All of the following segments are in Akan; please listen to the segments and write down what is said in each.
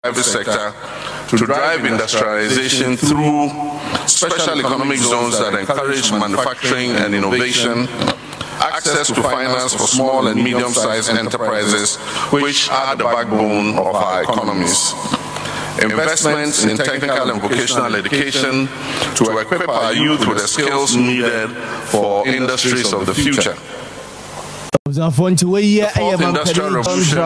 private sector to drive industrialization through special economic zones that encourage manufacturing and innovation, access to finance for small and medium-sized enterprises, which are the backbone of our economies, investments in technical and vocational education to equip our youth with the skills needed for industries of the future. The fourth industrial revolution.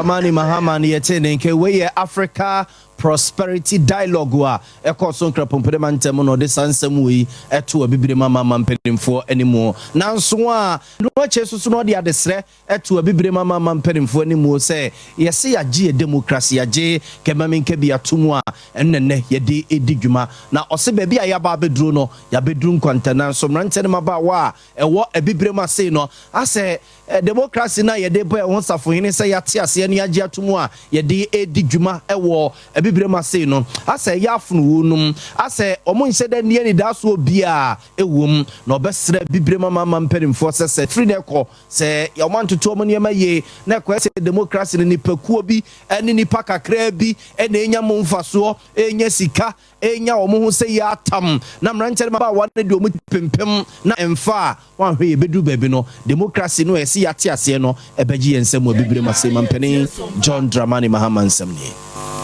Africa Prosperity Dialogue wa ekoso nkrapompedemantem no de sansam wi eto abibire mama mampedimfo animo nanso a no achesusu no de adesre eto abibire mama mampedimfo animo se yese yage democracy yage kemaminke bia tumu a ennenne yede ediguma na ose ba bia ya ba bedru no ya bedru nkwantana so mrante ne maba wa ewo abibire ma sei no ase democracy na yede boy won safo hini se yate ase ne yage atumu a yede ediguma ewo Bibrema say no ase yafunu wonum ase omo nsede ne ni daso bia ewom na obesre bibrema mama mperimfo se free neko se ya want to omo niema ye na ko se democracy ni pakuo bi eni ni pakakra bi ena enya momfaso enya sika enya omo ho se ya tam na mranche ba wa na de omo pempem na emfa wan hwe bedu baby no democracy no ese yate ase no ebeji ensem bibrema say mampeni John Dramani Mahama nsem ni.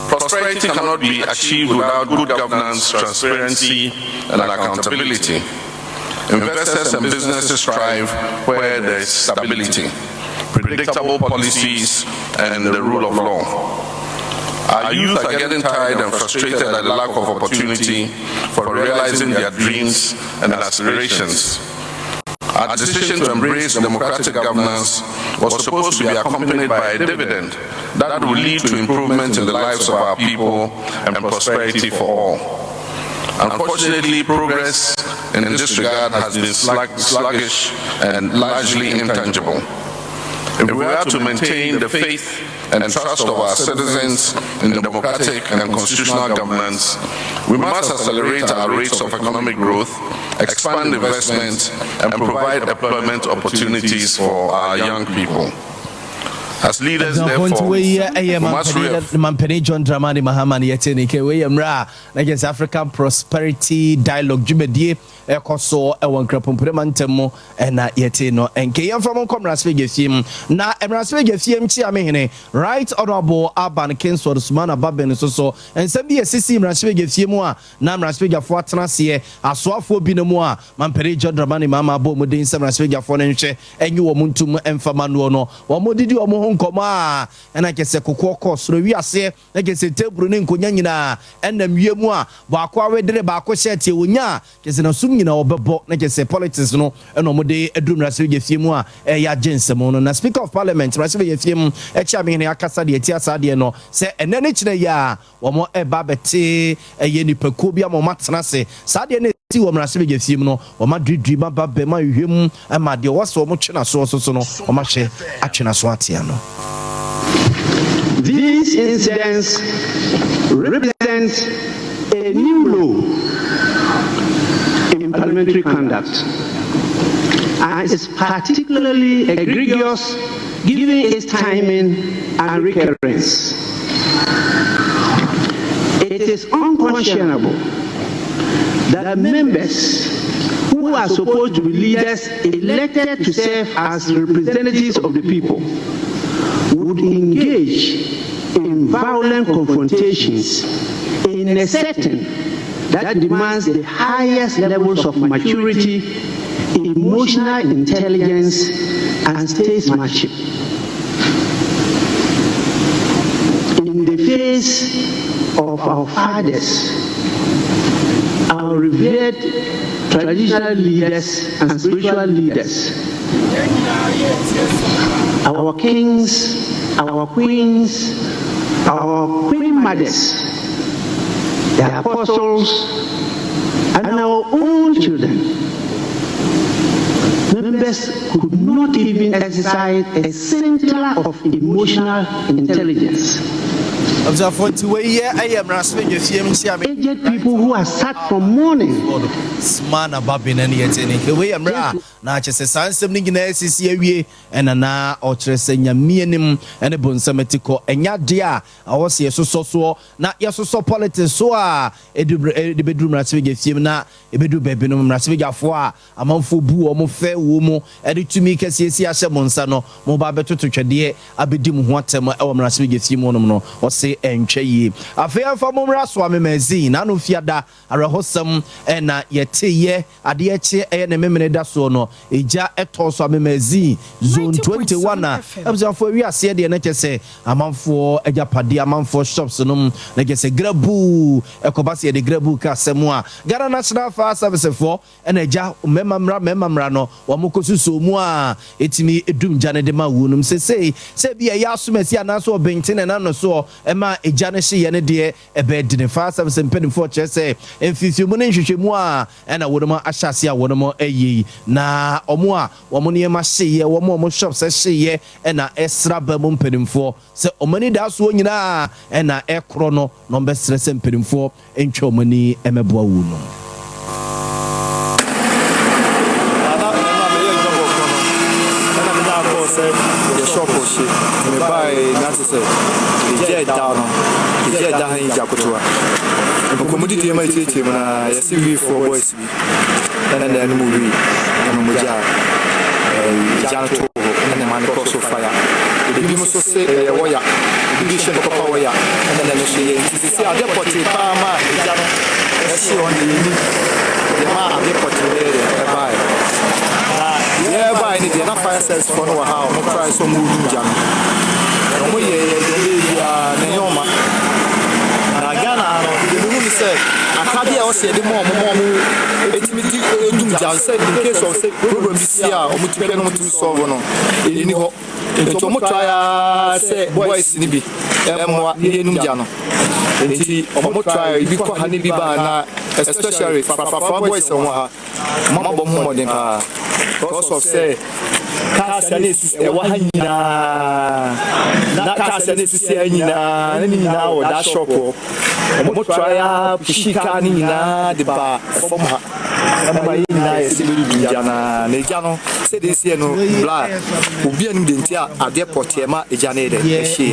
Prosperity cannot be achieved without good governance, transparency, and accountability. Investors and businesses thrive where there is stability, predictable policies, and the rule of law. Our youth are getting tired and frustrated at the lack of opportunity for realizing their dreams and aspirations. Our decision to embrace democratic governance was supposed to be accompanied by a dividend that will lead to improvement in the lives of our people and prosperity for all. Unfortunately, progress in this regard has been sluggish and largely intangible. If we are to maintain the faith and trust of our citizens in democratic and constitutional governance, we must accelerate our rates of economic growth, expand investment, and provide employment opportunities for our young people. As leaders, therefore, we must John Dramani Mahama yetenike we mra na yes African Prosperity Dialogue jumedie ekoso ewon krapompedemantem na yete no enke yemfam komrasfe gefiem na emrasfe gefiem chi amehene Right Honorable Aban Kinsford Sumana Baben so ensem bi esisi emrasfe gefiem a na emrasfe gafo atenase asoafo bi nemu a mampere John Dramani Mahama bo modin emrasfe gafo nenhwe enyi wo muntum emfama no wo modidi wo nkoma na kese kokoko soro wiase na kese teburu ne nkonya nyina enam wiemu a baako awedere baako hyete wonya kese na sum nyina obebo na kese politics no eno mode edum rase gefiemu a ya gensem no na Speaker of Parliament rase gefiemu echi amene akasa de eti asade no se enene kire ya wo eba bete ye nipakuo bia mo matenase sade ne ti wo rase gefiemu no wo madridri baba be ma hwem ama de wo so mo twena so no wo ma hye atwena so atia no. These incidents represent a new law in parliamentary conduct and is particularly egregious given its timing and recurrence. It is unconscionable that members who are supposed to be leaders elected to serve as representatives of the people would engage in violent confrontations in a setting that demands the highest levels of maturity, emotional intelligence, and statesmanship. In the face of our fathers, our revered traditional leaders and spiritual leaders, our kings, our queens, our queen mothers, the apostles, and our own children, members could not even exercise a scintilla of emotional intelligence. Aged people who are sat from morning. Smana babin and yet in the way na chese sansem ni gina sisi awie ena na okyerese nyamianim ene bonsametiko enya de a awose yesoso na yesoso politics so a edibedrum rasebege fiem na ebedu bebe no rasebegafo a amanfo bu o mo fe wo mo editumi kesiesi ahye monsa no mo ba betoto twede abedi mu ho atem e wo rasebege fiem no ose entwe yi afia fa mo raso amemazin na no fiada arehosam ena yeteye ade eche e ne memene da so no eja etoso amemazin zone 21 na abzafo wi ase de na kese amanfo ejapade amanfo shops no na kese grabu ekobase de grabu ka semu a Ghana National Fire Service for ena eja memamra no wo mokosuso mu a etimi edum jane de ma wunum se bia ya asomasi anaso obentene na no so ema eja ne hye ne de ebe de Fire Service mpedimfo kese emfifimu ne nhwehwemu a ena wonoma ahyase a wonoma eyi na omo a womo ne ma hye womo shops hye ena esra ba mu mpedimfo se omani da so nyina ena ekro no no besre se mpedimfo entwe omani emeboa wu no me buy nase je down je da hin jakutua komodi de mai cheche na ya CV for boys bi na mu wi na mu ja to na man ko so fire bi mo so se woya bi she ko pa woya na no she si ade poti pa ma ja no si on ni ma ade poti de buy yeah, by the fire service for no how mo try so move jam. Mo ye Neoma. Na Ghana no the say akade o say the more etimi edum jam say in case of say problem this year o mo tipe no mo timi solve no eni ho ento mo try say boys ni bi mo enum jam no enti o mo try bi ko ha ni bi ba na especially for boys on ha mama bom mo den pa because of say Casanis Wahina not Casanis Nina or that shop or try Pishika the bar from her. Nejano said this year no black will be an India at the Portema Janade.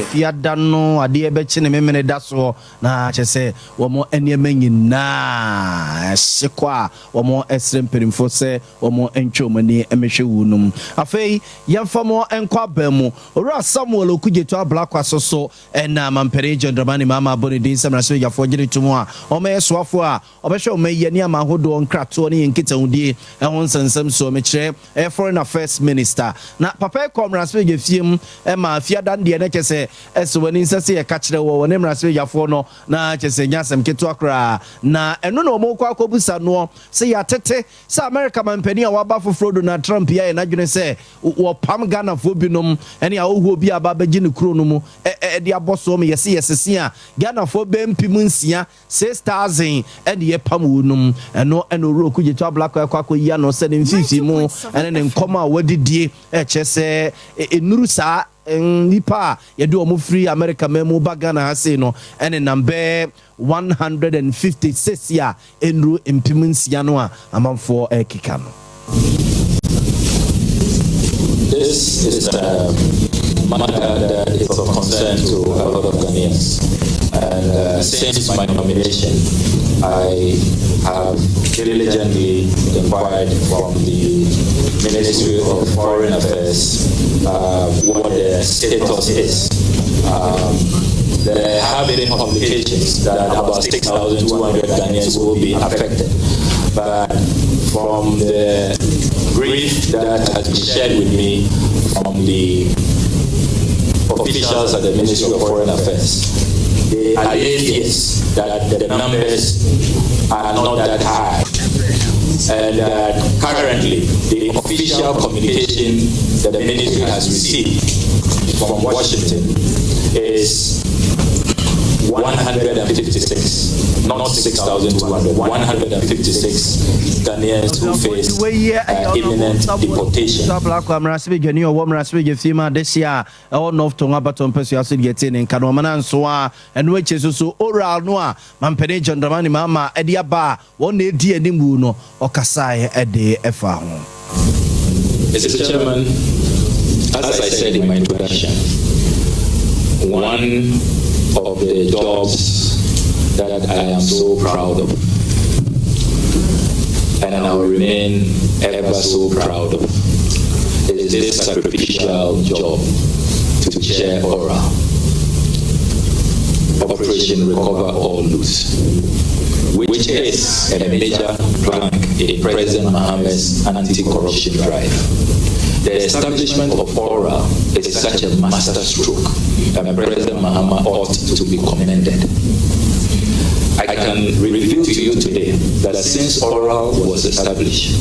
Fiadano, Adea Betchin, and Memene Dasso, na Chese, or more any men na Sequa, or more Esrim Perimfose, or more Enchomani, Emeshunum. Afei, young Famo and Quabemo, or Samuel could get to a black so and Mamperage and Dramani Mama Bonidin, some Rasvia for Jenny Tumwa, or May Swafua, or Show May Yaniama Hodo on Kratoni and Kitaundi, and once and some so much a foreign affairs minister. Now, Papa Comrades will give him Emma Fiadan the NHS as when in Sassi a catcher or name Rasvia for no, na Chesenias Kituakra, na and no more Quacobusa no, say ya tete, Sa America man penny or Baffo Frodo na Trump here and I gonna say, or Pam Ghana Fobinum, any who will be a Babajin Chronomo, the Abosom, yes, Ghana for Ben Pimunsia, 6,000 and the Pamunum, and no Roku to Black Quaco Yano said in 50 more, and then come out what did ye, HS in Nusa. Nipa yedo omo free America memo bagana haseno ene number 156 ya enru impiments yanwa amanfo ekikano. This is a matter that is of concern to a lot of Ghanaians. And since my nomination, I have diligently inquired from the Ministry of Foreign Affairs what the status is. There have been complications that about 6,200 Ghanaians will be affected. But from the brief that has been shared with me from the officials at the Ministry of Foreign Affairs, they are atheists that the numbers are not that high, and that currently the official communication that the ministry has received from Washington is 156, not 6,200, 156 Ghanaians who face imminent deportation. Black Amrasibi Genio, Womarasibi Fima, this year, all North Tonga Baton Persuasive getting in Kanomana and Soa, and which is also oral noa, Mampene Jandramani Mama, Adea Ba, one day dear Nimuno, or Kasai at the FA. Mr. Chairman, as I said in my introduction, one of the jobs that I am so proud of, and I will remain ever so proud of, is this sacrificial job to chair ORA, Operation Recover All Loot, which is a major plank in President Mohammed's anti-corruption drive. The establishment of ORA is such a master stroke, and President Mohammed ought to be commended. I can reveal to you today that since ORA was established,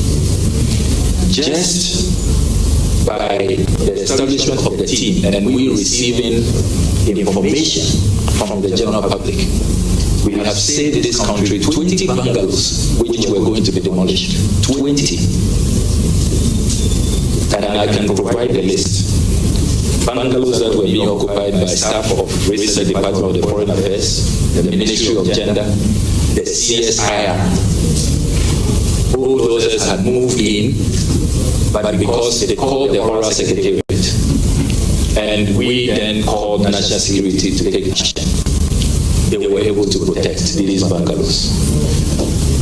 just by the establishment of the team and we receiving information from the general public, we have saved this country 20 bungalows which were going to be demolished. 20. And I can provide the list. Bungalows that were being occupied by staff of the Department of the Foreign Affairs, the Ministry of Gender, the CSIR. Bulldozers had moved in, but because they called the ORA Secretariat, and we then called National Security to take action, they were able to protect these bungalows.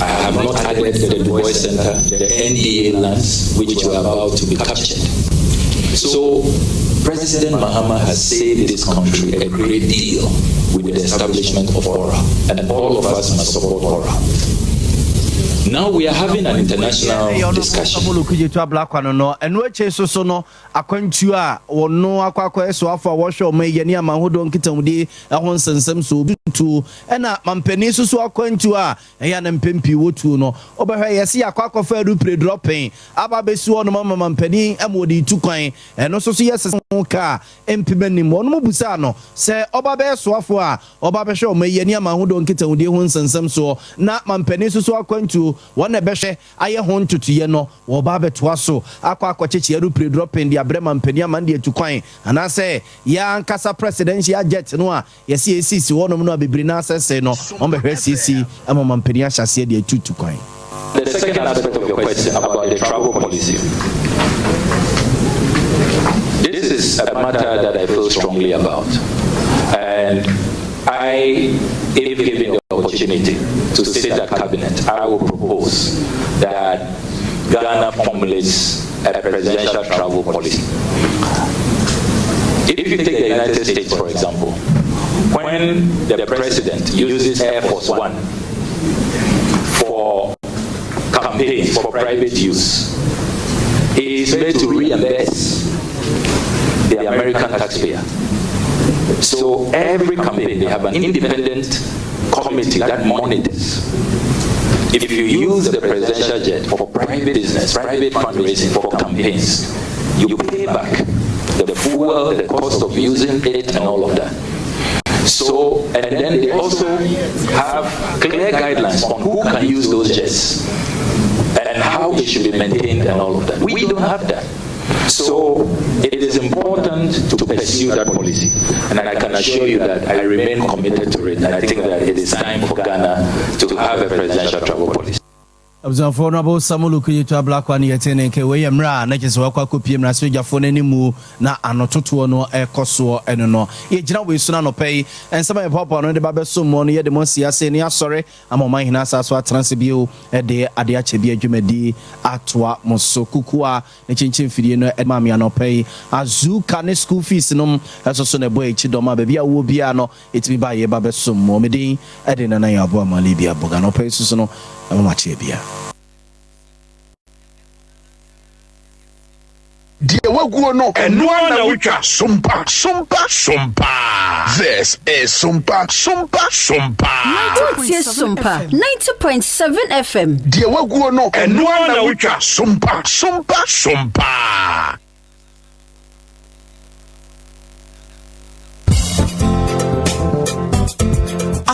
I have not added the Boys Center, the NDA lands, which were about to be captured. So, President Mahama has saved this country a great deal with the establishment of ORA, and all of us must support ORA. Now we are having an international discussion. And which is so no aquantua or no aqua so for wash or may any man who don't get on the Ahon so to and a mampenisu so aquantua and Pimpi Wotuno. Over here, see a quack of fair pre dropping. Ababesu on Mamma Mampeni and Woody Tukain and also see us a car implementing Mono Busano. Say Obabe Swafua, Obabesho may any man who don't get on the Ahon so not mampenisu so aquantu. One a beshe aye hon to yeno wo ba betwaso akwa akwachechi eru pre dropping the abrema mpenia mande etukwan and I say ya nkasa presidential jet no a yesi esisi wonom no abibri na asese no on behwe sisi amama mpenia hyase de etukwan. The second aspect of your question about the travel policy. This is a matter that I feel strongly about, and if given the opportunity to sit at cabinet, I will propose that Ghana formulates a presidential travel policy. If you take the United States, for example, when the president uses Air Force One for campaigns for private use, he is made to reimburse the American taxpayer. So every campaign, they have an independent committee that monitors. If you use the presidential jet for private business, private fundraising for campaigns, you pay back the fuel, the cost of using it, and all of that. So, and then they also have clear guidelines on who can use those jets and how they should be maintained and all of that. We don't have that. So it is important to pursue that policy, and I can assure you that I remain committed to it, and I think that it is time for Ghana to have a presidential travel policy. Observe about Samulu to Black one yet in William Ra, Nakes Waka Kupim Rasija for any moo, na anototo no a coso and no. Each now we soon no pay, and some of Papa on the Babasum money at the Mosia saying, sorry, I'm on my Hinasa Transibio at the Adea Akye Abia Atwa Moso Kukua, the Chinchin Fidino at Mammy no pay, Azu Cane school fees num as a son of boy Chidoma Baby Wubiano, it's me by a Babasum Momedi, Edina Nayabo Malibia Bogano pay Susono, and Machibia. Dear Waguo no, and no one which are Sompa. This is Sompa. 90.7 FM. Dear Waguo no, and no one which are Sompa.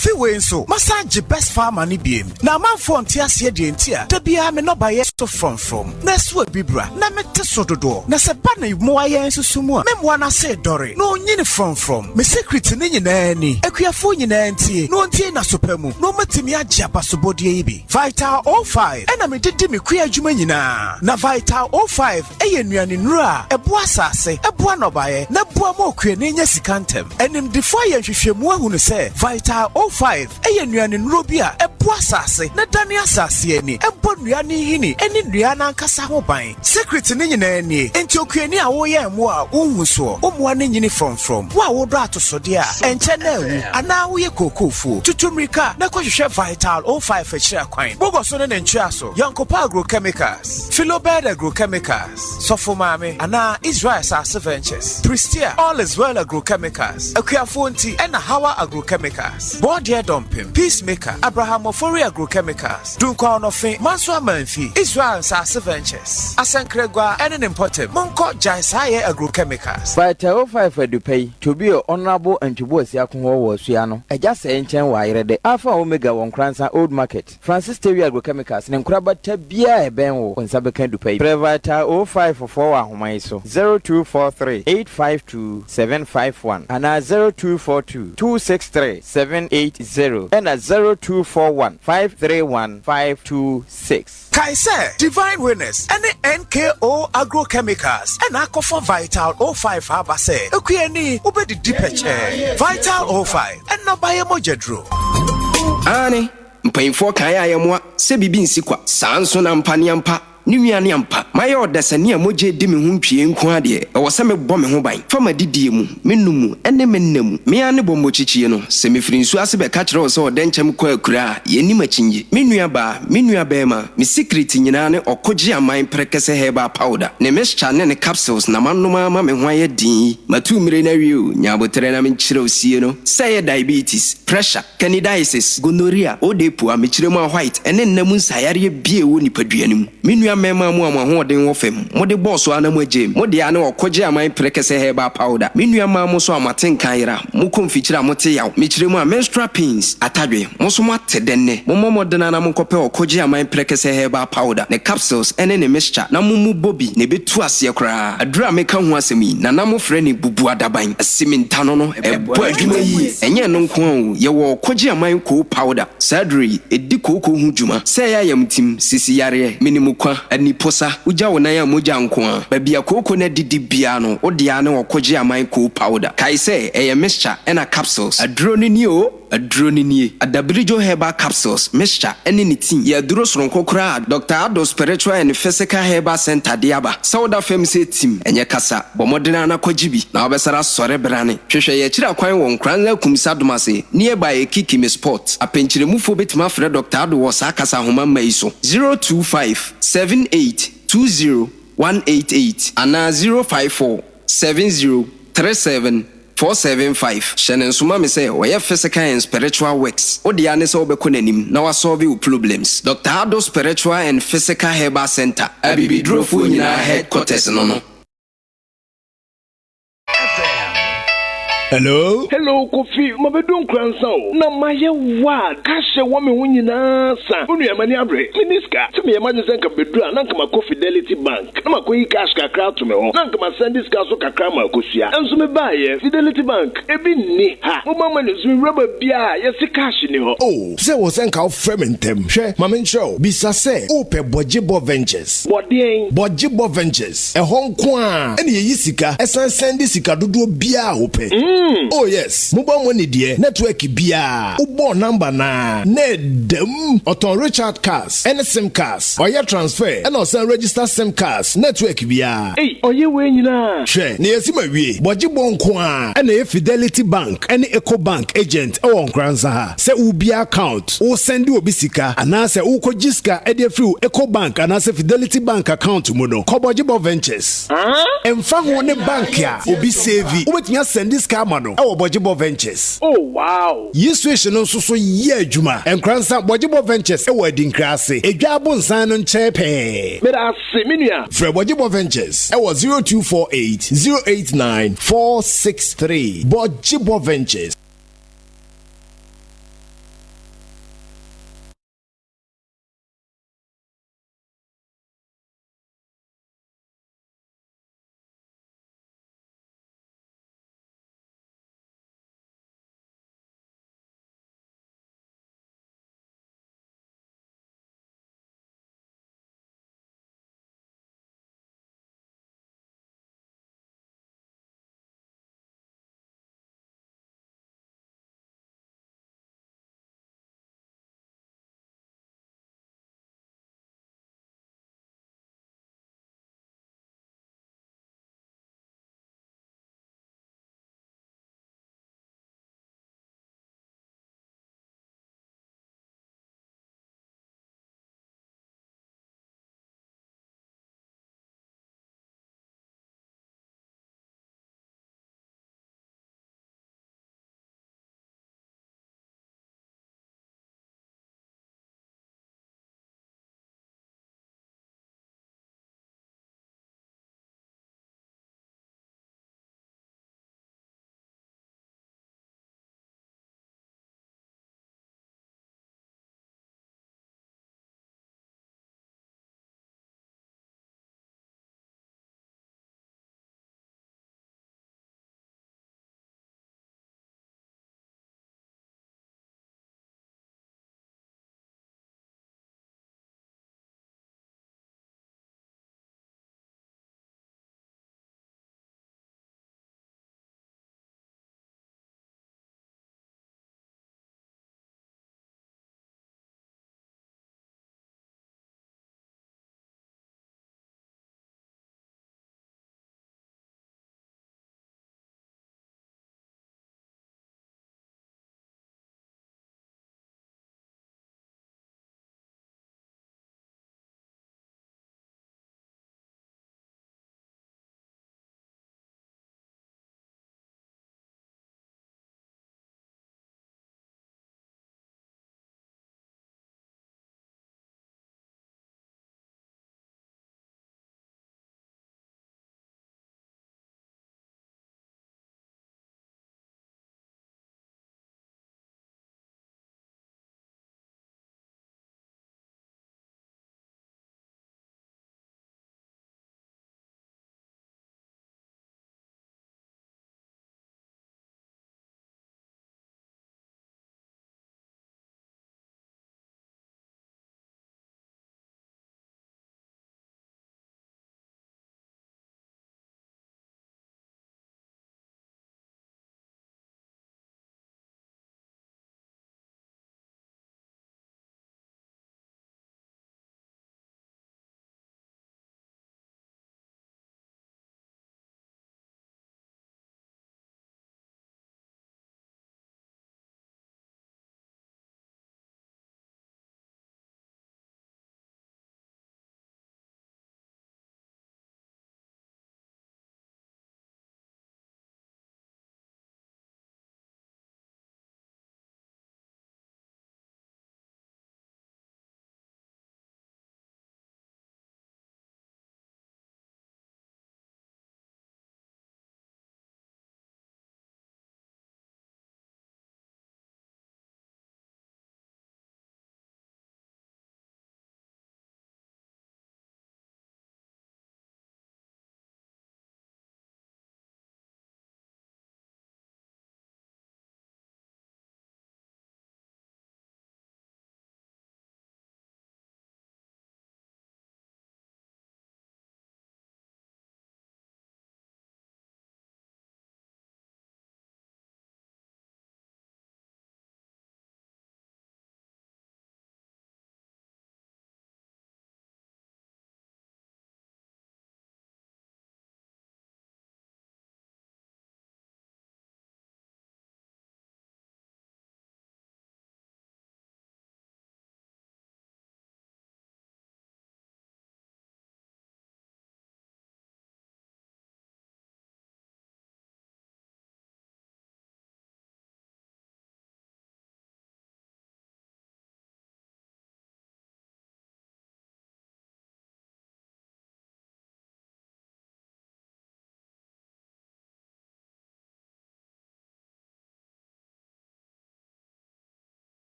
afi we nso massage best farmer ni biem na amanfo nte ase de ntia da bia me no baye so from na so bibra na mete so dodo na se ba na mo aye nsusumu a me mo na se dore no nyini from me secret ni nyina ni akuafo nyina ntie no ntie na sopamu no matimi agye abasobodie yi bi Vital 05 ena me didi me kua adwuma nyina na Vital 05 eye nuane nura ebo asase ebo anobaye na boa mo kua ne nya sikantem enim defo ye hwehwemu ahunu se Vital 05 eye nuane nuro bi a ebo asase na dane asase ani ebo nuane hini eni nuane ankasa ho ban secret ne nyina ni enti okuani a wo ye mo a unhu so omoa ne nyini from wo a wo do atosode a enche na ewu ana wo ye kokofo tutumrika na kwahwehwe Vital 05 achira kwan bogo so ne nchia so Yankopa Agrochemicals Philobed Agrochemicals Sofumame ana Israel Sase Ventures Pristia All is Well Agrochemicals Akuafonti ena Hawa Agrochemicals Bodia Dumping Peacemaker Abraham Ofori Agrochemicals Dunkwa Onofe Manso Amanfi Israel Sase Ventures Asankregwa ene Importem Monko Jaisaye Agrochemicals Vital 05 edupei to be honorable and to boss yakunwo wo suano eja se nchen wa yerede Alpha Omega Nkoranza Old Market Francis Terry Agrochemicals ne nkrabata bia eben wo onsabeka dupei Vital 05 for ahomai so 0243 852 751 and 0242 263 780 and 0241 531 526 Kaise Divine Winners and NKO Agrochemicals and Akofa Vital 05 abase ekuani ubedi dipeche Vital 05 and no buy mojedro Ani mpanyimfo kan ayemwa se bibi nsikwa sanso na mpaniampa ni nuane ampa maye odasani amoje di me ho ntwie nko ade e wo se me bɔ me ho ban fama didie mu menumu ene mennamu me ane bɔ mochichie no se me firi nsu ase be ka kire wo se odenchem kwa akura ye ni machinje me nua ba ma me secret nyina ne okoje aman prekese herbal powder ne mixture ne capsules na manoma ma me ho aye din matu mire na wiu nyabotere na me kire osie no say diabetes pressure candidiasis gonorrhea odepu a me kire mu white ene nnamu nsayare bie wo nipaduanim me mema mu amahoden wo fem mode boss anamu agem mode ane okoje aman prekese herbal powder me nuama mo so amaten kanira mo konfikira mote yaw me kire mu a menstrual pains atadwe mo so matedenne mo modena na mo kope okoje aman prekese herbal powder ne capsules ene ne mixture na mumu bobi ne betu ase kra adura me ka ho asemi na na mo frɛ ne bubu adaban asiminta no ebo adwuma yi enye no nko an ye wo okoje aman ko powder surgery edi koko hu dwuma sɛ ya yamtim sisi yare minimu kwa ani posa uja wona ya moja nko a ba bia koko na didi bia no odia ne okoje aman ko powder kai se eye mixture ena capsules adronini o adronini adabrijo herbal capsules mixture ene ni tin ya duro soronko kra Dr. Ado Spiritual and Physical Herbal Center diaba Sauda Femse team enye kasa bomodena na kwajibi na obesara sore brane hwehwe ye kira kwan won Nkoranza kumisa domase nearby Kiki me sport apenchire mufo betima frɛ Dr. Ado wo sa kasa homa mai so 025 7820 and 054 7037 475 Shannon Suma me say we have physical and spiritual works odia ne se obeko nanim na wa solve your problems Dr. Ado Spiritual and Physical Herbal Center abibi drofo nyina headquarters no Hello Kofi mabedon Nkoranza o na maye wa kashe wo me hunyina sa onu yamani abre miniska to me yamani senka bedura na nkama ko Fidelity Bank na makoyi cash kakra to me ho na nkama send this cash so kakra ma kosua enso me baye Fidelity Bank ebi ni ha mo mama ne zumi rubber bia yesi cash ni ho oh se wo senka ofrementem hwe mama ncho bisa se ope Bojibo Ventures Bojibo Ventures e honko a ene yi sika esan send sika dodo bia ope oh yes mobile money die network bia ubo number na nedem oton Richard cars and sim cars oya transfer and also register sim cars network bia oye we nyina hwe na yesima wie Bojibo nko a na Fidelity Bank and Eco Bank agent e won Nkoranza ha se ubi account o send obi sika ana se ukojiska e de free Eco Bank ana se Fidelity Bank account mu no ko Bojibo Ventures emfa ho ne bank a obi save obetnya send this car no e wo Bojibo Ventures oh wow yiswehye no so ye adwuma Nkoranza Bojibo Ventures e wo adinkrase edwa abonsan no nchepe me da se menua Fred Bojibo Ventures e wo 0248 089 463 Bojibo Ventures.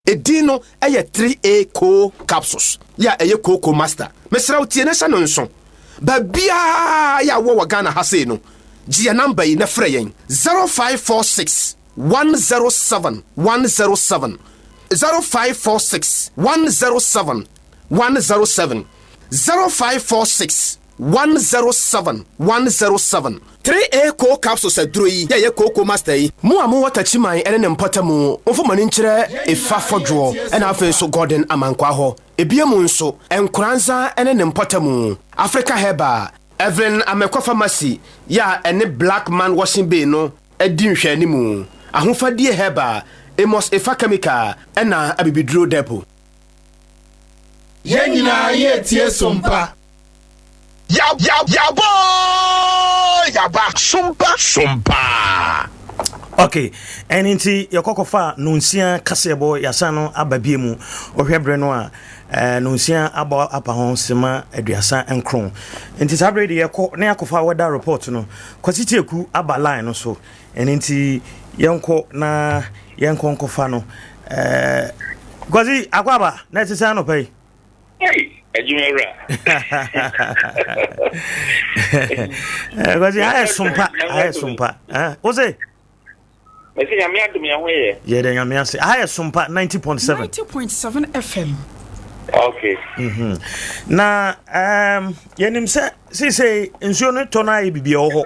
Edino eye 3A co capsules. Ya eye cocoa master. Mesra utie ne sa no nso. Ba bia ya wo Ghana ha sei no. Gia number yi na frɛ yɛn 0546 107 107 0546 107 107 0546 107 107 3A co capsules adroyi ya ye cocoa master yi mu amu watachiman ene ne mpatamu mfomani nkyerɛ efa fodwo ena afa so golden amankwa ho ebiemu nso Nkoranza ene ne mpatamu Africa Herbal Evelyn Amekwa Pharmacy ya ene Black Man Washing Bay no edi nhwɛ animu ahofadie Herbal Emos Efa Chemical ena abibiduro depo Yenyina ye tie Sompa Yaba Sompa. Okay, and inti yakokofa nunsia kasebo yasano ababiemu ohwebre no a nunsia aba apahon sema aduasa enkron inti sabre de yakọ na yakofa weather report no kwasiti eku aba line no so and inti yanko na yanko nkofa no kwazi akwaba na tisa no pay Adwumawura. Kwazi haya Sompa Ose Mesi nyame adum ya hoye. Ye de nyame ase. Haya Sompa 90.7. 90.7 FM. Okay. Na yenim se nsuo no tona ye bibia ho.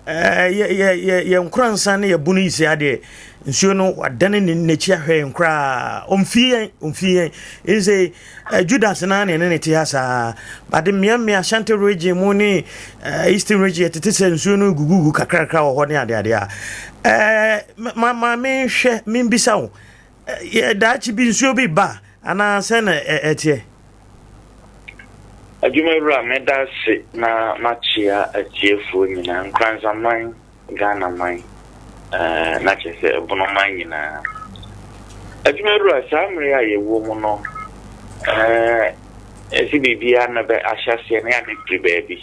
Ye Nkoranza ne ye bunu isi ade. Nsuo no wadane ne nechi ahwe nkra omfie is Judas na ne te hasa bade mmea Ashanti region mu ne Eastern region tete se nsuo no gugugu kakrakra ho ne ade a ma me hwe mimbisa wo ye daachi bi nsuo bi ba ana se na etie Adwumawura medase na machia atiefo nyina Nkoranza man Ghana man na chese bono man nyina Adwumawura samre a yewo mu no esi bibia na be ahyase na ya ne baby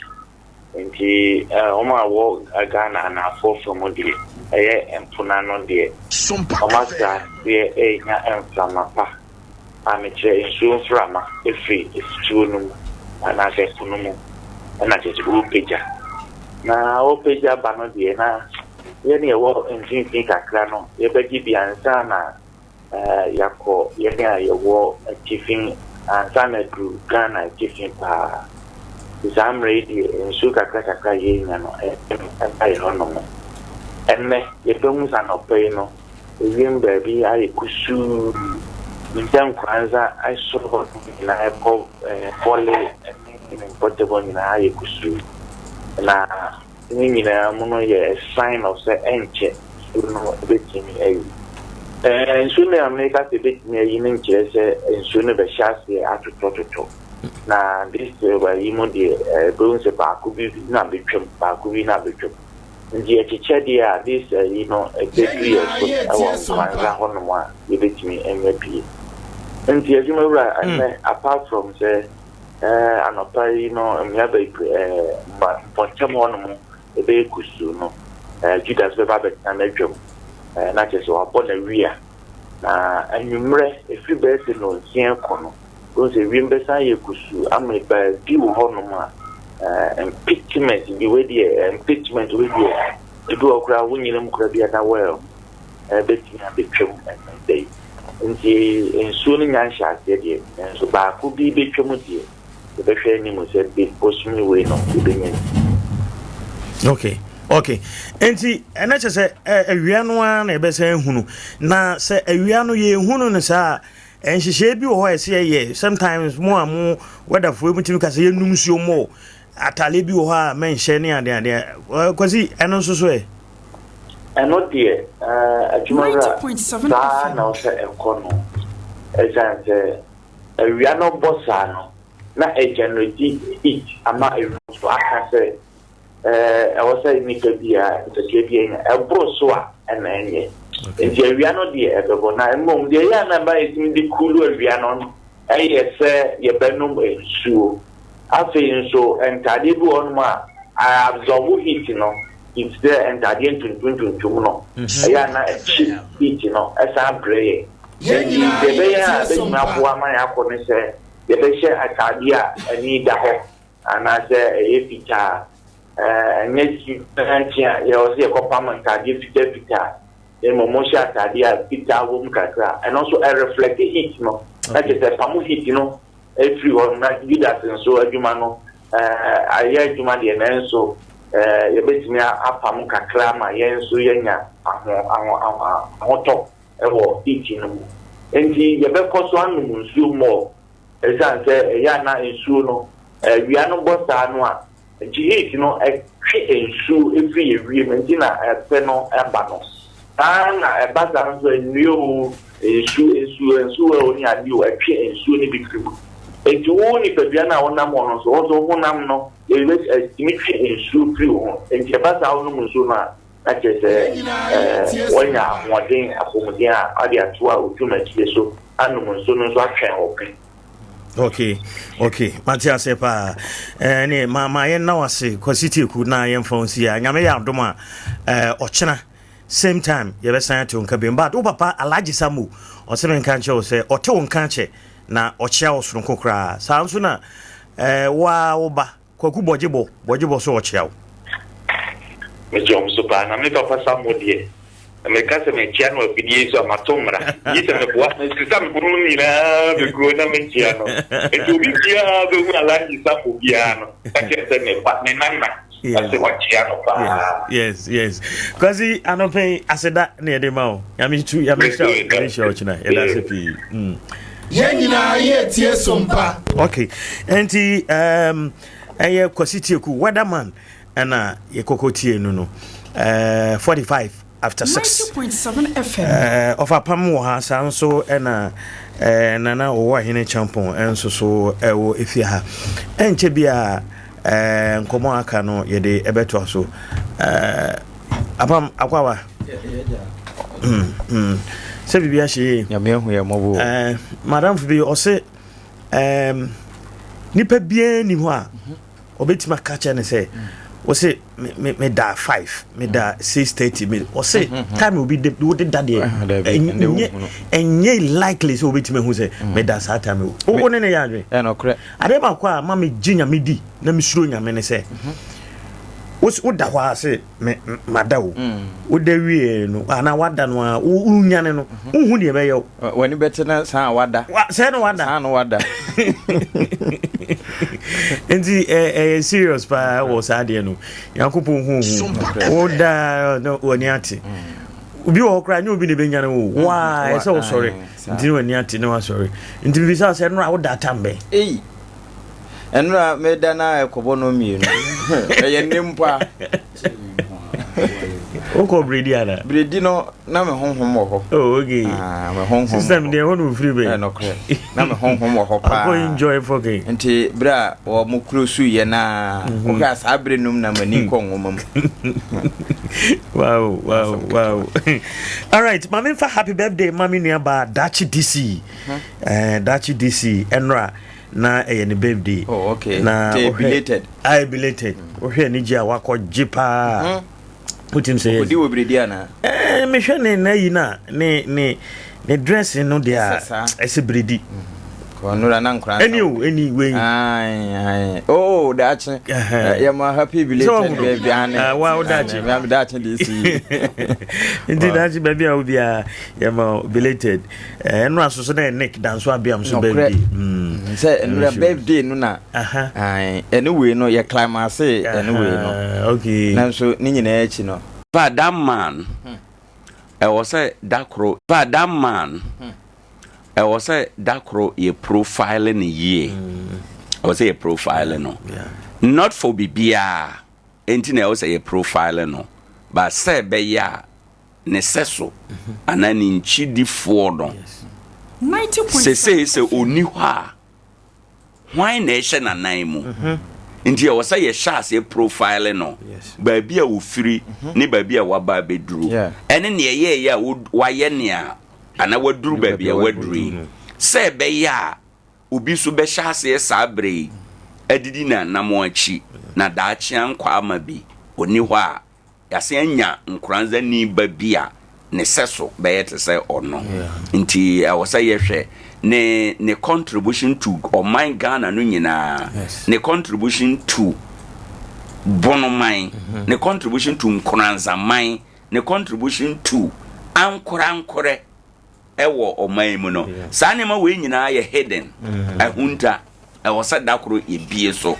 nti omo awo Ghana na afofo mo die eye empuna no die omasa ye nya enflamapa ameche ensu frama efi estuonu na se kunumu na chese upeja na opeja bano die na ye ne wo enjin kakra no ye begi biansa na yako ye ne ayewo achieving ansana group Ghana achieving pa exam ready ensu kakra ye nya no ai hono enne ye bemu sana pay no yim baby ai kusu mintan Kwanza ai so na epo pole in portable na ai kusu na nyina muno ye a sign of say enche no betimi ai ensu ne America se betimi ai nin chese ensu ne be shase atototo na this wa imo de bronze ba ku bi na betwem ba ku bi na betwem ndi echiche dia this exactly so awa Kwanza hono ma ye betimi MVP ndi Adwumawura apart from say anopa mmiaba ma pontem hono mo ebe kusu no Judas be babet na medwom na chese wa bona wia na anwumre efi be se no hien kono go se wimbe san ye kusu ameba bi wo hono ma impeachment bi we die impeachment we die ebi okra wunyinem kura bia na well beti na betwem and day nti ensuo no nya hya ase die so ba ku bi betwem die be hwe ni mo se bi posumi we no be Okay. Enti ena chese awia no a na ebese ehunu na se awia no ye ehunu no sa enhihye bi wo ho ese ye sometimes mo amu wedafo emutimi kase ye numsuo mo atale bi wo ha menhye ne ade kwasi eno nso eno die Adwumawura sa na o se enkono ejanse awia no bossa no na ejanoti it ama eruso akase I was saying Nikabia, the Kabian, a brosua, and any. And Jeriano, dear, Ebona, and Mom, the Yana by the cooler Rianon, I say, your Benum shoe. I feel so, and Tadibu on ma, I absorb it, it's there, and I didn't to no. Ayana, cheap, as I pray. Yebea Bemaboa Maya say, the Besha Akadia, and need the home, and I say, a pita, and yet you was a copaman cardia pita, the Momosha Kadia, pita, womb catra, and also a reflected heat, no, that is a pamu heat, you know, everyone might do that, and so a humano, I hear to my and so. You bet me a pamu cacra, my yen so yenya, I'm top. Eating and the Becos one will more. As I say, a yana in Suno, we are no bossa noa. You know, a tree and shoe every agreement in a penal and banos. And a basan to a new shoe and so only a new a tree and shoe in the crew. And to only Paviana on Namonos, also one am no, they make a symmetry and shoe crew, and the basa on Musuna. That is when I'm wanting a Pumadia, Adea Akye so and so open. Okay. Matthias Sepa, and my now I say, Cosity could now am from Sia, Yamea Doma, Ochena, same time, you ever signed to Unkabin, but Papa, a large Samu, or 7 cancho say, or 2 canche, na Ochels from Kokra, sounds sooner, Waoba, Bojibo so Ochel. John Supan, I make up for some more dear. I make us a channel of videos of Matomra. Yes, I'm a boy, some Brunina, the Guanamechiano. And to be here, the like is up for piano. I can send me, but yes. Because I don't pay, I said that near the mouth. I mean, true, I mean, sure, tonight. Okay, and the Cosity Weatherman. And ye kokoti no 45 after 6 90.7 FM of a pamu ha so nana o hine champon enso so ewo efia enche bia nkomo aka no ye de ebeto so apam akwawa se bibia hye ya me hu ye mobo madam fi o se nipa bia ni ho a obetima ka cha ne se o say me da 5 me da 6:30 me o say time will be would that there enye likely so obetime hu say me da sa time o ne ya adwe e no kre ade ba kwa ma me ginya me di na me suro nya me ne say o da hwa say me mada o da wie no ana wada no a unya ne no hu ne be yo wani bete na sa wada say no wada sa no wada Endi serious pa wo sa de no yankopon hu o da no wani ati obi wo kra nyu obi ne benya no wa so sorry ndi wani ati no sorry ndi bi sa say no a wo da tambe enra me da na ekobo no mi no ye nimpa Oko bredi ana. Bredi no na me honhom wo ho. Oh okay. Me honhom. System dey ho no free be. No kre. Na me honhom wo ho pa. Go enjoy fucking. Nti bra wo mo close ye na. Ko ka sa abrenum na mani ko ngomam. Wow. All right, mami fa happy birthday mami nua ba Dachi DC. Dachi DC Enra na ne birthday. Oh okay. Na belated. I belated. O hwe ni ji awakọ jipa. Put him say Odi wo brediana. Me hwe ne na yi na ne dress no dia ese bredi. Ko no na Nkoranza. Anyway. Ai. Oh, that's yeah, my happy belated baby ane. Wow, that's I'm that this. Indeed that's baby I will be yeah, my belated. No so na neck dance wa biam so baby. Say no birthday no na. Ai. Anyway no ye climax anyway no. Okay. Na so ni nyina echi no. But that man I was say dakro. But that man I was say dakro ye profiling ye. I was say a profiling no. Yeah. Not for bibia. Enti na I was say a profiling no. But say be ya neseso. Anani nchidi fodo. 90.7 say oni hwa. Why nation na nan mu. Nti I was say ye sha say profiling no. Ba bia wo firi ni ba bia wa ba beduru. Ene ne ye ya wa ye ne a ana waduru baby a waduru se be ya obi so be hyase sabre adidi na namo achi na daachi ankwa ama bi oni ho a yase anya Nkoranza ni babia ne seso be to say or no nti I was say yehwe ne contribution to Oman Ghana no nyina ne contribution to Bono mine ne contribution to Nkoranza mine ne contribution to Ankore ewo Oman mu no sa ne ma we nyina ye hidden ahunta e wo sa dakoro ebie so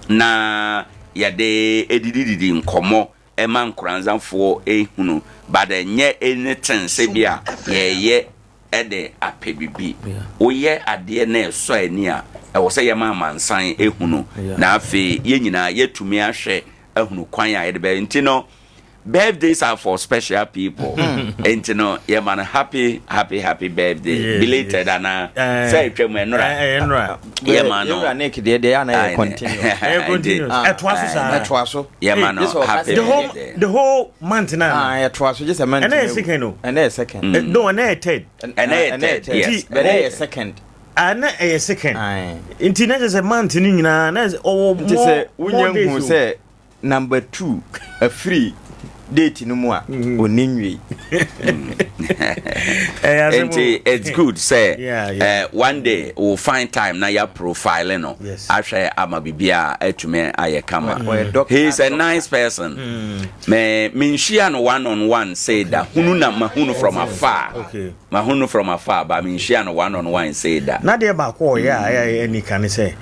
na yade edididi nkomo e ma Nkoranzafo ehunu bada nye anything se bia ye ede apebibi oye ade na eso ani a e wo se ye ma mansan ehunu na afi ye nyina yetumi ahwe ehunu kwan ya ede be ntino birthdays are for special people. And you know, yeah, man, happy birthday. Belated and say to me, Nora. Yeah, man, you are naked. They are not continue. It was yeah, man, happy the whole month now. It was just a month. And a second, and a second. No, and a third, and yes, but a second. And a second. Internet is a month in England. Oh, who say number 2 a free. Date no more oninwe it's good say one day we'll find time na your profile no ahwe amabibia atume ayekama he's a nice person me minshia no one on one say that hunu na mahunu from afar mahunu from afar but minshia no one on one say that na dey back o ya any can say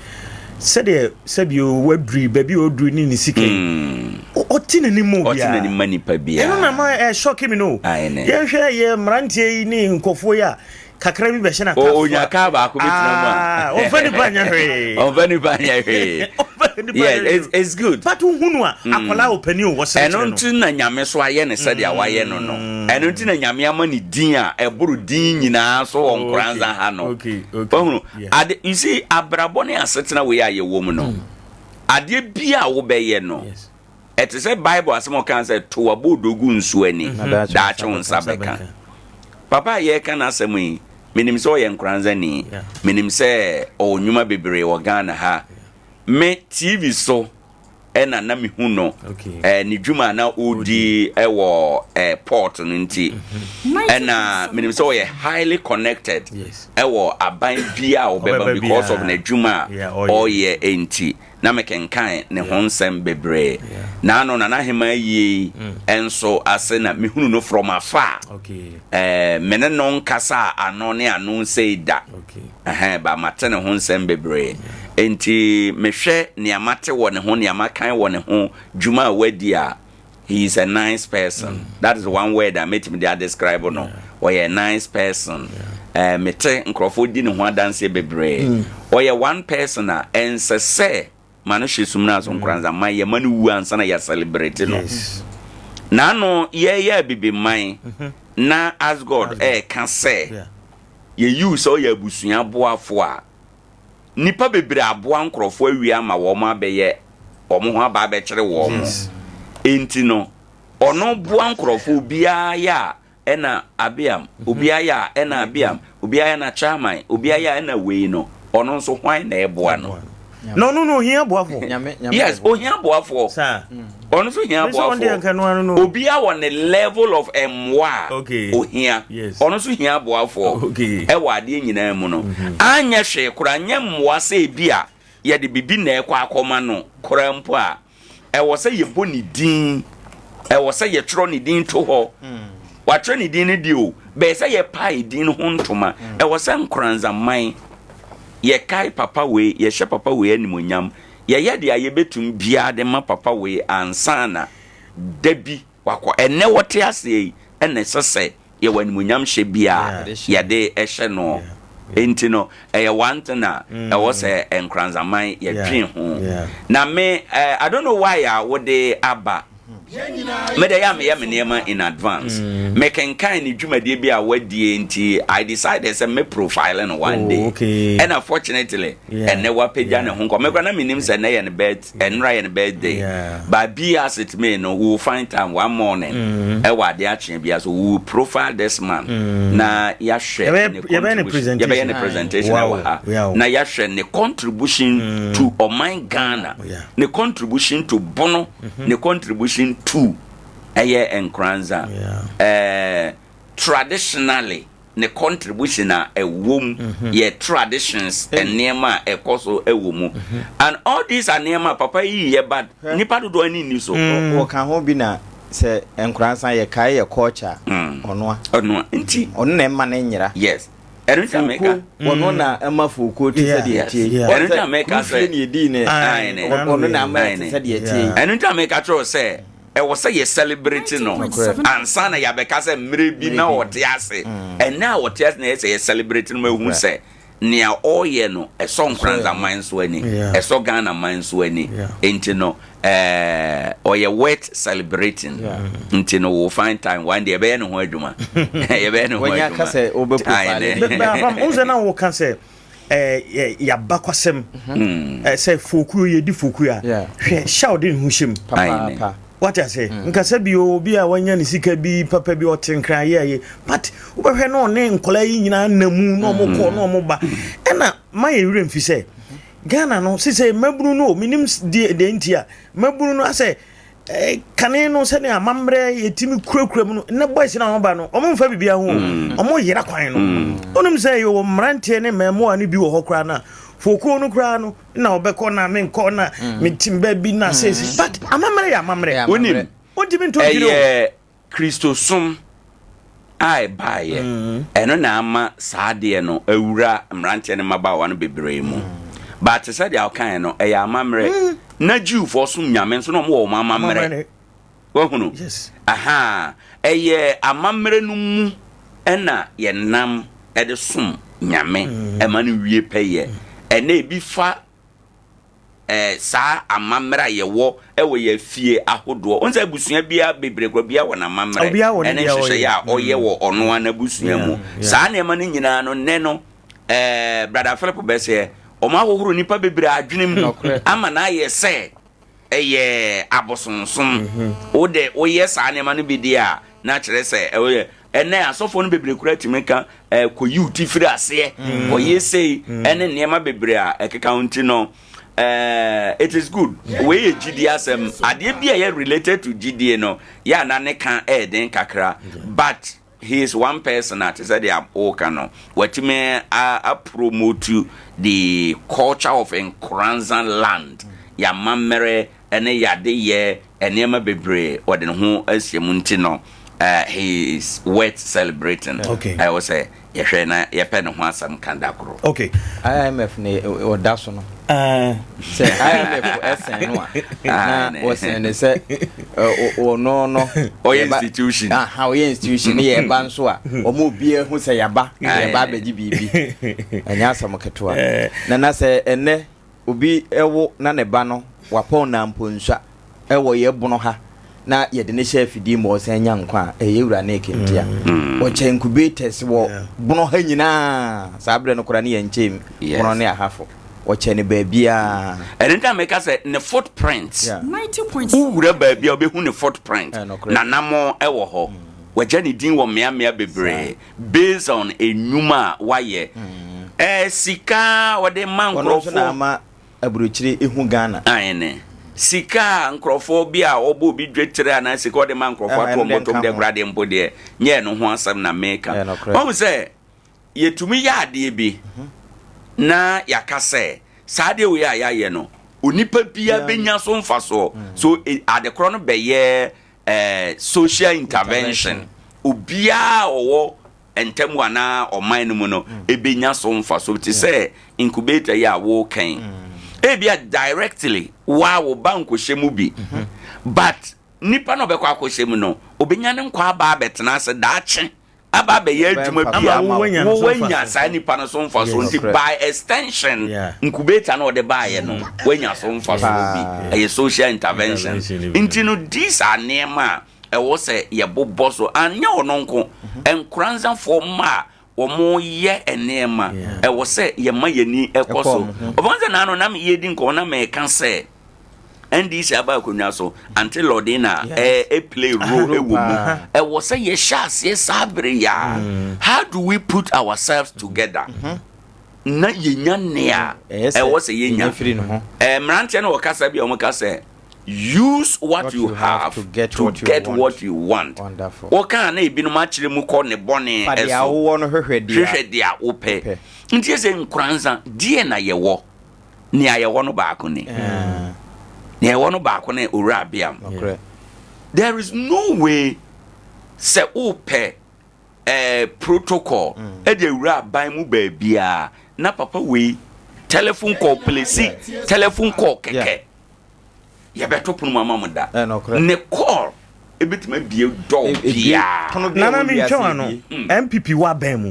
said you wadri baby odru ni sike otina ni mo bia otina ni mani pa bia e no na shock me no ye hwe ye mrantie ni nkofo ya kakra bi be hye na ka onya ka ba ko bitina ma o fani banya hwe yeah it's good but hunu a akola opani o wose eno nti na nyame so aye ne sade a waye no eno nti na nyame ama ni din a eburu din nyina so won Nkoranza ha no okay ade you see abrabo ne asetena we aye wo mu no ade bia wo be ye no it is a Bible asemo kan say to abodogu nsu ani da chon sabeka papa ye kan asemo yi minim so ye Nkoranza ni minim se o nyuma bebre wo Ghana ha me TV so ena na mi huno ni dwuma na odi ewo port no nti ena minim so ye highly connected ewo aban bia obeba because of na dwuma o ye enti na mekenkan ne honsem bebre na no na hema yi enso ase na mi hunu no from afar mene no nkasa ano ne anu sei da ba mate ne honsem bebre enti mehwe ne amate wo ne ho ne amakan wo ne ho dwuma wadi a he is a nice person that is one word that made me describe no or a nice person mete nkrofo di ne ho adanse bebre or one person a ensese manu shisumna so Nkoranza man ye manu wu ansa na ya celebrate no na no ye bibi man na as God can say ye use so ye busua boafo a nipa bebre aboa nkrofo awi ama wo ma beye omo ho aba be kire wo enti no ono boa nkrofo bia ya ena abiam obia ya ena abiam obia ya na chairman obia ya ena we no ono nso hwan na eboa no no here boafo yes o here boafo sir ono so here boafo obia on the level of emwa o here ono so here boafo e wade nyina mu no anya hwe kura nya mwa se bia ye de bibi na ekwa akoma no kura mpo a e wo se ye boni din e wo se ye tro ni din to ho wa tro ni din ni di o be se ye pai din ho ntoma e wo se Nkoranza man ye kai papa we ye hye papa we animonyam ye de aye betum bia de ma papa we ansana dabi wakọ ene wote ase ene sese ye wanimunyam hye bia ye de ehye no enti no ye wantena e wo se Nkoranza man ye twin ho na me I don't know why I would aba me dey am ye me in advance me can kind ni dwumade bia wadie nti I decided say me profile no one day and unfortunately and never page na ho ko me gwana minim say na ye ne birthday but be as it may no we will find time one morning e wade a chen bia so we will profile this man na ya share ne presentation na ya share ne contribution to Oman Ghana ne contribution to Bono ne contribution to Nkoranza traditionally the contribution a womb ye traditions and nema a coso a woman and all these are nema papa ye but nipa do any news so o kan ho bi na se Nkoranza ye kai ye culture ono nti ono na ma na nyira yes Erinta meka ono na amafuko ti se de tie erinta meka say ni di ne ono na ma ti se de tie erinta meka tro say e wo say ye celebrating no ansa na ya beka say mre bi na wote ase and na wote ase na say celebrating ma hu say nia oye no e so Nkoranza man so ani e so Ghana man so ani enti no oye wet celebrating enti no wo find time one day be no ho adwuma ye be no ho adwuma wanya ka say obeprofile be unze na wo kan say ya bakwasem say fokuo ye di fokuo a hwe shawdin hu him papa what I say nkasa bi obi a wanya ne sika bi papa bi otenkra ye but ubehwe no ne nkola yi nyina namu no mokọ no moba ena maye wure mfi say Ghana no say mabunu no minim de ntia mabunu no ase kane no se ne amamre yetimi kurakura mu no ne boys na hoba no omo mfa bibia ho omo yera kwan no onim say yo mrantie ne memo ani bi wo hokra na foko no kra no na obekọ na me nkọ na metimba bi na say but amamre onim ontimi to giro Christosum ai baye eno na ama saade no awura mrantie ne mabawa no bebre mu but said ya kan no e ya amamre na Jew for sum nyame nso no mo amamre wo hunu aha eye amamre no mu ena ye nam e de sum nyame e ma no wie peye ena e bi fa sa amamra ye wo e wo ye fie ahodo onza busua bia bebre gro bia wona amamre ene hwehwe ya oye wo ono ana busua mu sa na e ma no nyina no ne no brother Philip bese Oma wohuru nipa bebre adwenem ama na ye se eye abosonsom o de o yes anema no bidi a na kire se ene asofo no bebre kura timeka ko yuti firi ase o yesei ene niema bebre a ekeka unti no it is good we GD asem ade bia ye related to GD no ya na ne kan den kakra but he is one person that said they are all cano what me promote the culture of Nkoranza land ya mamere ene yade ye enema bebre or den ho asiemunti no he is worth celebrating. Okay. I was say ye hwe na ye pe ne ho asam kandakro. Okay. IMF ne odaso no say IMF SN no na was ne say no institution how institution ye ba nso a omo bia hu say yaba beji bibi anya asam ketewa na say ene obi ewo na ne ba no wapon na mponsa ewo ye bono ha na ye de ne chef di mo se nya nkwa yewura na ekentia o che incubators wo bono ha nyina sabre no kora ne ye nchem bono ne ahafo o che ne baabia enta make say ne footprint 90.7 wura baabia obehu ne footprint na namo ewo ho waje ne din wo mea bebre based on enuma waye sika wode mankrofo na ma aburuchire ehu Ghana ayene sika nkrofo bia obo bi dwetere ana sika wode mankrofo atom de grade mpo de nye no ho asam na meka o say yetumi ya ade bi na yakase sade we ya ye no onipa bia benya so mfaso so adekro no beye social intervention obia owo entemu ana oman no mu no ebenya so mfaso ti say incubator ya wo kan ebia directly wo banko hyemu bi but nipa no bekwa akohyemu no obenya ne nkwa aba betena se daache aba be ye adwuma bia wo wanya sa nipa no so mfaso nti by extension incubator no de baaye no wanya so mfaso bi social intervention nti no these are nema wo se ye boboso anya ononko Nkoranza for ma omo ye enema wo se ye ma yeni ekoso obonze na no na me yedi nko na me kan se NDC aba konwa so until Lordina play role ewomu wo se ye shas ye sabre ya how do we put ourselves together na yenya ne a wo se yenya mrante na wo kasa bia wo kasa use what you have to get what you want. Wonderful. Oka na ebi no machire mu kɔ ne bɔne eso dia wo no hwehwɛ dia wopɛ nti ese Nkoranza die na yɛwɔ ne ayɛwɔ no baako ne ne ayɛwɔ no baako ne owura abiam. There is no way se wopɛ protocol e de owura aban mu baabia na papa we telephone call police telephone call keke ya beto punu mama muda ne call ebitima bie do bia nana mi nchewa no MPP wa ban mu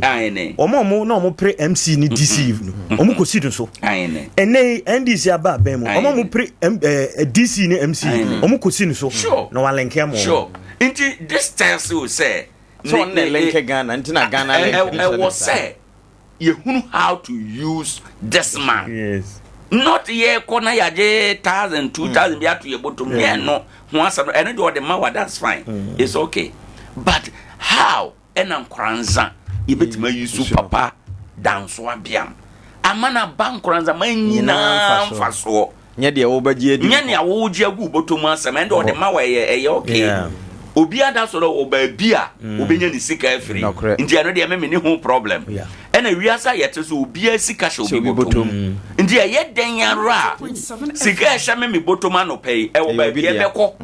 omo na omo pre MC ni DC no omo ko si so ene NDC aba ban mu omo pre DC ni MC omo ko si so no wa lenke mo sure inti this tells you say so ne lenke Ghana ntina Ghana lenke was say you know how to use this man. Yes. Not ye corner ya 1,000, 2,000 bia to your bottom. Yeah, no. Once and do the mawa, that's fine. It's okay. But how Nkoranza you bet me use papa dance one biam. Amana bank Nkoranza na faso. Nya de obagie di. Nya ne awogie gu bottom asem and do the mawa ye okay. Obi ada so do obabi a obenya ni sika afiri nti ano de me ni ho problem ena wiasa yete so obi asika hye obi botom nti ye den ara sika hye me botom anopei e wo baabi e beko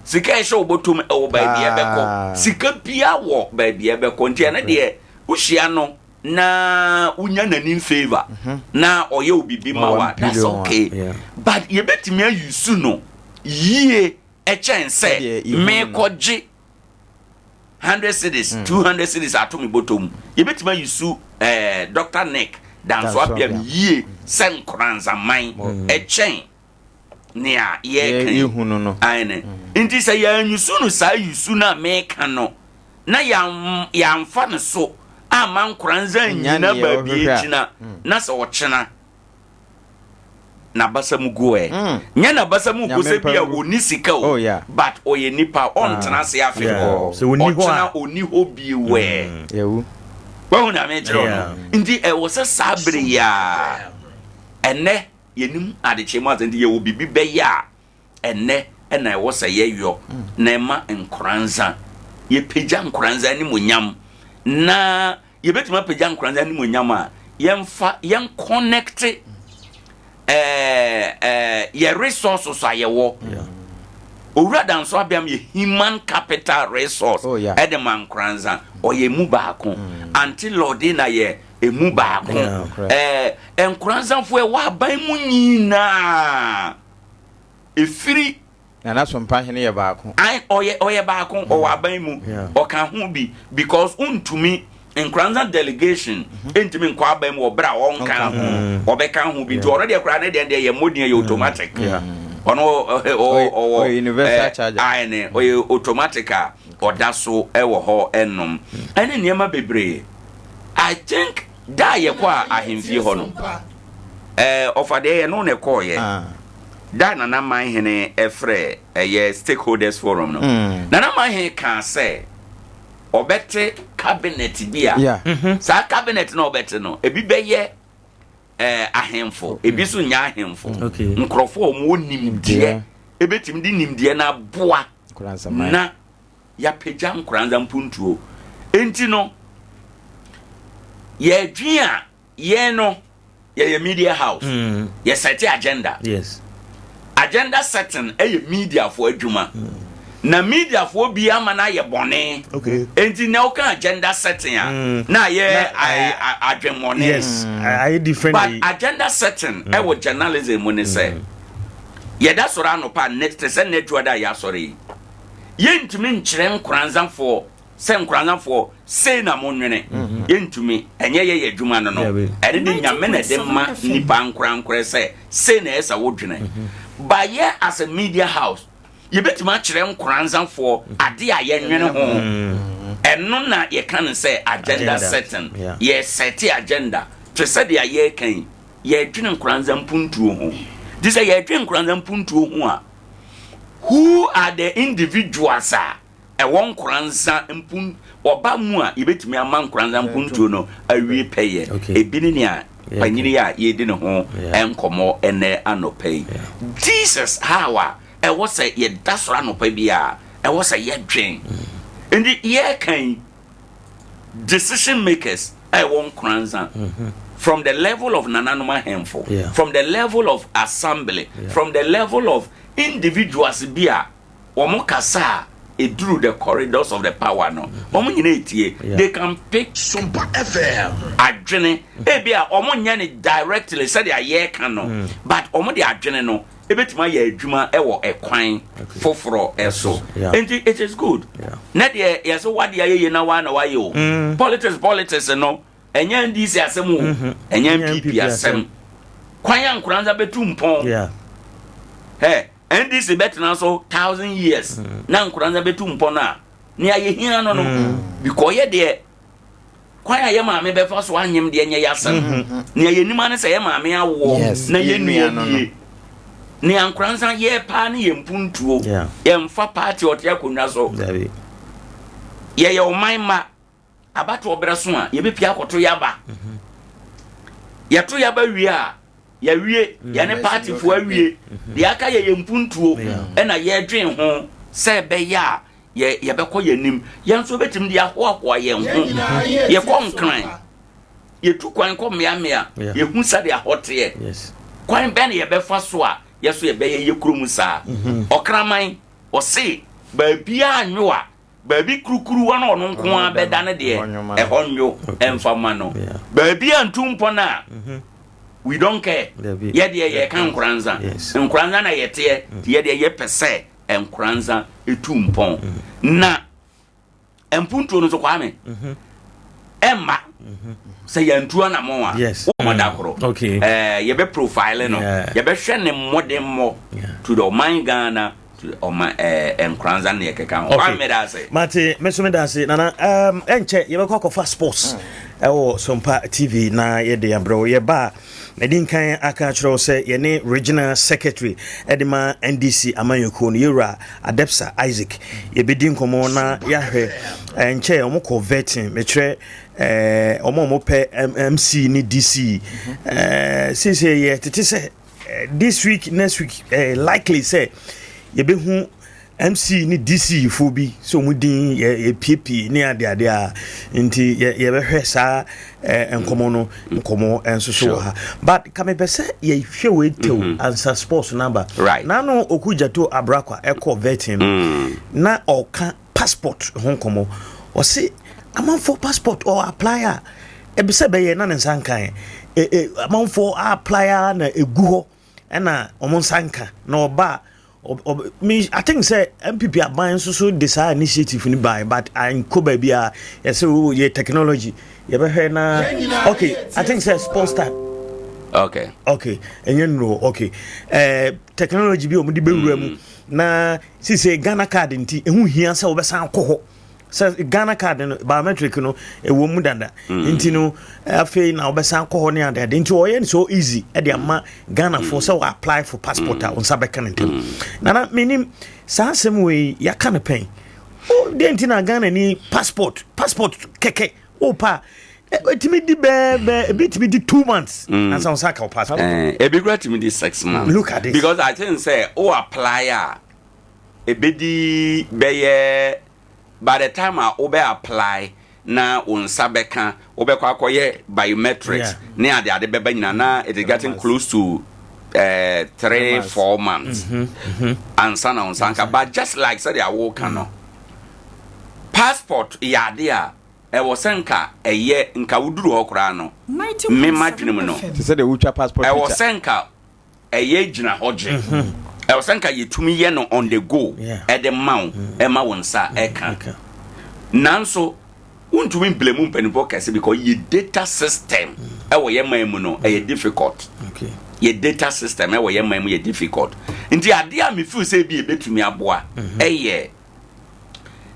sika hye obotom e wo baabi e beko sika bia wo baabi e beko nti ana de uhia no na unya nani favor na oye obi bi mawa that's okay but ye betimi ayusu no yie a chance say me koji 100 cities 200 cities atomi bottom you bet me yusu Dr. Nick dan so abiam yie sen Nkoranza man a chain nia ye kan ehunu no ane nti say ya yusu no sa yusu na me kan no na ya mfa ne so ama Nkoranza nyina ba bi echina na se wo chena na basamu goe nya na basamu ko se bia oni sika o but oye nipa on tena se afiko so oni ho a oni ho bi we yewu wa hu na me jero no ndi e wo se sabre ya enne yenim adeche mu azende ye wo bibi be ya enne ena e wo se ye yo na ma Nkoranza ye peja Nkoranza ni monyam na ye betuma peja Nkoranza ni monyam a yemfa yen connect ye resources ayewo owura dan so abiam ye human capital resource edema Nkoranza oye mu baako anti lodi na ye emu baako Nkoranza fo e wa ban mu nyina efiri na Sompa hene ye baako ai oye baako o wa ban mu o kan ho bi because untumi Nkoranza delegation entimi nkwa abam wo bra won kan ho obeka ho bi to already akra na de ye modin ye automatic ono universal charger ane o automatic a oda so e wo ho ennom ene niema bebre I think da ye kwa ahemfie ho no ofade ye no ne ko ye da na man hene efre ye stakeholders forum no na man he kan say obete cabinet bia sa cabinet no obete no ebi beye ahemfo ebi so nya ahemfo nkrofo o nimdie ebetim di nimdie na boa na ya peja Nkoranza mpuntuo enti no ye dwia ye no ye media house ye set agenda agenda setting e media for adwuma na media for bi ama na ye bone enti na o kan agenda setting na ye adwemone I different but agenda setting e wo journalism mo ne say ye da soro anopa next say network da ya soro ye ntumi nkyere Nkoranza for say Nkoranza for say na mo nwene ye ntumi enye ye adwuma no no ede de nyame na de ma nipa Nkorankore say na esa wo dwene ba ye as a media house you bet ma kyere Nkoranza for ade a ye nwene ho eno na ye kan say agenda setting ye set agenda to say de ye kan ye dwene Nkoranza mpuntuo ho this say ye dwene Nkoranza mpuntuo ho a who are the individuals e won Nkoranza mpun oba mu a ye betimi ama Nkoranza mpuntuo no awie peye ebini ne a panyiri a ye di ne ho enkomo ene anopei Jesus how was a ye that's run up bia was a ye drain and the year can decision makers won Nkoranza from the level of Nananuma Hemfo from the level of assembly from the level of individuals bia omokasa through the corridors of the power no they can pick Sompa FM adwene bia omonyane directly said ya ye kan no but omode adwene no ebetima ya adwuma ewo ekwan foforo eso and it is good na de yes what de ye na wa na wa yo politics no enya ndisi asem enya PP asem kwan ya Nkoranza betumpon and this is better now so 1,000 years na Nkoranza betumpon na ni aye hia no because ye de kwan ya maame be fa so anyem de enya yasem ni aye nima ne se ye maame awo na ye nua nie ni Nkoranza ye pa ne ye mpuntuo ye mfa party otia konwa so ye omanma abato obraso a ye be pia akoto yaba ye to yaba wi a ya wie ya ne party fo awie de aka ye mpuntuo na ye dwen ho se be ya ye be ko yanim ye nso betim de ahoahoa ye ho ye kom kran ye tu kwan kom mea ye hu sa de ahote kwan ben ye be fa so a ye so ye be ye kurum sa okraman o se ba bia anwo a ba bi kurukuru wa no no nko a be dane de e honyo emfama no ba bia ntumpo na we don't care ye de ye kan Nkoranza Nkoranza na ye te ye de ye pese Nkoranza etumpon na empuntu no so Kwame emma say yantua na mo a o modakoro ye be profile no ye be hwe ne modem mo to the man Ghana to Nkoranza na ye kekan Kwame da say mate mesome da say nana enche ye be kokofa sports ewo Sompa TV na ye de abro ye ba Nedinkan aka chiro se yene regional secretary edema NDC amanyoko no yura Adepsa Isaac ye bedin komo na yahwe enche omko vetting metre omo pe MC ni DC since ye tete say this week next week likely say ye be hu MC ni DC fobi so mudin ye PP ni ade a nti ye be hwe sa enkomo no enkomo enso so ha but kame pese ye hwe we tew answer sports number na no okujato abrakwa eko vetting na oka passport honkomo o se amount for passport or applier e be se be ye na nsankan amount for applier na eguho na omonsanka na oba me I think say MPP are buying so this initiative ni buy but I ko ba bia yes ye technology ye be na okay I think say sponsor okay and you know okay technology bi o de bewura mu na si say Ghana card nti ehu hia say obesan akọ so Ghana card no biometric no ewo mu danda nti no afei na obesan akọ ne ade nti oye so easy e de ama Ghana for so apply for passport on sabeka ntem na menim sa asem we ya kan pen o de nti na Ghana ni passport keke o pa etimi di be bitimi di 2 months and some saka passport e be great me di 6 months look at this because I think say o apply e be di be by the time I apply na unsabeka obekwa akoye biometrics ne ade beba nyina na it is getting close to 3-4 months and sana unsanka but just like said ya wo no passport yade a e wo senka eye nka wuduru hokora no me madwene no said the ultra passport e wo senka eye gina hoje e wo senka yetumi ye no on the go e de maw e ma wonsa e kan nanso untumi blame mpanipo kase because your data system e wo ye mamu no e difficult your data system e wo ye mamu ye difficult nti ade a me feel say bi e betumi aboa e ye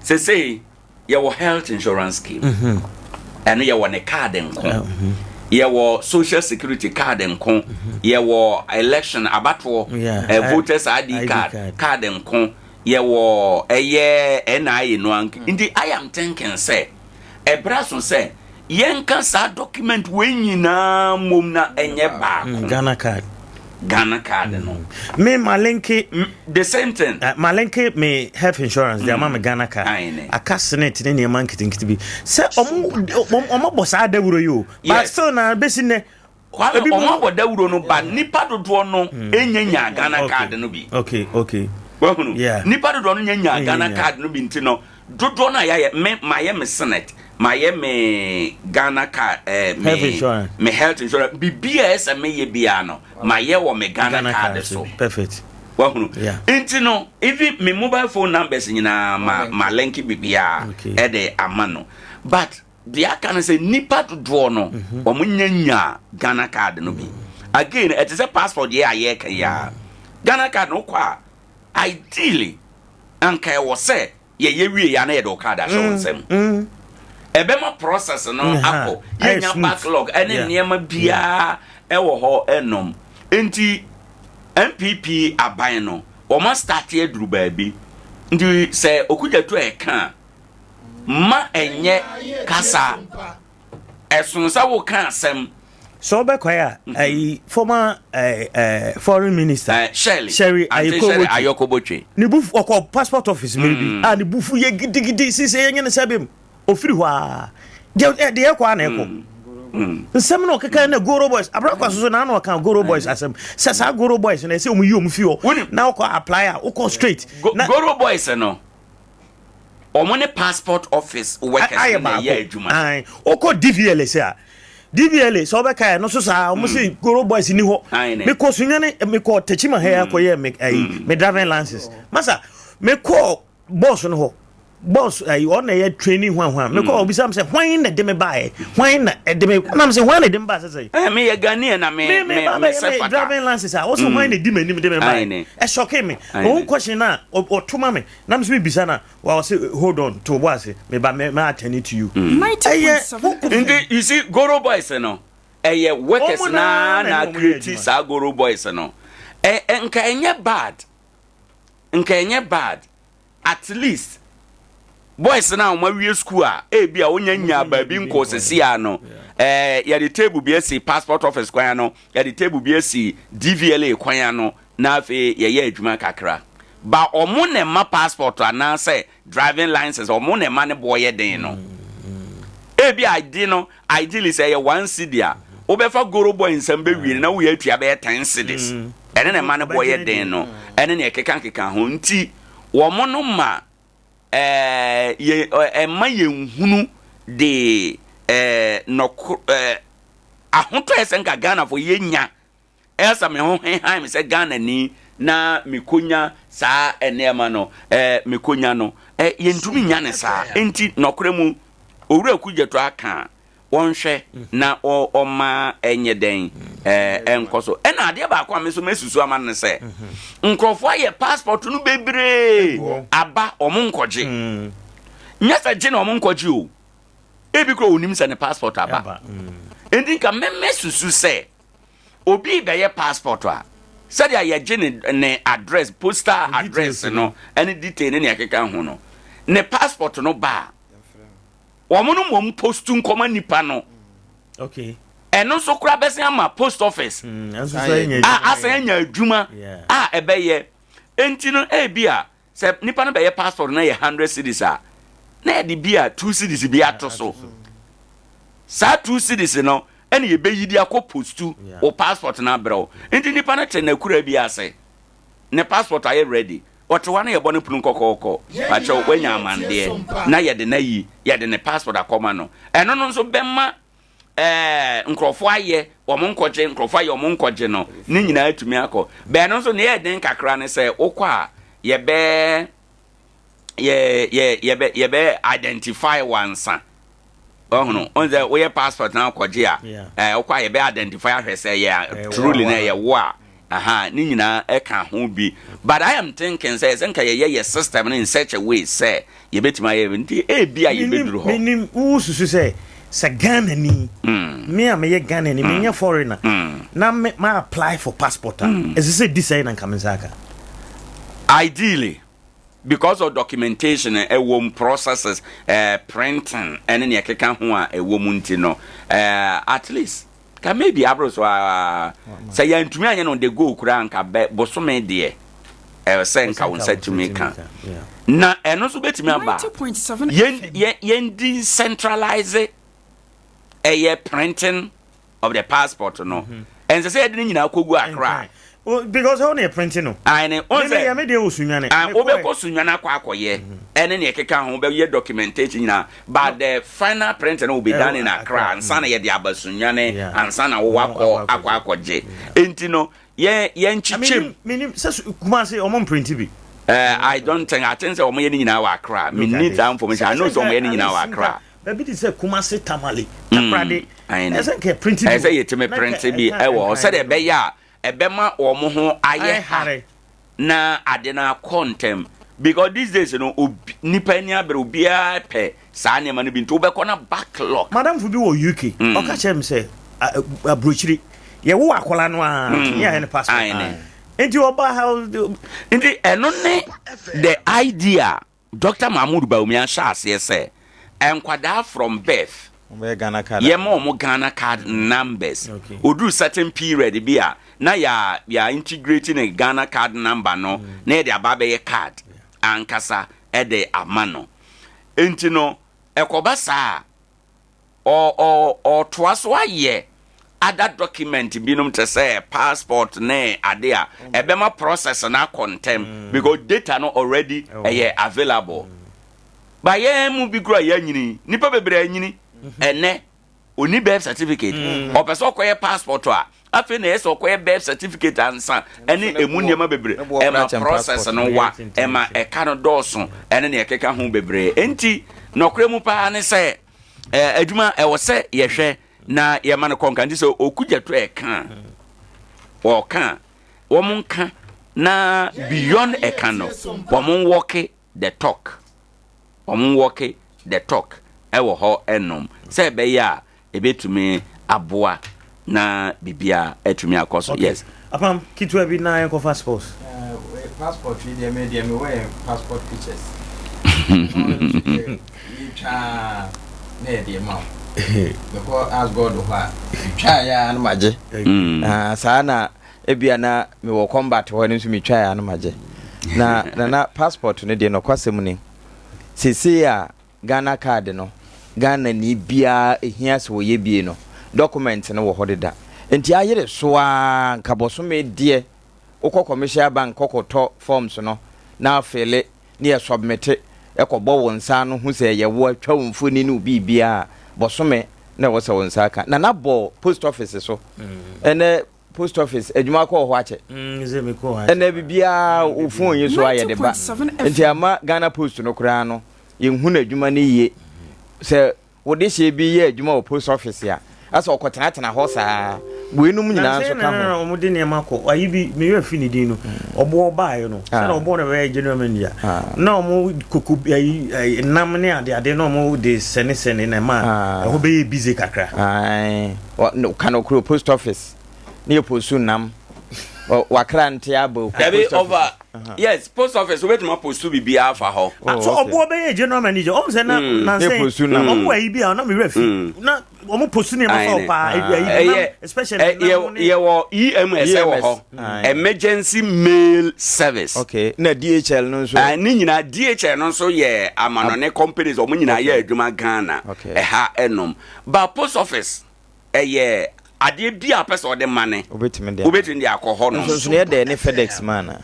say ye wo health insurance scheme and ye wo ne card enko ye wo social security card enko ye wo election abato voters ID card enko ye wo eye NIA no ank ndi I am thinking say e braso say yenka sa document we nyina mom na enye ba Ghana card Ghana card no. Me malenke the same thing. Malenke me health insurance the amount me Ghana card. I cast net ne man kitin bi. Say omo bossa da wuro yo. But still na besi ne omo boda wuro no ba nipa dodo no enyanya Ghana card no bi. Okay. Wahunu. Nipa dodo no nyanya Ghana card no bi nti no dodo na ya me senate. Me Ghana card me health insurance BBS me ye bia no my wo me Ghana card so perfect wahunu enti no even me mobile phone numbers nyina ma link bibia e de amano but dia can say nipa do no omunyanya Ghana card no bi again it is a passport ye aye kan ya Ghana card no kwa ideally anka e wo say ye wie ya na ye do card a show nsem ebema process no apo yenya backlog ene niema bia ewo ho enom enti MPP aban no o ma start eduru baabi ndi se okudatu eka ma enye kasa esunsa wo kan asem so be kwaya former foreign minister Sherry Ayokobotwe ni bufu okọ passport office maybe and bufu ye gidigidi sise yenye ne sabem ofiri hwa de ekwa na ekwo nsem no keka na Goro Boys abrakwa so na no kan Goro Boys asem sasa Goro Boys na se omu yi omu fio na okọ apply okọ straight Goro Boys no omo ne passport office workers na ye adwuma okọ DVL se a DVL so be kai no so sa omo se Goro Boys ni ho because nyane me ko techima he akoye me driving license masa me ko boss no ho boss on a training one me ko obisa am say when na dem buy when na dem am say when na dem buy say me ya Ghanaian na me driving license also when na dem buy e shock me one question na o tuma me na me bisa na wa say hold on to what say me attend to you you see Goro Boys no workers na create sa Goro Boys no nka enye bad at least boys na ma wie school a bia onyanya baabi nkosesi a no ya the table bi esi passport office kwan no ya the table bi esi DVLA kwan no na afi ye adwuma kakra ba omo ne ma passport ana say driving license omo ne ma ne boy den no bia id no ideally say 1 cedi a obefa Goro Boy nsam be wie na wo ya atua be 10 cedis ene ne ma ne boy den no ene ne keka ho nti wo mo no ma ma yenhunu de no ahoto esenka Ghana for yenya esa me ho han me se Ghana ni na mikonya saa enema no mikonya no yentumi nya ne saa enti nokoremu owura kujeto aka wonhwe na oma enye den enkoso ena ade ba kwa me so mesusu ama ne se nkrofo aye passport no bebre aba omunkoje nyasa je na omunkoje o ebi kro onim se ne passport aba endi ka mesusu se obi be ye passport a said ya je ne address postal address no any detail ne akeka ho no ne passport no ba womono mom postu nkoma nipa no okay eno so kura bese ama post office asanya adwuma ebeye enti no bia se nipa no beye passport na ye 100 cedis a na ye de bia 2 cedis bia to so sa 2 cedis no ene ye beyidi akopostu o passport na bro enti nipa no te na kura bia se ne passport are ready otewa na ye bone punu kokoko acho wanya amande na ye de na yi ye de ne passport akoma no eno no so bemma nkrofo aye omonkoje nkrofo aye omonkoje no ni nyina atumi akọ be no so ne ye den kakra ne se okwa ye be identify wansa no onze we passport na akọje a okwa ye be identify ahwese ye truly na ye wo a ni nyina eka ho bi but I am thinking say senka ye system in such a way say ye betima ye nti bia ye beduru ho minim ususu say sa Ghana ni me am ye Ghana ni me foreigner na me apply for passport is say design and kamizaka ideally because of documentation processes printing and ne keka ho a nti no at least ka maybe abro so say yantumi anya no de go kura nka bosome de say nka won say to make na eno so betimi aba 90.7 yen decentralize printing of the passport no and say dey nyina kogu akra because only printing no I ne on say me dey osunwane obeko sunwane akoye ene ne ekeka ho be ye documentation na but the final print no will be done in Accra and sana ye de abasunwane and sana wo akwaje enti no ye nchichim minim say kuma say omon print bi I think say omon ye nyina wa Accra me need that information I know so omon ye nyina wa Accra baby dey say kuma say tamale takrade I say ke print bi I say ye teme print bi e wo say de be ya ebema omo ho aye ha na ade na contem because these days you know nipa ni abere obia pe sa ne ma no bi nto obekọ na backlog madam fu bi wo UK o ka chem say abrochiri ye wo akola no a ye ne passport enti oba how enti eno ne the idea Dr. Mahmoud Baumi Ashase say enkwada from birth Ghana card mo Ghana card numbers odu certain period bia na ya integrating a Ghana card number no na de ababe card ankasa e de amano enti no ekoba sa o toaso aye other document binum to say passport na adea ebema process na contem because data no already available ba ye mu bi kura ya nyini nipa bebre nyini ene oni birth certificate o person koye passport a afi na yeso koye birth certificate ansa ene emu niam bebre ema process no wa ema eka no doso ene ne ekeka ho bebre enti nokre mu pa ne se adwuma e wo se ye hwe na ye ma no konka ndi se okugya to eka o kan wo monka na beyond eka no wo mon walk the talk ewo ho enom se be ya ebetumi aboa na bibia etumi akoso yes apam kitwa bi na enko passport we dey me wear passport pictures ne dey ma because as God wa twa ya na maje sana ebia na me wo combat ho ne so me twa ya na maje na passport ne dey no kwasem ni sisi a Ghana card no Ghana ni bia ehia se wo ye bie no document no wo hodeda enti ayere so a nkaboso me de ukọ commercial bank kokoto forms no na fele ni e submit ekobo wonsa no hu se ye wo atwa wonfoni ni bibia bosome na wo se wonsa ka na bo post office so ene post office adwuma ko ho ache nze ko ha ene bibia ofun yi so aye de ba enti ama Ghana post no kura no yenhu na adwuma ne ye se wo de hye bi ye adwuma o post office ya asa okotena ho saa buenum nyina so ka ho mo de ne makọ ayi bi me we fini din no obo baayo no se na obo na we general manager na mo koku ayi nam ne ade no mo de sene na ma ho be busy kakra ai no kanokro post office ne postu nam wakrante abo over yes post office wait ma postu bibia fa ho so obo be general manager o se na say obo ayi bi na me refi na omo postu ne ma fa pa especially ye wo EMS ho emergency mail service okay na DHL no so ni nyina DHL no so ye amanone companies omo nyina ye adwuma Ghana ha enom ba post office ye ade bia person de mane obetimi de akọ no so ne de ne FedEx man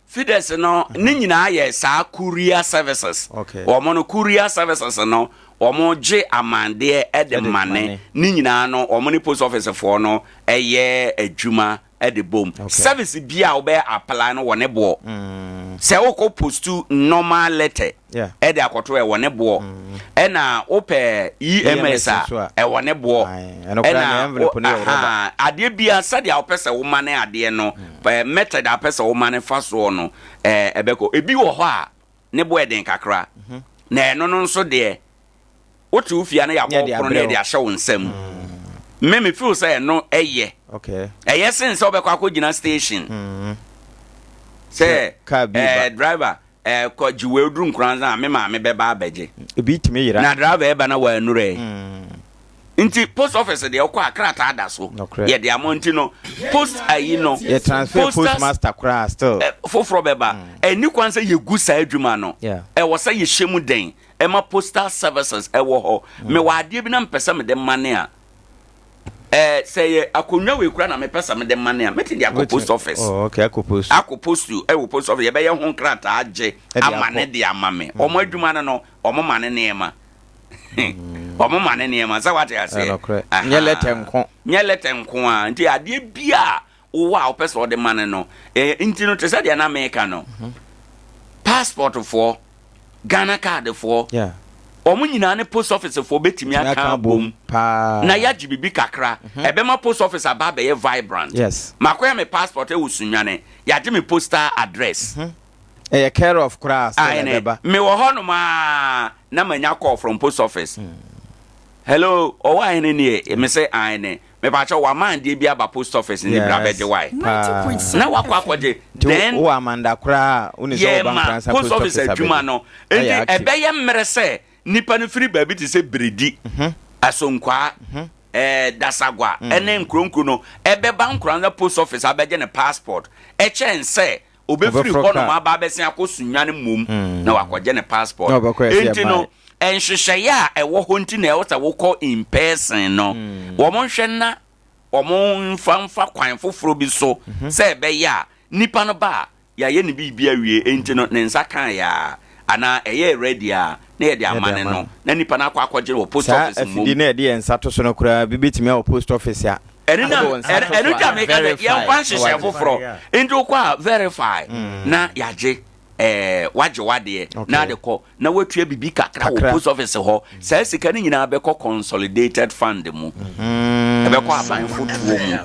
FedEx no ni nyina ye sa courier services omo no courier services no omo je amande e de mane ni nyina no omo ni post office for no eye adwuma e de bom service bia wo be apply no wone bo se wo ko post normal letter e de akoto e wone bo e na ope EMS e wone bo e na ade bia sade a opese wo mane ade no method a pese wo mane faso no ebeko ebi wo ho a ne bo eden kakra na eno no nso de otu ufia na ya bo kro na de ahye wo nsam me feel say no eye okay eye sense obekwa akogina station say driver ko jiwe drum Nkoranza me ma me beba abeje ebi timi yira na driver eba na wa anure Inti post office de okwa krata ada so. Ye de amonti no post ayi no. Ye transfer postmaster kra still. Foforo beba. Eni kwan say ye gu sa adwuma no. E wo say ye hyemu den. E ma postal services e wo ho. Me wa ade bi na mpesa me de mane a. Say akonwa we kura na me pesa me de mane a. Meti de akọ post office. Oh, okay, akọ post you. E wo post office ye be ye ho krata age. Amane de amame. Omo adwuma no omo mane ne ma. Omo mane ne ma. Sa what I say. Nye lete nko a. Nti ade bia wa opesa o de mane no. Nti no te say de na America no. Passport for Ghana card for omo nyina ne post office for betimi aka bom na ya gibibi kakra ebema post office aba be vibrant makoya me passport e wusunwane ya de me postal address care of class me wo hono ma na manya call from post office hello o wa ene ne me say ane me ba cho wa man de bia ba post office ni bra be de why na wa kwa kwaje then o amanda kra uni so bank post office adwuma no enti ebe ye mmere se nipa no free baby ti se bredi asonkwa dasagwa ene nkronkro no ebe ba Nkoranza post office abeje ne passport e chen se obe free kono ma ba besia kosunwane mom na wakwaje ne passport enti no enhwehwe ya ewo ho nti na ewota wokọ in person no wo mo hwe na wo mo mfa kwan foforo bi so se ebe ya nipa no ba ya ye ne bibia wie enti no ne nsa kan ya ana eye ready a na ye de amane no na nipa na akwaje wo post office mo afidi na ye de nsa to so no kura bibitimi wo post office ya enu ja make ye kwan hyehyɛ foforo enti kwa verify na yaje waje wade na de ko na watua bibi kakra wo post office ho sa sika ni nyina be ko consolidated fund mu be ko aban fotuo mu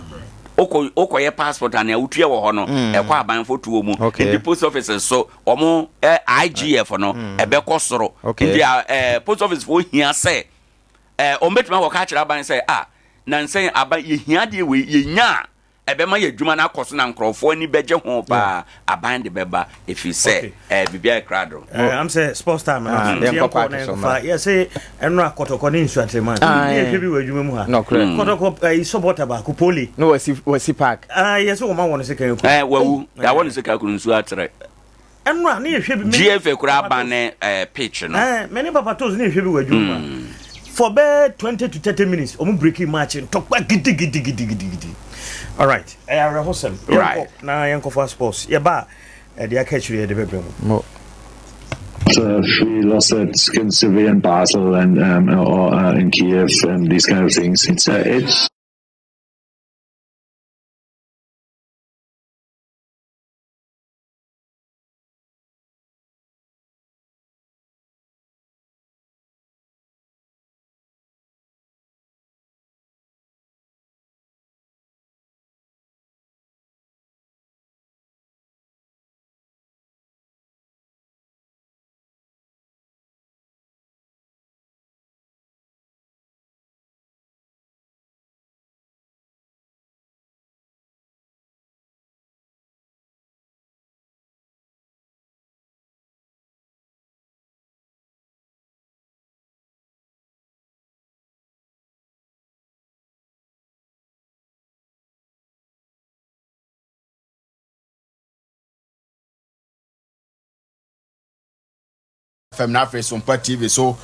okoye passport and utua wo ho no e kwa aban fotuo mu the post office so omo IGF no e be ko soro the post office for hia say ombetuma wo ka kira aban say na nsen aban ye hia de we ye nya ebema ye dwuma na akoso na nkrofo ni beje ho pa aban de beba if you say bibia krado am say sports time ya say enra kotoko ni nsuate man ye febi we dwuma mu ha kotoko supporter ba ku poli no wasi park yes wo ma won se kan ku wawu ya won se kan ku nsu atre enra na ye hwebi GF kura ban pitch no many papa toes na ye hwebi we dwuma for be 20 to 30 minutes omu breaking match tokpa gidi. All right. I are awesome. Right. Now yanko for sports. Yeah, ba Adea Akye the bedroom. We lost against Sevilla and Basel and or in Kiev and these kind of things. It's Femna Free Sompa TV so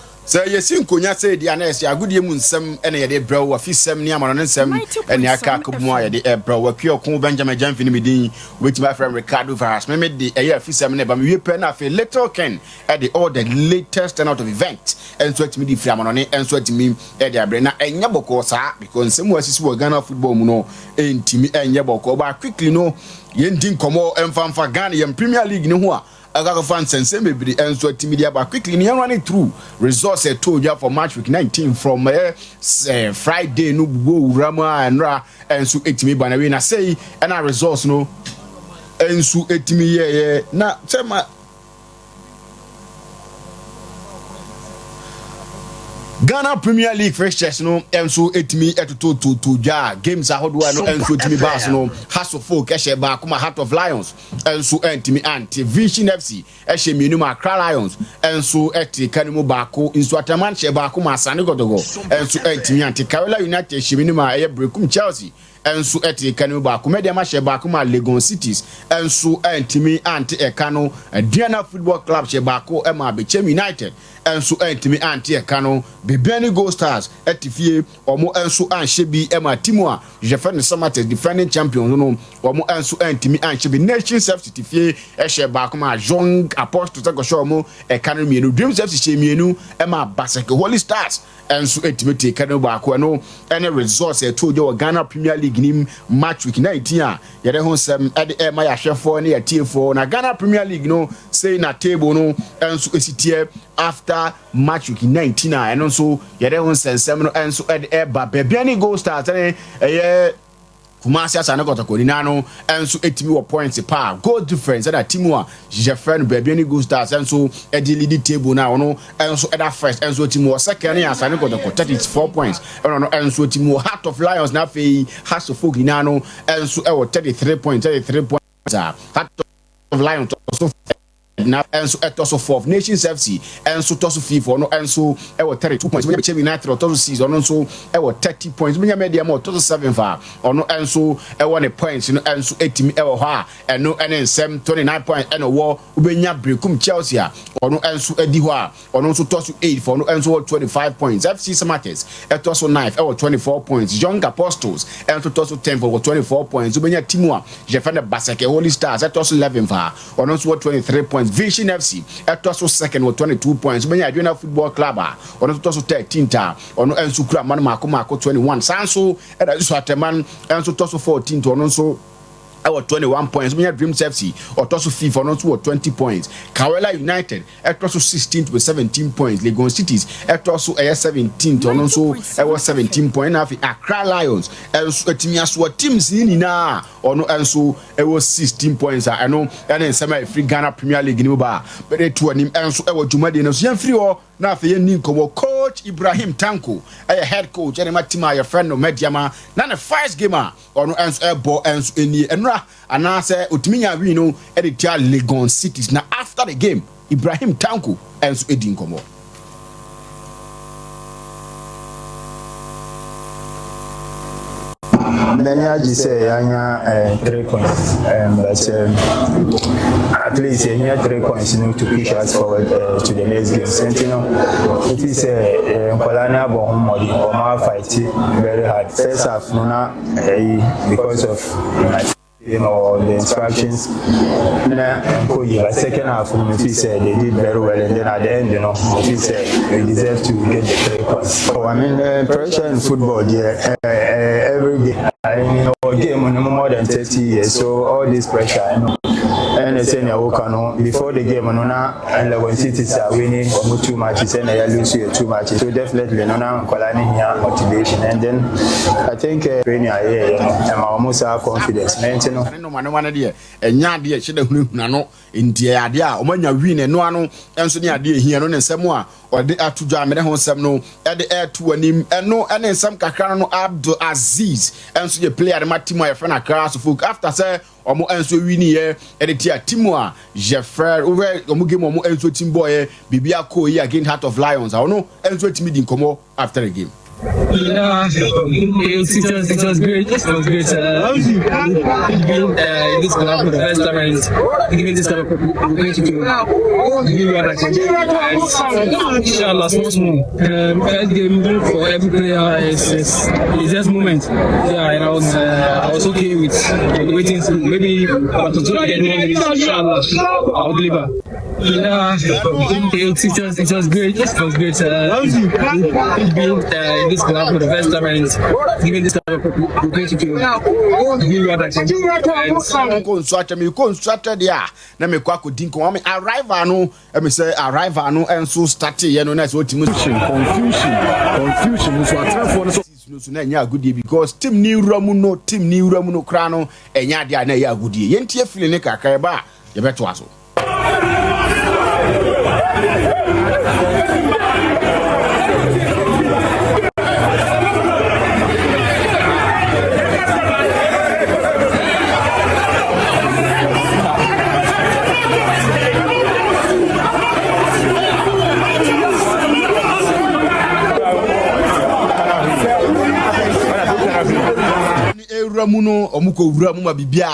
yesin konya say dia na ese agudie mu nsem ene ye de brawo afisem ne amano nsem ene aka kobu a ye de brawo akio ko Benjamin Jamfini medin with my friend Ricardo Varas me de ye afisem ne ba me wie pe na fe little ken at the all the latest turn out of event enso atimi di free amano ne enso atimi e de abre na enya boko sa because nsem wasisi wo Ghana football mu no entimi enya boko ba quickly no ye ndin komo emfamfa Ghana ye Premier League ne ho a Agaga fans and same be enso media but quickly near running through results told you for match week 19 from Friday no go Rama and Ra enso etimi banawe na say and our results no enso etimi na tema Ghana Premier League fixtures no enso etimi to ja games ahodo no enso etimi bas no Hasso Folk ehye ba kuma Heart of Lions enso entimi anti Vision FC ehye mienu ma Accra Lions enso eti kanimo baako enso Ataman hye ba kuma Asane Godogo enso entimi anti Karela United hye mienu ma eye Brekum Chelsea enso eti kanimo baako media ma hye ba kuma Legon Cities enso entimi anti ekano Diana Football Club hye baako e ma Bechem United enso entimi anti ekano Bebeni Gold Stars etifie omo enso anshebi ema timu a Jefferson Samates defending champion no omo enso entimi anshebi Nations FC tifie ehye ba kuma Young Apostle Tegosho omo ekano mienu Dreams FC hye mienu ema Baseke Holy Stars enso etimi te ekano ba ko no ene results etojo Ghana Premier League nim match week 19 a yere ho sem ede ema ya hwefo ne ya tiefo na Ghana Premier League no say na table no enso esitie after match week 19 a eno so yere ho sensem no enso ede ba Bebeni Gold Stars Kumasi Asane Kotoko Ninano enso etimi wo points pa goal difference that team a Jefferson Bebeni Gold Stars enso edi lead table na ono enso eda first enso team wo second ya Asane Kotoko 34 points ono enso team wo Heart of Lions na fe Hasso Folk Ninano enso e wo 33 points Heart of Lions also na enso etoso 4 Nations FC enso toso FIFA no enso e wo 32 points we Bechem United toso 6 ono enso e wo 30 points me media mo toso 7 fa ono enso e wo ne points no enso etimi e wo ha eno ene nsem 29 points eno wo ubenya Brekum Chelsea ono enso edi ho a ono enso toso 8 for ono enso 25 points FC Samates etoso 9 e wo 24 points Young Apostles enso toso 10 for 24 points ubenya timu a Jefferson Baseke Holy Stars etoso 11 fa ono enso 23 points Vision FC etoso second with 22 points ubenya Adea Football Club ono toso 13 ta ono enso kura manu mako 21 sanso eda so Ataman enso toso 14 to ono enso 21 points. We have Dreams FC or Tosso FIFA on 20 points. Karela United at Tosso 16 with 17 points. Legon Cities at Tosso 17 to also 17 points. Accra Lions and Timiaswa teams in na or no also it was 16 points. I know and then some free Ghana Premier League in Uba, but it to him and so I was Jumadi and free or now for your coach Ibrahim Tanko, a head coach and Matima your friend no Mediama, none a first gamer or no answer ball and and I say Utmiya Wino editor Legon Cities. Now after the game, Ibrahim Tanku and Edin Komo. Many say Yanya 3 points, but at least you 3 points to push us forward to the next game. Sentinel, it is a Nkoranza Bohumodi or more fighting very hard. First half, because of the instructions. But second half, we said they did very well, and then at the end, we said we deserve to get the 3 points. So I mean, pressure in football, every day. Game on more than 30 years, so all this pressure, and before the game, and when cities are winning two matches and they lose 2 matches, so definitely motivation, and then I think training I'm almost have confidence. No man there, and Yadia should have no in the idea, or when you win and no one, and so near here on someone, or the air to jam and home some no, at the air to an him, and no, and then some Kakarano Abdul Aziz, and so you play at the Matima friend across the folk after say, or more and so winning here, and the Tia Timua, Jeffrey, over Omugimo, and so Timboy, Bibia Koi against Heart of Lions. I don't know, and so Timid in Como after the game. Yeah, it was great. It was great. Being this club for the first time and giving this kind of opportunity to give what I can. Inshallah, small. First game for every player is just moment. Yeah, and I was okay with waiting. Maybe but to do again, inshallah, I'll deliver. Yeah, it was great. It was great. Being this club for the first time and giving this kind of opportunity to give what I can. Na me kwa kodinko wa me arrival no me say arrival no enso start ye no na so confusion so atrafo no so na nya agudie because team ni uramu no kra no enya dia na ya agudie ye ntie fili ne kakra ba ye beto aso. no omuko wura mu ma bibia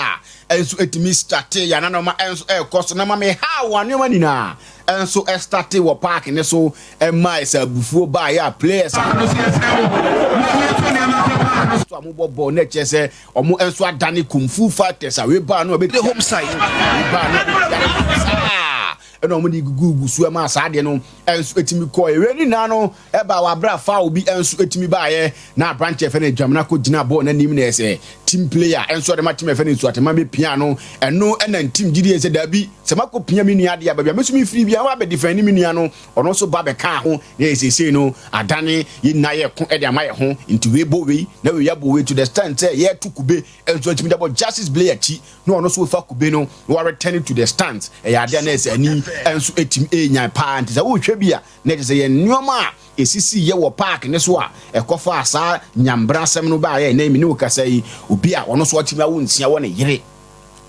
enso etimi start ya na ma enso cost na ma me ha wane ma nina enso start wo park ne so mai sa bufuo ba ya players so amu bobo na chese omu enso adane kumfu fighters we ba no be the home side ba no eno mo di gugu su ma sa de no enso etimi ko ewe ni na no ba wa bra fa obi enso etimi ba ye na branch efe na dwamna ko gina ball na nim na ese team player enso de ma team efe na su atema be piano eno ena team gidi ese da bi se mako pia mi nua de abia mesumi free bia wa be defend mi nua no ono so ba be ka ho na ese no adane yi na ye ko e de amaye ho nti we bo we na we ya bo we to the stand say ye to kube enso etimi da bo justice player chi no ono so fa kube no we return to the stands e ya de na ese ani enso etim enya pa nti za wo hwe bia na ese ye nneoma esisi ye wo park ne so a ekofa asa nyambra asem no ba ye na mi ne wo kasa yi obi a ono so otimi awo nsia wo ne yire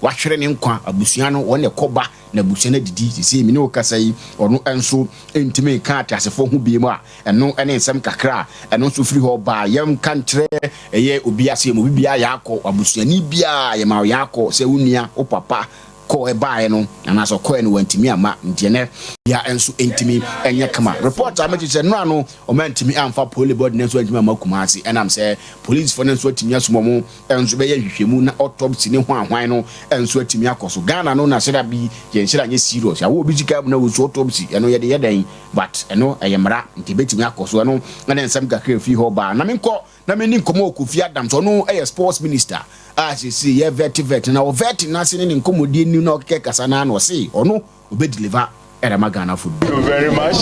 wahwere ne nkwa abusua no wo ne koba na abusua na didi sisi mi ne wo kasa yi ono enso entimi ka atasefo ho bi mu a eno ene nsem kakra eno so firi ho ba yem kantre eye obi ase mo bibia ya akọ abusua ni bia ye ma ya akọ se wunia o papa ko ebae no ana so ko ene wantimi ama ndiene ya enso entimi enye kama report ameti se no ano o mantimi amfa police board nenso entimi ama kumasi enam se police for nenso atimi asomo enso be ye hwehwemu na autopsy ne ho ahwan no enso atimi akoso Ghana no na sera bi ye nshira nye serious ya wo bi jika na wo autopsy eno ye de yeden but eno eyemra nti betimi akoso eno na ensam kakra fi ho ba na menko na meni nkomo Kofi Adam so no sports minister as you see ye vet na o vet na se ne nkomodi ni na okeke kasa na no se ono obe deliver Ghana food. Thank you very much.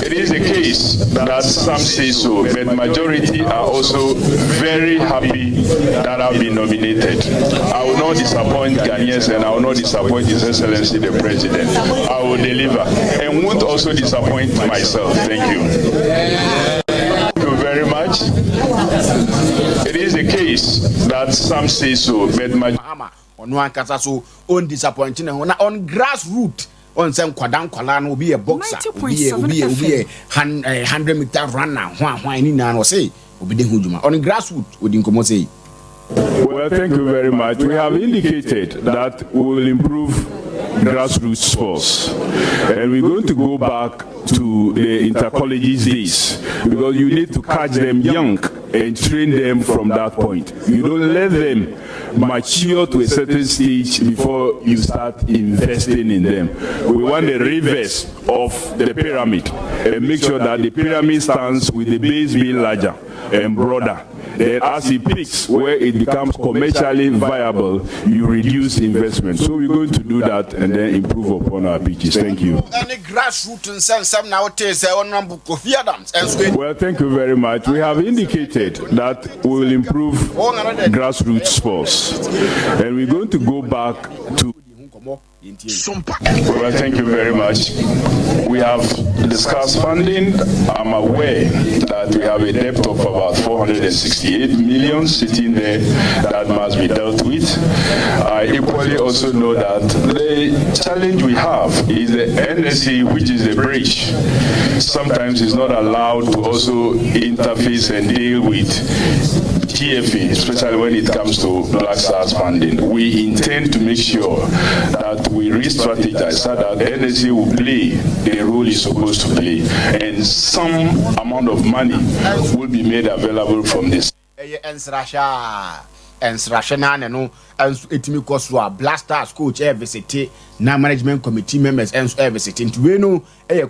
It is the case that some say so, but majority are also very happy that I've been nominated. I will not disappoint Ghanaians and I will not disappoint His Excellency the President. I will deliver and won't also disappoint myself. Thank you. Thank you very much. It is the case that some say so, but majority on one kasa so on disappointing na on grassroots on some kwadan no be a boxer be a 100-meter runner hwan ni na no say obi de hujuma on grassroots odi nkomo say. Well, thank you very much. We have indicated that we will improve grassroots sports, and we're going to go back to the intercolleges days because you need to catch them young and train them from that point. You don't let them mature to a certain stage before you start investing in them. We want the reverse of the pyramid and make sure that the pyramid stands with the base being larger and broader. Then as it peaks where it becomes commercially viable, you reduce investment. So we're going to do that and then improve upon our pitches. Thank you. Any grassroots and some nowadays on Kofi Adams. Well, thank you very much. We have indicated that we will improve grassroots sports, and we're going to go back to. Well, thank you very much. We have discussed funding. I'm aware that we have a debt of about 468 million sitting there that must be dealt with. I equally also know that the challenge we have is the NSC, which is the bridge. Sometimes it's not allowed to also interface and deal with TFA, especially when it comes to Black Stars funding. We intend to make sure that we re-strategize so that NSA will play the role it's supposed to play, and some amount of money will be made available from this. Ensrashana no etimi koswa Blasters coach visit na management committee members visit nti we no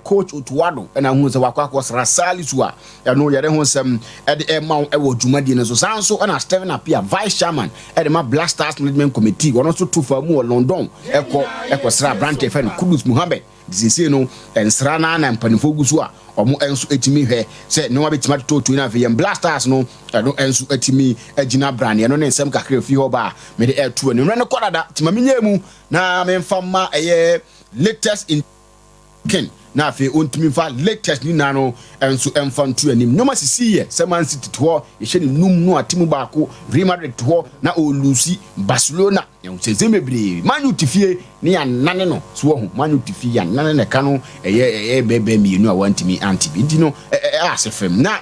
coach Otuado na hu se wakwa kosra salisu a no yere hu sem e ma e wo dwumadi ne so sanso na Stephen Apia vice chairman e ma Blasters management committee wono so to fa mu London eko sra branch e fa no Kudus Muhammad disi no ensra na mpanifo gusu a omo enso etimi hwe se no wabetima to na fe Blasters no enso etimi agina brand ye no ne nsem kakra fi ho ba me de air2 no ne kodada timaminyemu na me mfama latest in ken na fe ontumi fa latest ni na no enso emfantu anim no masisi ye Man City to ye hye ni num no atimu baako Real Madrid to na olusi Barcelona ye mebre manu tifie ni anane no so hu manu tifie anane ne ka no bebe mienu a wantimi antibi ndi no asefem na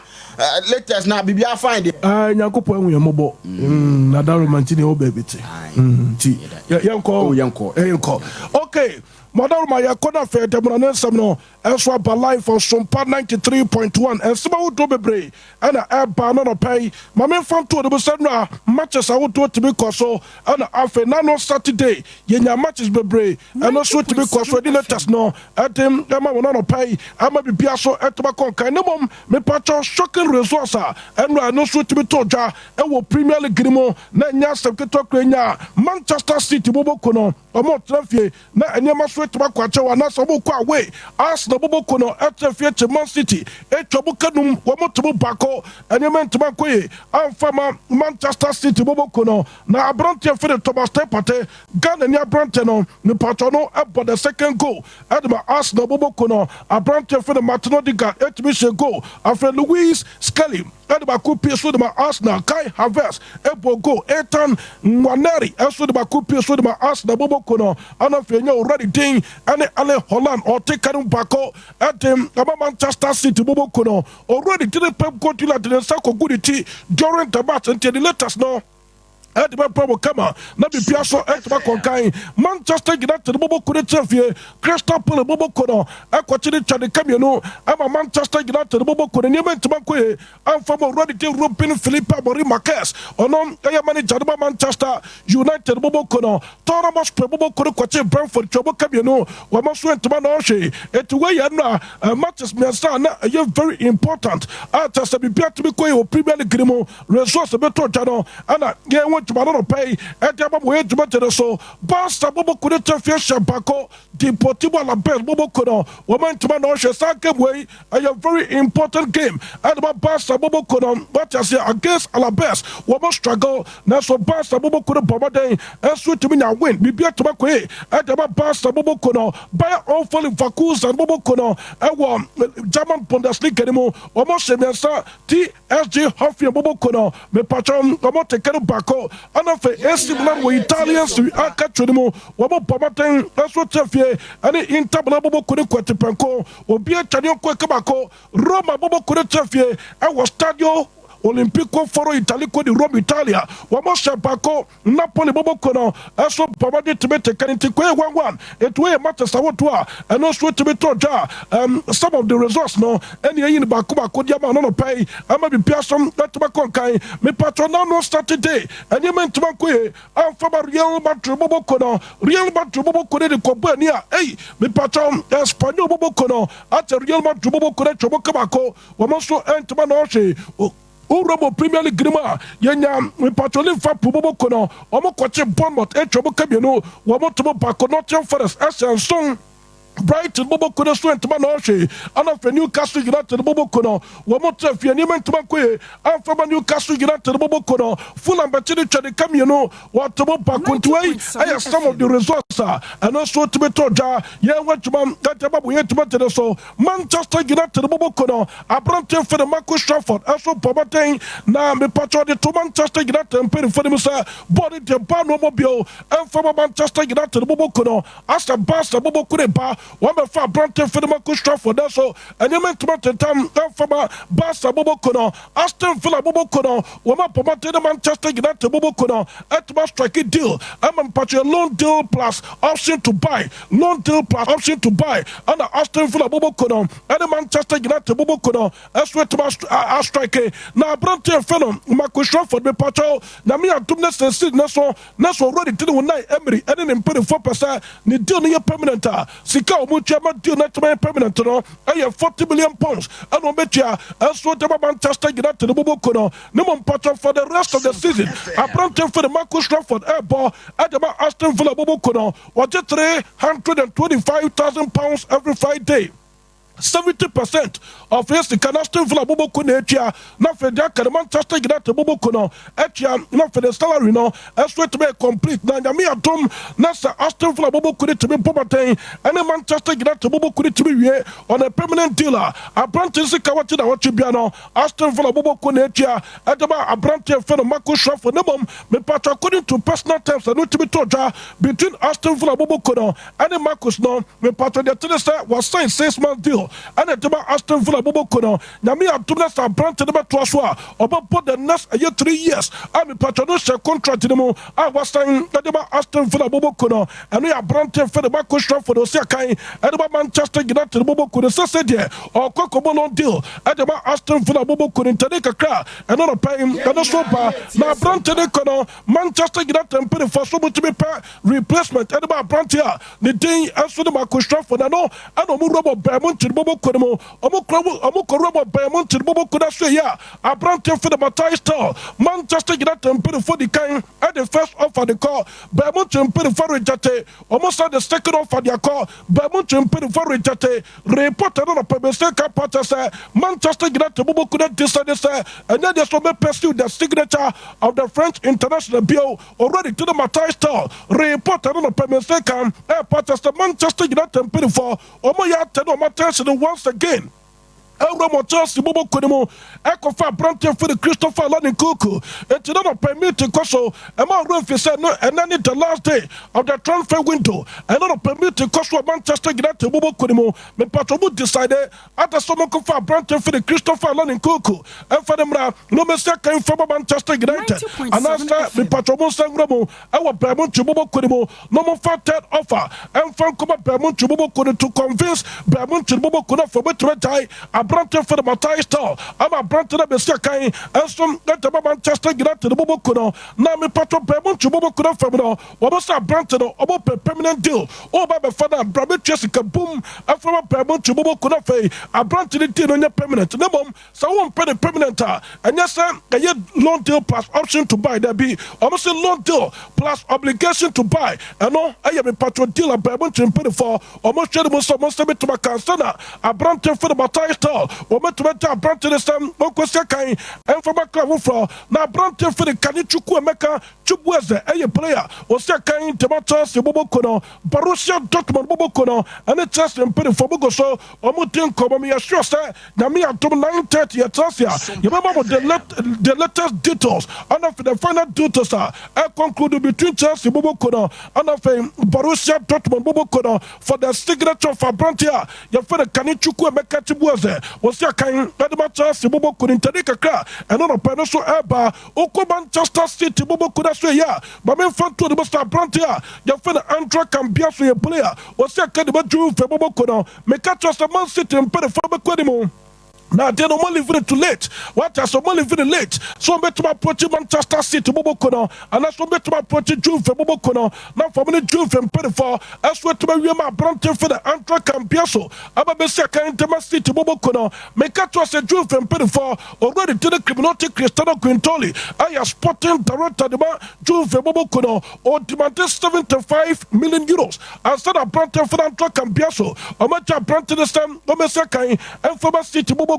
latest na bibia find it. Nyankopɔ ehu yɛ mɔbɔ. Na daro mantini o baby ti. Ti. Yanko. Okay. Madam Maya Kona Fair Demonan Samno, Elswa Balai for Sompa 93.1, and Sima Dobebre, and a banana pay. Mamma found to the Busana matches I would do to be Coso, and after Nano Saturday, Yenya matches Bebre, and also to be Coso, let us know at him, Emma will not pay, I may be Piasso at Tobacco, Kainamum, me patcho shocking resource, and I know to be Toja, and will Premier League Grimo, Nanya Sakito Manchester City Bobokono, or more Traffic, Nanya Tobacco, na sobo kwa we as na bobo kono atefie Man City etwabukanum womotobo bako enyement tobacco ye amfama Manchester City bobo kono na abronte fere Thomas Tepate Ghana ni abronte no ni patrono about the second goal adma as na bobo kono abronte fere Martino Diga etbishe goal after Louis Skelly adma kupi so de Arsenal Kai Havertz ebo goal Ethan Nwaneri eso de kupi so de Arsenal bobo kono anafenya already ding and Ale Holland or take Bako at him about Manchester City Bobo Kono already didn't Pep Guardiola to the Sako Goodity during the match until they let us know. At the Pablo Kama, Nabi Piasso, Etbakonkai, Manchester United, Bobo Kuretafie, Crystal Palace, Bobo Kono, Aquatini Chadi Camino, I'm a Manchester United, Bobo Kono, Yemen Tamakwe, I'm from already to Rupin Philippa Mori Marquez, or no, I am manager Manchester United, Bobo Kono, Toramas, Bobo Kono, Quache, Brentford, Chobo Camino, Wamas to Manoche, Etuayana, matches Miasana, are very important. At a Sabia to be Koyo, Premier League Grimo, resource a better channel, and to Manolo Pay, and the way to better so. Basta Bobo Kurita Fish Bako, Deportivo Label, Bobo Kono, Woman to Manosha, Sake Way, a very important game. And about Basta Bobo Kono, but as against Alabes, Woman struggle, Naso Basta Bobo Kono Bomade, and sweet to me now win, be better to Makwe, and about Basta Bobo Kono, by all falling Vakus and Bobo Kono, and one German Bundesliga anymore, almost Semensa, TSG Hoffy and Bobo Kono, me patron, Omote Kano Bako. And of a similar with Italians to Akatrinimo, Wabo Boateng, that's what Tefie, and the Intababo Kudequatipanco, or be a Chanio Kwekabako, Roma Bobo Kudetefie, and was Stadio. Olimpico Foro Italico di Rome Italia, Wamosha Bako, Napoli Bobo Kono, also Pavadi to be taken into 1-1. It way matters Sawotua, and also to be Toja, some of the resources no, and in Bakuba could Yama no pay, I may be Piasom, not Bakonkai, me patronano Saturday, and you meant to Makwe, and from a real Matru Bobo Kono, real Matru Bobo Kone de Kobania, hey, me patron, Espano Bobo Kono, at a real Matru Bobo Kone Chobokabako, Wamoso and Tomanoche. Urabo Premier League Grima, Yenya, we patrolling for Pubo Kono, Omokoche Bournemouth, Echobo Cabino, Wamotobo Bako, Nottingham Forest, Asian Song. Brighton Bobo Kono went to Manoche, and of Newcastle United Bobo Kono, Wamoto Fianiman to Makwe, and from Newcastle United Bobo Kono, full and Batini Chadi Camino, what to Bopakuntuay, I have some of the resources, and also to be Toja, yeah, what to man, that about we had to better so, Manchester United Bobo Kono, a Bronte for the Marcus Trafford, also Boateng, now me patro the two Manchester United and pay for them, sir, body the Bano Mobile, and from Manchester United Bobo Kono, as the Basta Bobo Kureba. One of our Bronte for the Marcus Trafford, that's all, and you meant to make the time from Basta Bobo Kono, Aston Villa Bobo Kono, Wama Pomate the Manchester United Bobo Kono, at my striking deal. I'm on patch a loan deal plus option to buy, loan deal plus option to buy, and the Aston Villa Bobo Kono, and the Manchester United Bobo Kono, that's where to my striking. Now, Bronte and Phenom, Marcus Trafford, me patcho, Namia Dumnes and Sid Naso already did one night, Emery, and then 4%, the deal near permanent. Sika Muchama deal not to my permanent, I have 40 million pounds. I don't bet you, as what the Manchester United Bobo Kono, no one patron for the rest of the season. I brought him for the Marcus Trafford airball at the Aston Villa Bobo Kono, or just £325,000 every Friday. 70% of his Aston Villa Bobo Kono etia na fedia ka Manchester United Bobo Kono etia na for the salary no as well to be complete na nyame atom na sa Aston Villa Bobo Kono to be Boateng and Manchester United Bobo Kono to be wie on a permanent dealer apprentice kawati na wachi bia no Aston Villa Bobo Kono etia adaba apprentice for Marcus Trafford no mom me patch according to personal terms and to be toja between Aston Villa Bobo Kono and Marcus no me patch the tennis was signed 6-month deal deal and a deba Aston Villa Boboko no Nami Abdullah sa brand to the Twaswa about the next 3 years I'm a patronisha contract in the mo I was saying that deba Aston Villa Boboko no and we are brand for the back question for the Siakai and about Manchester United Boboko the said here or Kokobolo deal at deba Aston Villa Boboko in Tadeka Kra and not a paying and a sopa now brand to the corner Manchester United and pay for so much to be replacement and about brand here the day as for the question for the no and Omurobo Bermont to Boboko Omukorobo Bermont to Boboko that's ya a brand for the Matai style Manchester United and pay for the kind at the first offer the call Bermont and pay for Rejate almost at the second offer the call Bermont and pay for Rejate report on a Pebeseka Potter say Manchester United Boboko decided say and then there's some pursue the signature of the French international bill already to the Matai style report on a Pebeseka Potter say Manchester United and pay for Omoya Teno Matai once again. Chelsea Bobo Kodemo, Ecofa Branton for the Christopher London Kuku. It's not permitted Koso, among Rufi said no, and then the last day of the transfer window, and not permitted Koso Manchester United Bobo Kodemo. But Patobu decided at the Somokofa Branton for the Christopher London Kuku, and for them, no mistake came from Manchester United. And after the Patobu Sangramo, our Bermont to Bobo Kodemo, no more third offer, and Francoba Bermont to Bobo Kodo to convince Bermont to Bobo Kodo for better tie. Branton for the Matai style. I'm a Branton of the Sakai, and some that about Manchester United, the Bobo Kuno. Now, me patron Bermont to Bobo Kuno Famino, almost a Branton about a permanent deal. Oh, by my father, Brabant Jessica Boom, and from a Bermont to Bobo Kuno Fay, a Branton deal on your permanent. No, mom, so I won't pay the permanent. And yes, sir, a year loan deal plus option to buy. There be almost a loan deal plus obligation to buy. And no, I am a patron deal of Bermont to pay for almost to my cancana. A Branton for the Matai style. Ometumeta Branton Sam Mokosekai and from a club for now Branton for the Kanichuku Meka Chubweze a player Osekai Tomatoes Bobokono Borussia Dortmund Bobokono and a test and put it for Bogoso Omutin Komomia sure say Namia to 9:30 at Tasia. You remember the latest details and of the final details are concluded between Chelsea Bobokono and of Borussia Dortmund Bobokono for the signature for Brantia. You for the Kanichuku Meka Chubweze was your kind of Chelsea Bobo couldn't take a car and on a pencil airbar, Oko Manchester City Bobo could have ya, but men found to the Master Brantia, your friend Andra can be a player, was your kind of Jew for Bobo Kono, make a trust a Man City and put a former Quedimo. Now they don't want to leave it too late. What are some money very late? So better to approach Manchester City Bobokono, and that's so better to approach June for Bobokono. Now for me June from Perifor, as well to be my Branton for the Antra Campiaso. Ababesaka into City Bobokono. Make a trust a June from Perifor already to the criminality Cristiano Quintoli. I am spotting director the June for Bobokono or demanded 75 million euros. And said a Branton for the Antra Campiaso. Or much a Branton the same Bomesaka and for City Bobokono.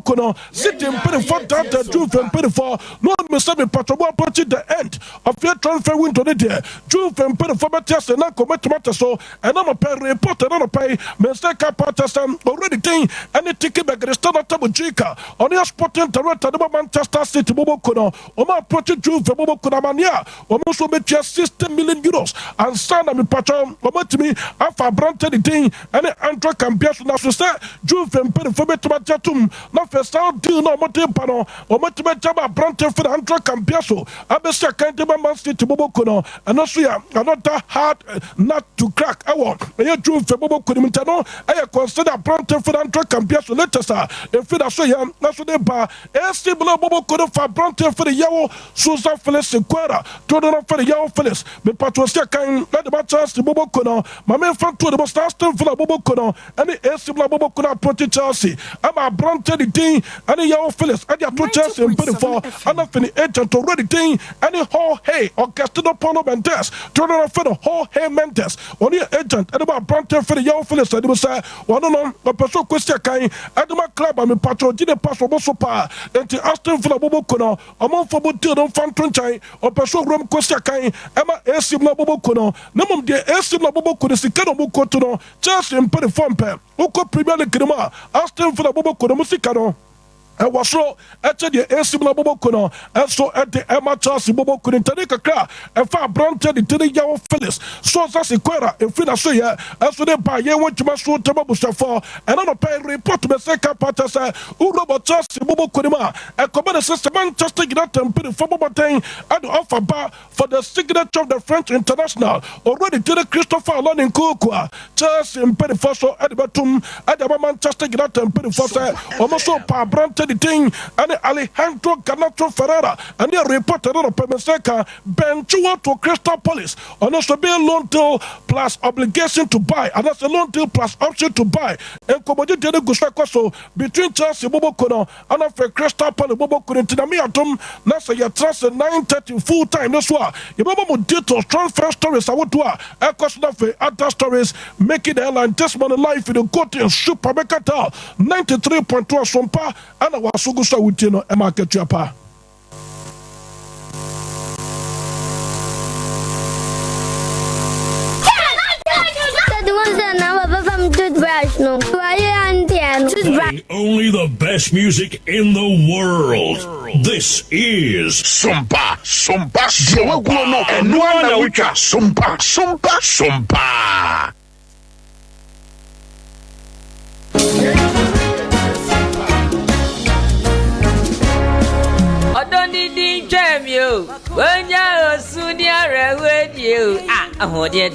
City and Perifor data June from Perifor. No me say me patrol approaching the end of your transfer window there. June from Perifor Matias and Uncle Matter so and I'm a pay report and I'm a pay mistake Paterson already thing any ticket back the Stana Tabujika on your sporting director the Manchester City Bobokono or my approaching June from Bobokono Mania or most of it 60 million euros and Sana me patrol or to me after Branton the thing and the Andra Campias now so say June from Perifor Matiatum not first out deal no more pano or much better Branton for the Andra Campiaso. Abesa can't be Man City Bobokono and also another hard nut to crack. I want a June for Bobokono. I consider Branton for the Andra Campiaso letters are if it so young, that's what they bar. A stable Bobokono for Branton for the Yellow Susan Phyllis Sequera, Jordan for the Yellow Phyllis. Me Patrosia can let the matches to Bobokono. My man from to the most Aston for the Bobokono and the A stable Bobokono approach Chelsea. I'm a Branton the thing and the Yellow Phyllis. I got two Chelsea and put it for and I'm the agent already thing and the whole hay or Castillo Polo Mendes. Jordan for the whole hay Mendes. On the agent and about Branton for the Yellow Phyllis. And it was one on a person question kind at my club. I'm a patron didn't pass for Bosopa and the Aston for the Bobokono. A month for Botilon Fantunchai or person room question kind. Emma Esim Bobokono. Numum de Esim Bobokono is the kind of Bokotono. Chelsea and put it for Oko Premier League Aston for the Bobokono Musicano. was so at the Esimla Bobokuno, and so at the Emma Chelsea Boboku in Tanika, and far Branted the Teddy Phyllis, so as a Quera, and Fina Soya, as so they buy ye went to my show Tababusha for, and on a pay report to the second part as a Urobo Chelsea Bobokunima, and command system Manchester United and Pity for Bobotain at the offer bar for the signature of the French international, already to the Christopher Alon in Kukua, Chelsea and Petty Fosso at the Batum, at the Manchester United and Pity Fossa, almost so par Branted the thing, and Alejandro Ganacho Ferreira, and they reported on Pemeseca, Ben Chua to Crystal Palace, on also be a loan deal plus obligation to buy, and that's a loan deal plus option to buy, and commodity Gusako between Chelsea Bobokono and of Crystal Palace Bobokono to the Miatum, Nasa Yatrasa 9:30 full time. That's why you remember details, transfer stories, I would do a question of other stories, making the airline this morning life in the Gotin Super Bekata 93.2 Sompa, and I was so good with you know, a market chapa. Playing only the best music in the world. This is Sompa, Sompa, Sompa, Sompa, Sompa. When you're soon with you, I want it.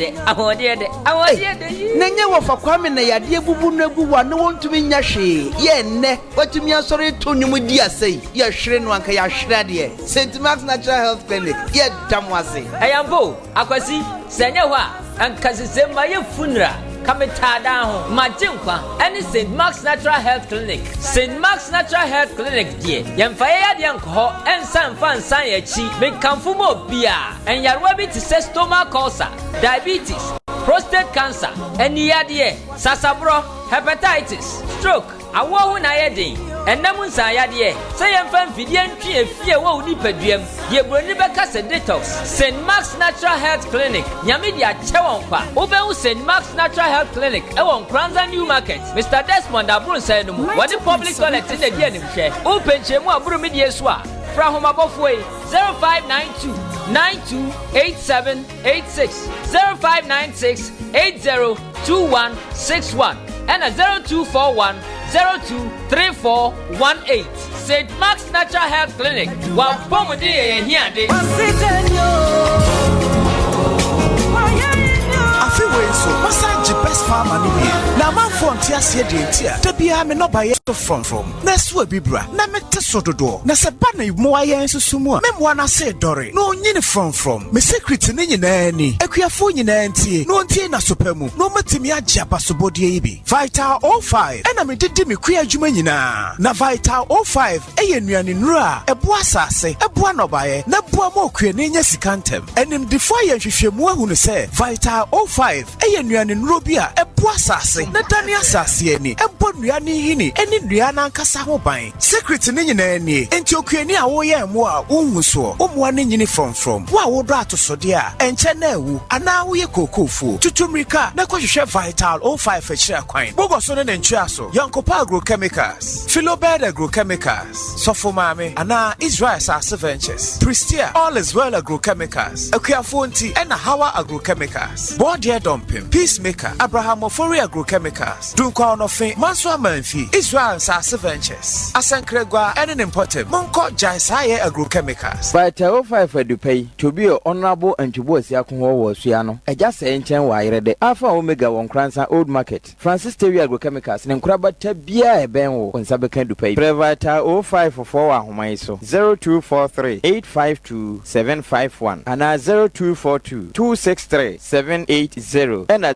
Nanya wa Kwame na yade bubu na gu wa no want to be nyashi ye nne watumi asori to nyumu dia sei ye hwere no anka ya hwere de St Mark's Natural Health Clinic ye damwase ayambo akwasi senya ho anka sesema ye funeral Kametada ho Majinkwa any St Mark's Natural Health Clinic. St Mark's Natural Health Clinic die yemfaye yade anko ensan fansan yachi mekamfumo bia enyarwa bi ti stomach ulcer, diabetes, prostate cancer, eni yade sasabro, hepatitis, stroke, awo na yede enamu nsan yade say yemfam fidie ntwe efie wo uni paduam ye broni beka se detox. St Mark's Natural Health Clinic nyame dia chewon kwa obewu St Mark's Natural Health Clinic ewon Nkoranza New Market. Mr. Desmond Aburu say no mu wadi public toilet in the dia nim hwe o penchemu aburu mi die so a fra homa bofoi 0592 928786 0596 802161 and a 0241 023418. St. Mark's Natural Health Clinic. One pomodi here. So, massage best farmer here. Now, my phone tears here, dear. To be a me no buy it from. Next will be bra. Na me tesodo do. Na se bana mo ayen susumu. Me mo na say dore. No nyini from. Me secret ni nyina ni. Akuafo nyina ntie. No ntie na sopemu. No matimi agya basobodie ibi. Vital 05. Ena me didi me kua adwuma nyina. Na Vital 05 eye nuane nura. Ebo asase. Ebo no baye. Na bo mo kua ne nya sikantem. Enim defo ye hwehwemu ahunu se Vital 05 eye nuane nuro bi a ebo asase. Na dani asase ani. Ebo nuane hini. Eni nuane ankasa ho ban. Secret ni nyina ni. Enti okuani a wo ye mo a unhu so. Omo ani nyini from. Wa wo do atosode a enche na ewu. Ana wo ye kokofo. Tutumrika na kwahwehwe Vital 05 akira kwan. Bogoso ne ntwa so. Yankopa Agrochemicals, Philobed Agrochemicals, Sofomame, Ana Israel Sase Ventures, Pristia, All is Well Agrochemicals, Akuafonti, and Hawa Agrochemicals, Bordia Dumping, Peacemaker, Abraham Ofori Agrochemicals, Dunkwa Onofe, Manswa Manfi, Israel Sase Ventures, Asankregwa, and an important Monko Jaisaye Agrochemicals. Vital 05 Edupay, to be honorable and to boss Yakunho Siano, a just ancient wire the Alpha Omega Nkoranza Old Market, Francis Terry Agrochemicals, and Nkraba Tabia Benwo, on Sabakan to pay. Vital 05 for 4 Homaiso, 0243 852 751, and 0242 263 780, and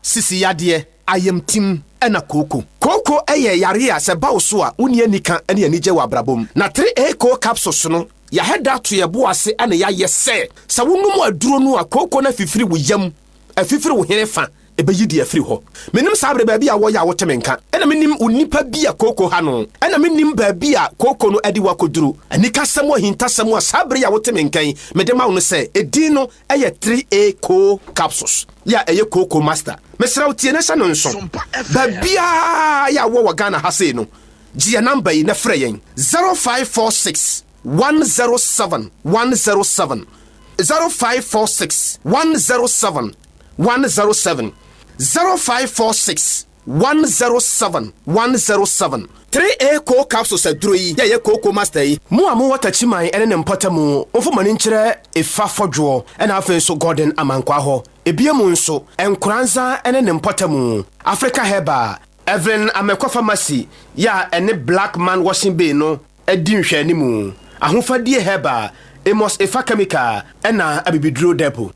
sisi yadeɛ ayamtim ɛna koko ɛyɛ yare a sɛ bawo so a woni anika ɛne anigye wɔ abrabom na 3A ko capsules no ya heda to yɛbo ase ɛna yɛayɛ sɛ wonum aduro no a koko na fifiri wo yam afifiri wo hene fa ebeyi di afiri hɔ menim sabre baabi a wɔyɛ a wotemenka ɛna menim onipa bi a koko ha no ɛna menim baabi a koko no adi wakoduru anika sɛm ahinta sɛm a sabre a wotemenkan mede ma wo no sɛ edin no ɛyɛ 3A ko capsules ya ɛyɛ koko master mesra wo tie na sɛ no nso baabia ya wɔ Ghana ha sei no gye number yi na frɛ yɛn 0546 107 107 0546 107 107 0546 107 107 3A ko capsules aduro yi ya koko master yi mu amu wata chiman ene ne mpota mu ofo mani nkyerɛ efa fodwo ena afen so Gordon amankwa ho ebie mu nso Nkoranza ene ne mpota mu Africa Herbal Evelyn Amekwa Pharmacy ya ene Black Man Washing Bay no edi nhwɛ ni mu ahofadie Herbal Emos Efa Chemical ena abibiduro depot.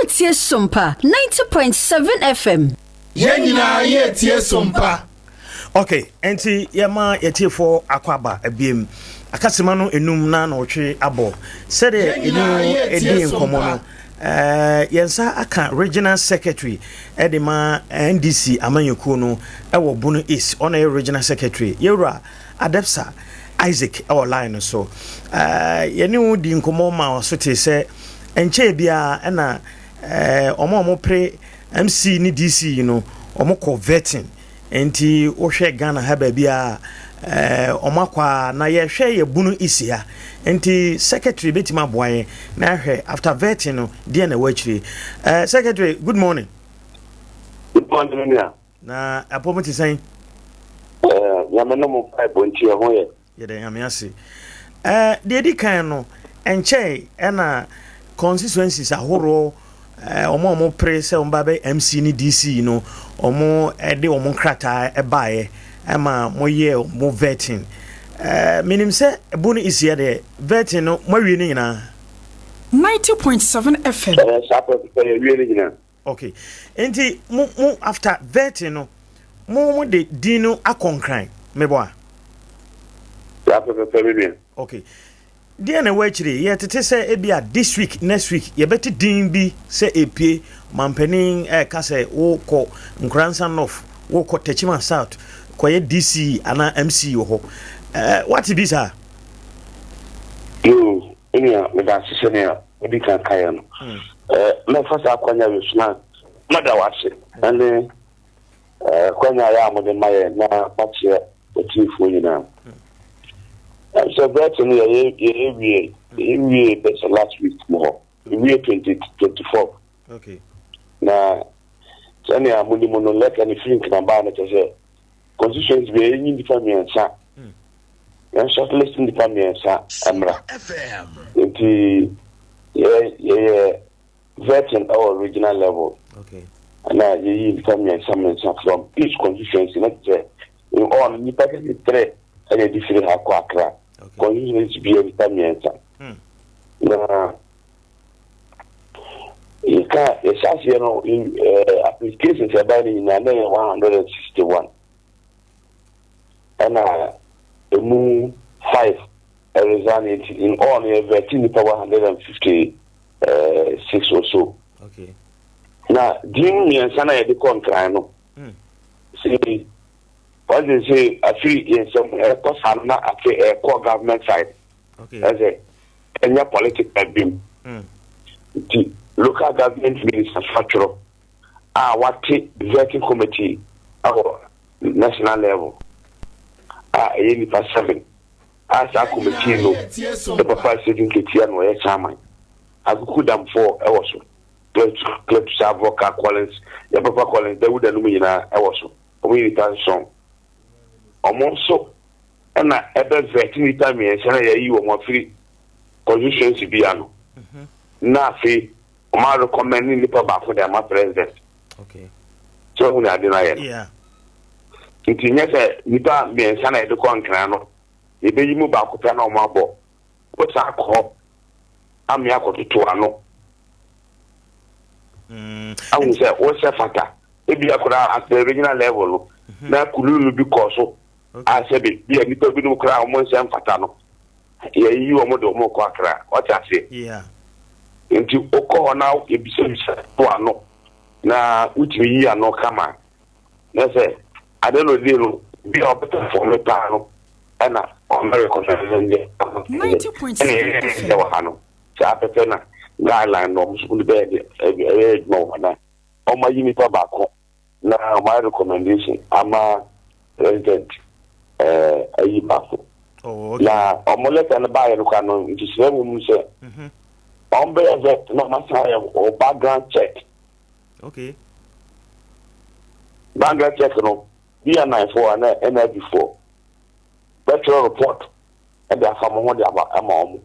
Tie Sompa 90.7 FM. Yenina ye tie Sompa. Okay, enti yema yetie for akwaba abiem. Akasema no enum na otwe abo. Sede enu edi nkomo no. Yensa aka regional secretary edema NDC amanyekuo no ewo Bunu East on a regional secretary. Yewra Adepsa Isaac our line so. Yenu di nkomo ma so te se enche bia na omo pre MC ni DC you know omo vetting enti wo hwe Ghana ha ba bia omo kwa na ye hwe ye Bunu isia enti secretary betima boye na hwe after vetting no dia na wachiri secretary good morning. Good morning ya na appointment saying ya menomo pipe bonti ho ye de amiase de di kan no enche na constituencies ahoro omo pre se ombabe MC ni DC no omo de omo krata ebae ema moye mo vetting minim se Bunu isia de vetting no mawie ni nyina 90.7 FM okay enti mu after vetting no mo de dino akonkran meboa okay dia na wachiri ye tete se ebia this week next week ye beti din bi se epie mampanin ka se wo ko Nkoranza North wo ko Techima South ko ye DC ana MC wo ho what be sir yo enia me da sise ne odi kan kaya no me fasa akwanya we suna mada wase ane kwanya ya mo de maye na pache otifo nyina. So that's in the that's last week more. We 2024. Okay. Na sani amundi mono leka ni think namba na tese. Constitutions be any department sa. And shortlisting department sa amra. Enti vetting our regional level. Okay. And na ye department sa from each constituency not say in all ni packet 3 and a different akwa. Continues to be a determinant. Na in applications about in 161 and move 5 resonated in all 156 or so. Okay. Now, Jim and Sana the contract. See. What they say, I feel in some airports are not at the core government side. Okay. As a Kenya political beam. The local government minister structure what the vetting committee our national level. A 7. As a committee, no, the papa sitting Kitian or Chairman. I could them for also. Clip Savoca Collins, the papa Collins, they would illuminate also. We return song. Omonso na ebe vetting time ye sana ye yi wo mo free constituency bia no na fe o ma recommend ni pa ba for the president. Okay. So we are denying. Yeah. Nti nye se nipa me sana e de kon kran no e be yi mu ba ko pa na o ma bo o sa ko ami akototo ano awu say o se fata ebi akora at the regional level na kululu bi koso a se bi ni to bi no kra o mo se fata no ye yi o mo do mo ko akra o ta se nti okọ na ebisa to ano na utimi yi ano kama na say adelo delo bi obeta for me pa no ana American president 90.7 sa petena guideline no musu be e no na o ma yimi pa ba ko na my recommendation ama president ayi ba ko la o mo le tan ba no ka no nti se mu se on be vet no ma sa o background check background check no be an for na before better report and the family de aba amom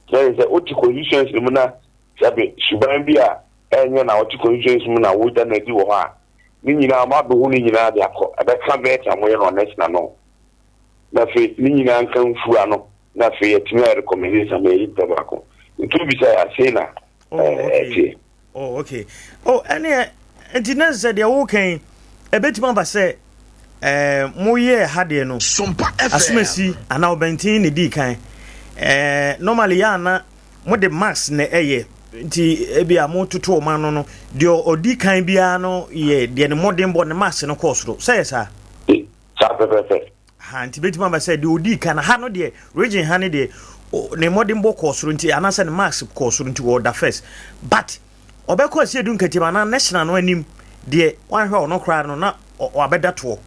there is a oti conditions muna sabe suban bia enye na oti conditions muna wo da na di wo ha ni nyina ma be hu ni nyina de akọ abeka beta mo ye no next na no na fe ni nyina kan fu ano na fe yetimi recommendation me yi tabako ntu bi say asena okay ene entina said ya wo kan ebetima ba say moye hade no Sompa asumasi ana obentin ne di kan normally ya na mo de max na eye nti ebia mo toto ma no de odi kan bia no ye de ne modern bo ne max no course ro say sa perfect ha nti betima ba say de odi kan ha no de region ha ne de ne modern bo course ro nti ana say ne max course ro nti wo da first but obekọ sie du nkatima na national no anim de wan hwe ono kra no na obeda to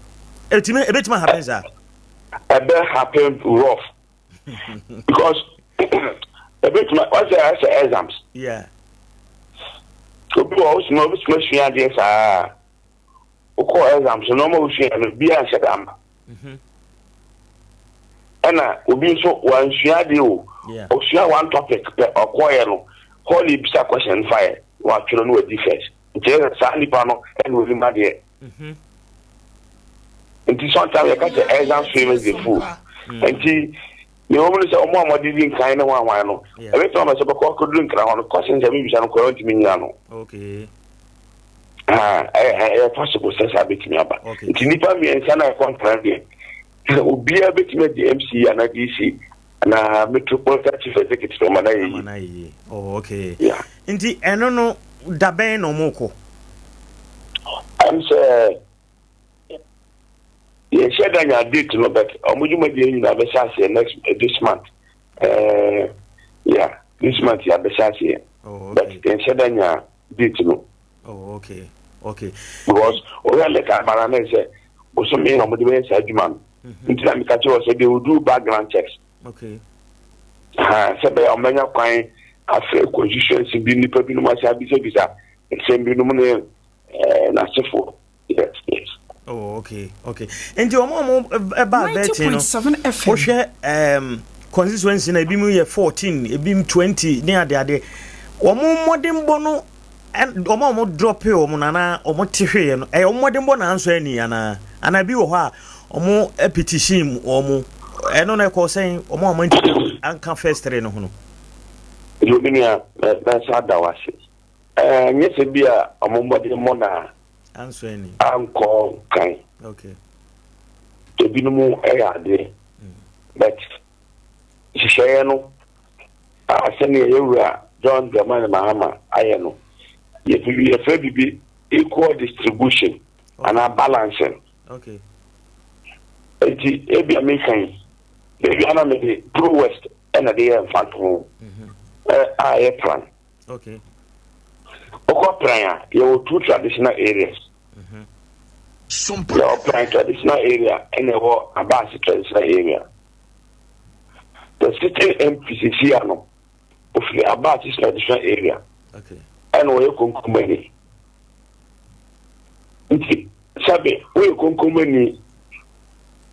ebetima happens happen rough because ebetima what's the exams so people always know which machine are sa uko exams no mo hwe no bia shadam ana obi so wan hwe de o hwe one topic okoye no holy bisa question fire wa twero no defense ntia sa nipa no and we ma de nti sometimes you catch the exam favors the fool nti ni o mo se o mo amodi din kan na wan no every time I say ko drink na ho question je mi bisa no ko ntimi nya no possible sense abetimi aba nti nipa mi ensa na contract dey obi abetimi di MC and DC na metropolitan chief executive for Manayi nti eno no daben no moko I'm say yeah, said I did to know but next this month. This month you have here. But then said I did to know. Okay. Because like I said, also me on the side man. Until I catch you said they will do background checks. Okay. Said by many kind after conditions in the people must have visa. Same be na sefo. Yes. Okay. Enti omo eba beti no 90.7 FM. Wo hwe constituency na ebi mu ye 14, ebi mu 20 ne ade. Omo modern bo no omo drop e omo na omo tehwe no. Omo modern bo na anso ani ana bi wo ho a omo petition omo eno na ko sen omo anka first three no ho no. Yobinia na sa dawase. Nyese bia omo modern mo na answer any anko kan to binumu ade but shishaya no asani yewura John Dramani Mahama ayeno ye FEBUARY equal distribution and a balancing eti ebi amekan ebi ana me pro west and the infanto plan plan you two traditional areas Sompa traditional area and a basic traditional area. The city MPCC of the Abatis traditional area. And we concumeni. Sabe, we concumeni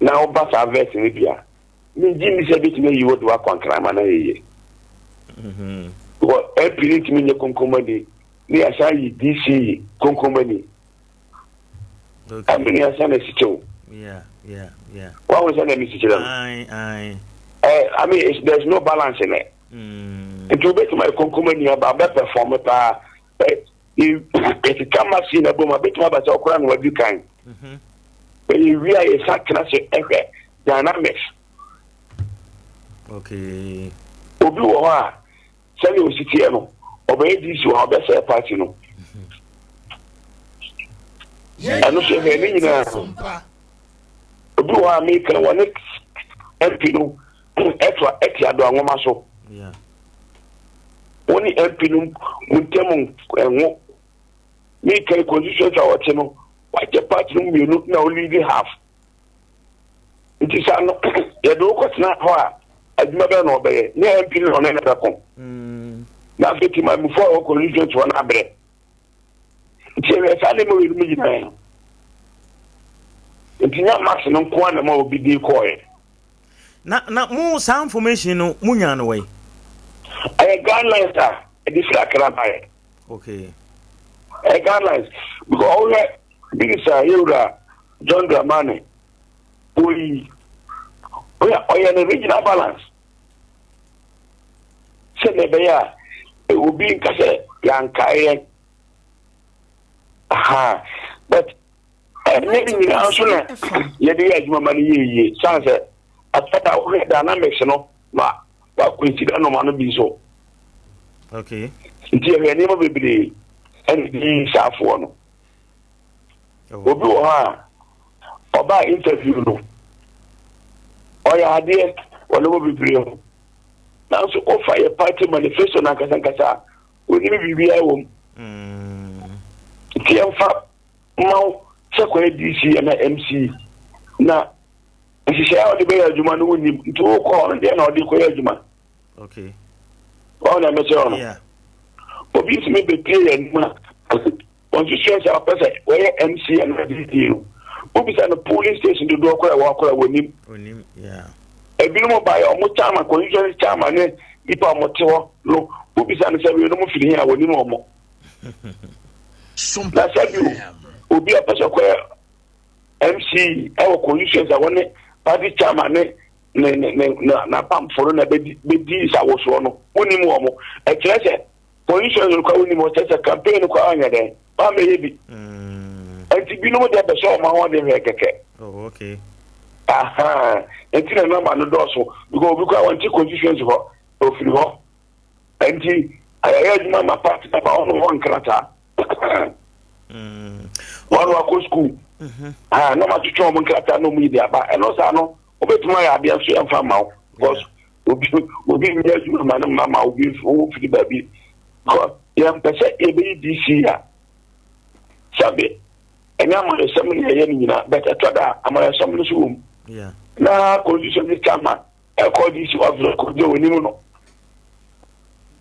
now but our vet in Libya. Me Jimmy said it me you would work on crime and a well, every me concumeni. Ni asai DC concumeni. I mean, I send a situation. Yeah. What was that message? I mean, there's no balance in it. nti obeti my konkomani aba be perform pa if come as in a boma bit ma ba so kora no wadu kan we are a sakra se dynamics okay obi wo ha sele ositie no obey this wo be say party no anu se he ni na obi wo ha make one MP no etwa etiado anwoma so yeah woni MP no muntemu enwo me kai constitution cha wote no waje party no mienu na only half nti sa no ye do kwatena ho a adwuma be no obeye ne MP no na na ko na fiti ma before o constitution to na abre nti we sa le mo wi mi jina nti nya max no ko na ma obi di ko e na mu sa information no munya no way I guidelines are this like okay guidelines because all this here John Dramani we are the regional balance say nebeya it will be kase yankaye aha but maybe you answer na ye dey adwuma mani ye sans after we dynamics no ma wa consider no man be so okay nti e ni mo bebere en di safo no obi wo ha oba interview no oya ade wala mo bebere ho na so offer a party manifesto na kasa oni bibia e wom ti enfa mau sekwa DC na MC na shisha odi be adwuma no woni nti wo ko de na odi ko adwuma okay na me say yeah obi me be play anima constitution sa person we MC and DC obi sa no polling station do do ko wa wonim yeah ebi no buy o mo chama constitution chama ne ipa mo tewo no obi sa no say we no mo firi here wonim o mo na sabi obi a person ko MC our constitution sa woni party chairman na pam foro na be sa wo so no woni mu omo e kire se position ko woni mo se campaign ko anya den ba me yebi enti bi no mo de be so ma ho de keke oh okay aha enti na number no do so because we ko want constitution ho o firi ho enti aya juma ma party na ba ono won krata wanu ko school no ma tucho mo krata no mu ide aba eno sa no obetuma ya bia so emfa mawo because obi mi azu ma na mama obi o fiti baby ko ya mpese ebe DC ya sabe enya mo se mo ye ni na better toda amara so mo so yeah na condition this chama e ko DC of the ko de woni no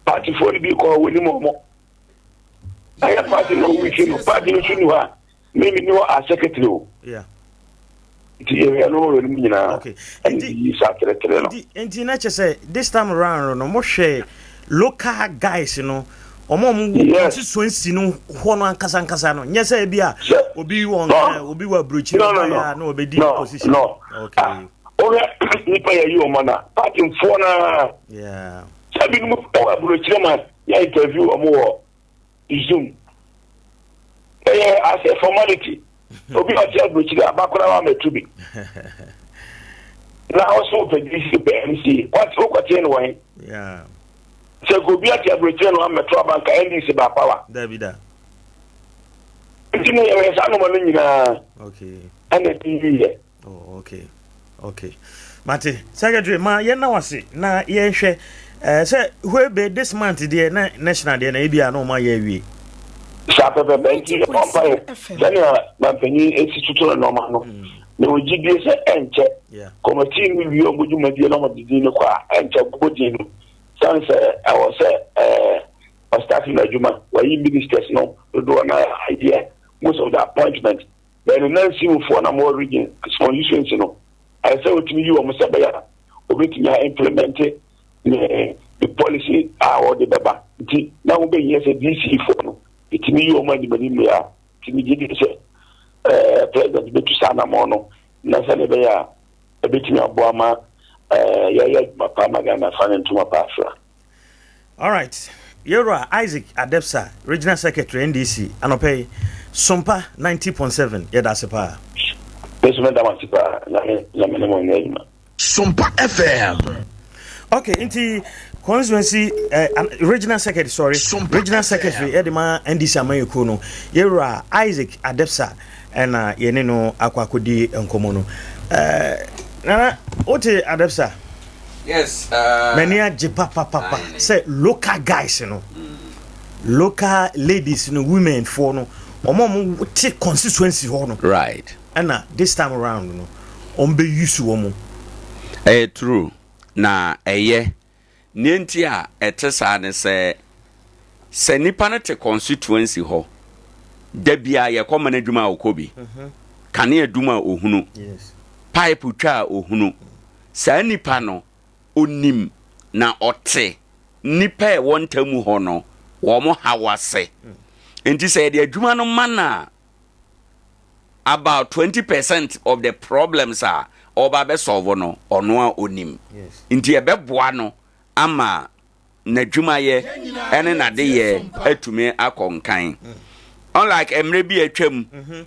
party for bi ko woni mo aya party no wiki no party no sunu ha me ni no a secretary o yeah okay and na say this time around no mo hwe local guys no omo nti sonsi no ho no ankasa no nya say bia obi won obi wa brochi na no obi di position okay oga ni pa ya yo mana party fo na yeah sabi no wa brochi ma ya interview omo Zoom as a formality obi o ti agbochi ga bakora wa metubi na also the DC what o no yeah so go bi ati agbochi no metro banka NDC ba power Davida nti no ye sa no mo nyina okay ana TV oh okay Mate secretary ma ye na wase na ye hwe say who be this month there na national there na e bia no ma ye wie Sapebe benji ompae dania bampeni instituto no ma no na ojidie se enche committee ni wi ogbujuma die no modidi ni kwa enche gbodi no sanse I was starting na juma wa yi ministers no do na idea most of the appointment then na see for na more region constituency no I say otimi yi o mo se be ya obetimi implement the policy or the baba nti na wo be yes DC for no itimi yo ma di bani ya timi gidi se president betu sana mono na sale be ya ebetimi aboama ya ma pa magana fa ntuma pa afra All right. Yera Isaac Adepsa, Regional Secretary NDC, Anope Sompa 90.7. That's a power. Sompa FM. Okay, into constituency Regional Secretary, Sompa Regional FM. Secretary Edema NDC Amayokono. Yera Isaac Adepsa and Yenino Akwakudi and Komono. Nana, Ote Adepsa. Yes. Many papa say local guys, local ladies, women for no, or take constituency right. And this time around, be used to woman. True. Na Nientia etesa ne se nipa na te constituency ho. Debia ye come na dwuma okobi. Kane aduma ohunu. Yes. Pipe twa ohunu. Sa nipa no onim na ote nipa e wontamu ho no wo mo hawase enti say the adwuma no mana about 20% of the problems are oba be solve no ono a onim enti e beboa no ama na adwuma ye ene na de ye atumi akonkan unlike emre bi atwam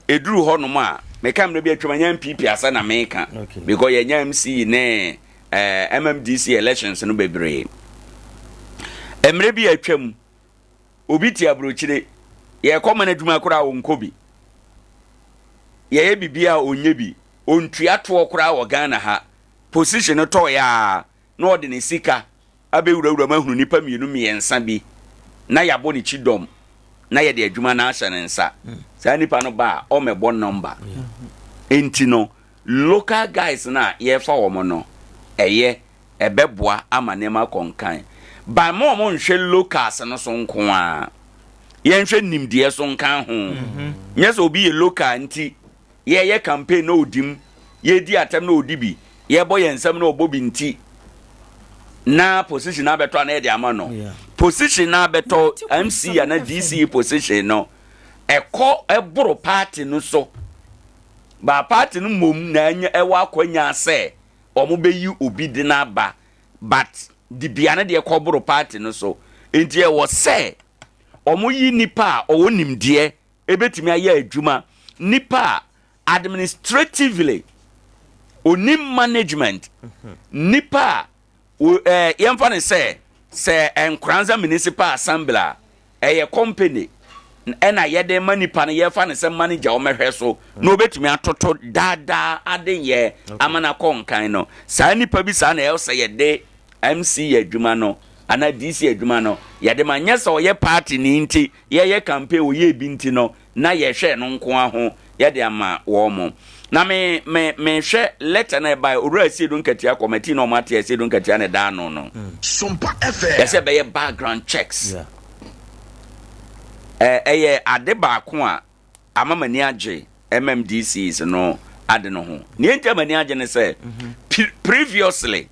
eduru ho no ma meka emre bi atwam nya MPP asa na meka because ye nya MC ne MMDC elections no bebre emre bi atwam obi ti abrochire ye koma na dwuma kura wonkobi ye bibia onye bi ontua to kura wo Ghana ha position to ya na ode ne sika abewurawura mahunu nipa mienu miensa bi na yabo ne chidom na ye de adwuma na ahye ne nsa sa nipa no ba o mebo number enti no local guys na ye fa wo mo no eye ebeboa amanema konkan ba mo nhwe locals no so nko a ye nhwe nimdie so nkan ho nyese obi ye local nti ye campaign no odim ye di atem no odibi ye boy ensem no obobi nti na position abeto na e de ama no position na abeto MC na DC position no ekọ eboro party no so ba party no mom na anya ewa akwanya ase omo beyi obi de na ba but di bia na de ekoboro party no so enti e wo se omo yi nipa owo nimde ebetimi aye adwuma nipa administratively onim management nipa yemfa ne se Nkoranza municipal assembly eye company ena yede manipa ne yefa ne se manager o mehwe so no betumi atoto dada ade ye amana konkan no sa nipa bi sa na e se yede MC adwuma no ana DC adwuma no yede manya so ye party ni nti ye campaign o ye bi nti no na ye hwe no nko aho yede ama wo mo na me hwe letter na by ora asiedu nkatia committee no mate asiedu nkatia ne da no Sompa FM yese be ye background checks eye ade ba ko a amamani age MMDCs no ade no ho ni enti mani age ne say previously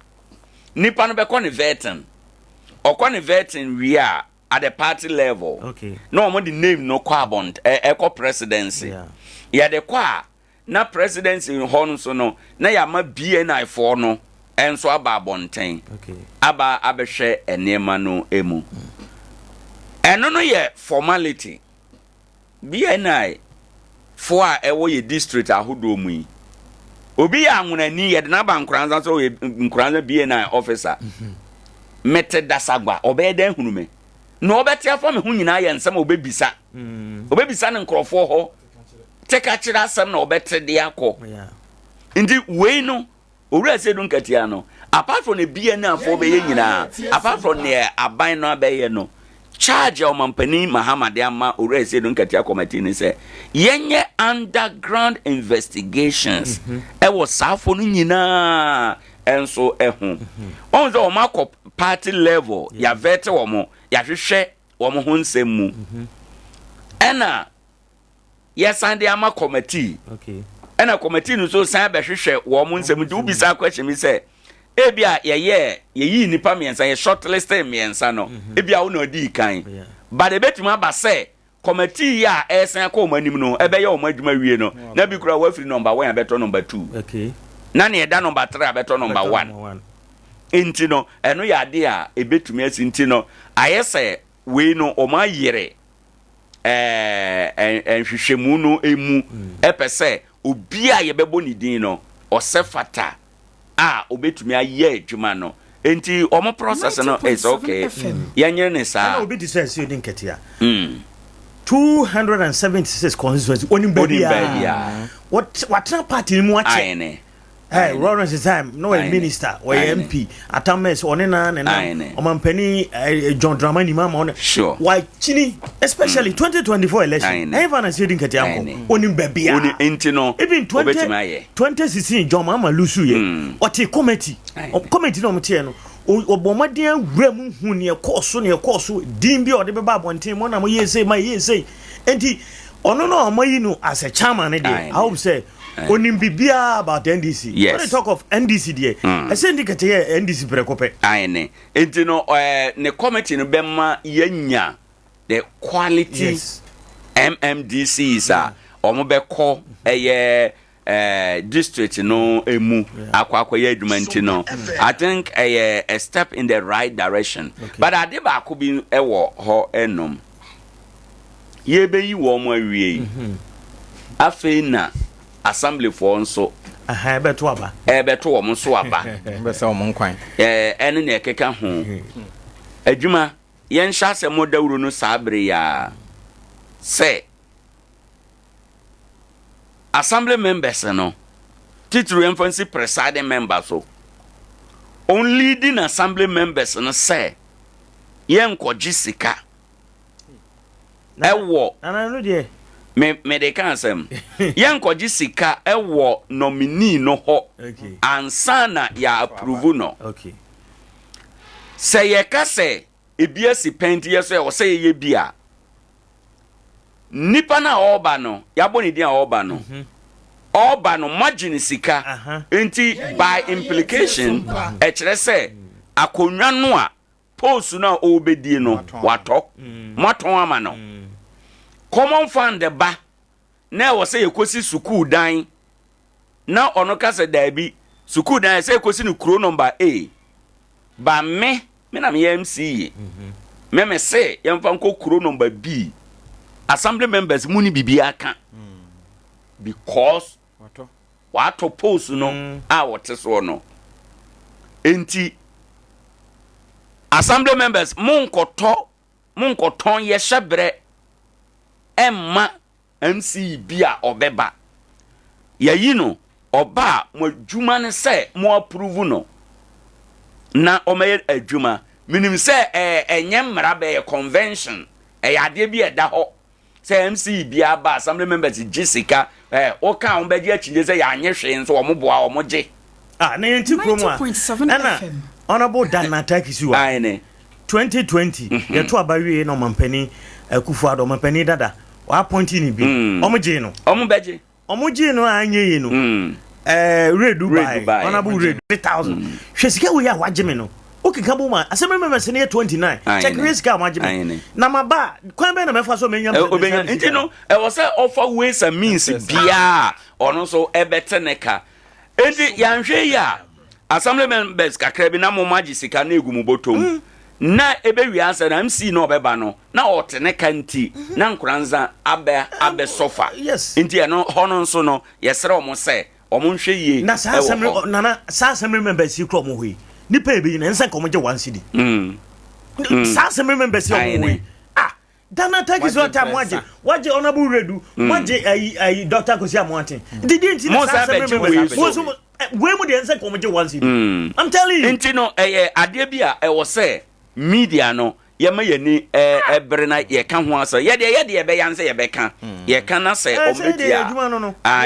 nipa no be ko ne veteran okọ ne veteran we are at the party level no mo the name no kwa bond eco presidency ya de kwa na presidency ho so no na ya ma BNI for no enso aba bonten aba abehwe enema no emu eno no ye formality BNI for a ewo ye district ahodo mu yi obi ya anwunani ye de na ba Nkoranza so Nkoranza BNI officer mete dasagba obeden hunume no obetia for me hu nyina ye nsem obebisa obebisa ne nkrofo ho teka kira asem na obete de akọ ndi we no owura sedu nkatia no apart from the BNI for be ye nyina apart from the aban no abeye no charge o mampani Mahamadi ama owura sedu nkatia committee ni say yenye underground investigations e wo safo no nyina enso ehu on zo makọ party level ya vete wo mo ya hwehwe wo mo ho nsem mu ena yes and ama committee ena committee no so san be hwehwe wo mo nsem du bisa question mi say ebia ye yi nipa miensa ye shortlist miensa no ebia wo na di kan but ebetuma ba say committee ya esan ko manim no ebe ye wo adwuma wie no na bi kura wa free number 1 abeto number 2 na ne da number 3 abeto number 1 enti no eno ya de a ebetumi asi enti no ayese we no o ma yere enhwehwemu no emu epese obi a yebebo ni din no osefata a obetumi aye adwuma no enti omo process no is okay yanyere ne sa obi decide din ketia 276 constituency onim badia what party mu ache hey Lawrence time no a minister or MP atames onena na omampani John Dramani mama on sure why chini especially 2024 election ever na saying ketia ko onim babia oni enti no even 2016 John mama lusu ye oti committee no mtie no obomaden awram hu ne course din bi ode beba abonten mo na mo yese ma yese enti ono no omayi no as a chairman dey I hope say onim bibia about NDC yes. When you talk of NDC there I say indicate here NDC prekope aine enti no ne committee no bema yanya the quality yes. MMDCs a omo be ko district no emu akwa ye adwumanti no I think a step in the right direction okay. But ade ba ko bi ewo ho enom ye be yi wo mo awie afei na assembly for nso beto aba beto wo nso aba be se wo nkwan ene na ekeka ho adwuma yen hya se mo dawuro no sabre ya se assembly members no titru emphasis presiding members so only leading assembly members no say yen koji sika ewo na no de me de kan asem yen koji sika ewo nominee no ho okay. Ansana ya approve no okay say ye ka say ebia si penti ye so ye say ye bia nipa na oba no yaboni dia oba no oba no margin sika enti by implication e kire say akonwa no a post na obedi no wato maton ama no common fund ba na wo say ekosi school dan na ono ka say dabi school dan say ekosi no kro number A ba me na me MC me say yemfa nko kro number B assembly members muni bibia kan because wato post no a wote so no enti assembly members munkoton ye hyebre emma MC bia obeba yayi no oba mo adwuma ne se mo approve no na omaye adwuma minim se enyem mra be convention yade bi eda ho se MC bia ba assembly members Jessica o ka on beji achije se ya anye hwe nso o boa o moje na yenti kromo a honorable Dan Ataki siwa aine 2020 yeto abawie na omampani Akufuado omampani dada wa appoint ni bi omoje no omobeje omoje no anye yi no Red Dubai honorable Red 3000 hwesika we ya wageme no okika boma asem members ne 29 check risk am wageme na maba kwan be na mefa so menyam enti no e was say offer ways and means bia ono so ebeteneka enti yanhwe ya assembly members kakra bi na mo magi sika na egu mu botom na ebe wi answer na MC no obeba no na otene kanti na Nkoranza abe sofa yes enti no hono nso no yesere omo se omo nhwe ye na sa assembly members ikro mo hoi nipa ebe na nsa komo je 1 cedi sa assembly members yo mo hoi Dan Ataki so time waje honorable Redu waje ai Dr. Kosi Amoaten did enti na sa assembly members we mu de nsa komo je 1 cedi I'm telling you enti no ade bia e wo se media no yema yani ebre na ye ka ho aso ye de be yan se ye be ka ye ka na se omedia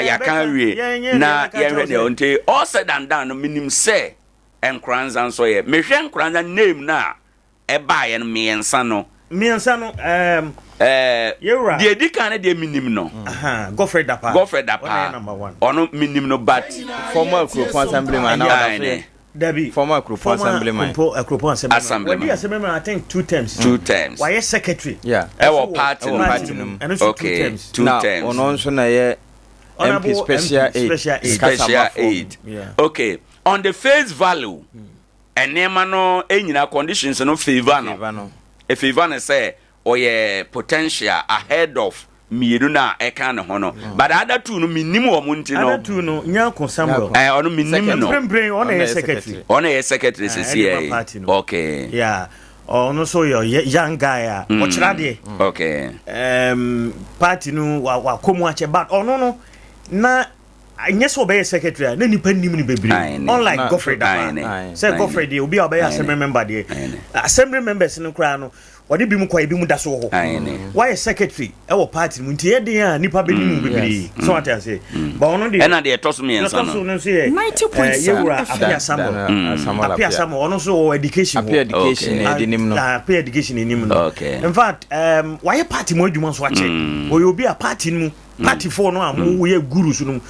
ya kan wie na ye hwe de onte all said and done no minim se Nkoranza nso ye mehwe Nkoranza name na e ba ye no miensa no yewra de dika na de minim no Godfrey Dapa ono minim no but former group assemblyman na Debbie former group assemblyman assemblyman we assemblyman I think 2 terms why secretary our party and okay 2 terms ono nso na ye MP special aid okay on the face value enema no enyina conditions no favor no e favor no say oye potential ahead of miru na eka ne ho no but other two no minimum o munti no other two no nyanko Samuel ono minimum no on a secretary CA okay yeah ono so your young guy ochirade okay party no wa komu ache but ono no na yes obey secretary na nipa nim ni bebre unlike Godfrey da say Godfrey dey obi obey assembly member dey assembly members no kra no odi bi mu kwa bi mu da so ho why secretary e wo party mu ntie dey a nipa be nim bebre so what I say but ono dey na dey toss me ensa no say 90.7 apia samo ono so education edim no apia education enim no in fact why party mo adwuma so ache obi a party mu party for no am we gurus no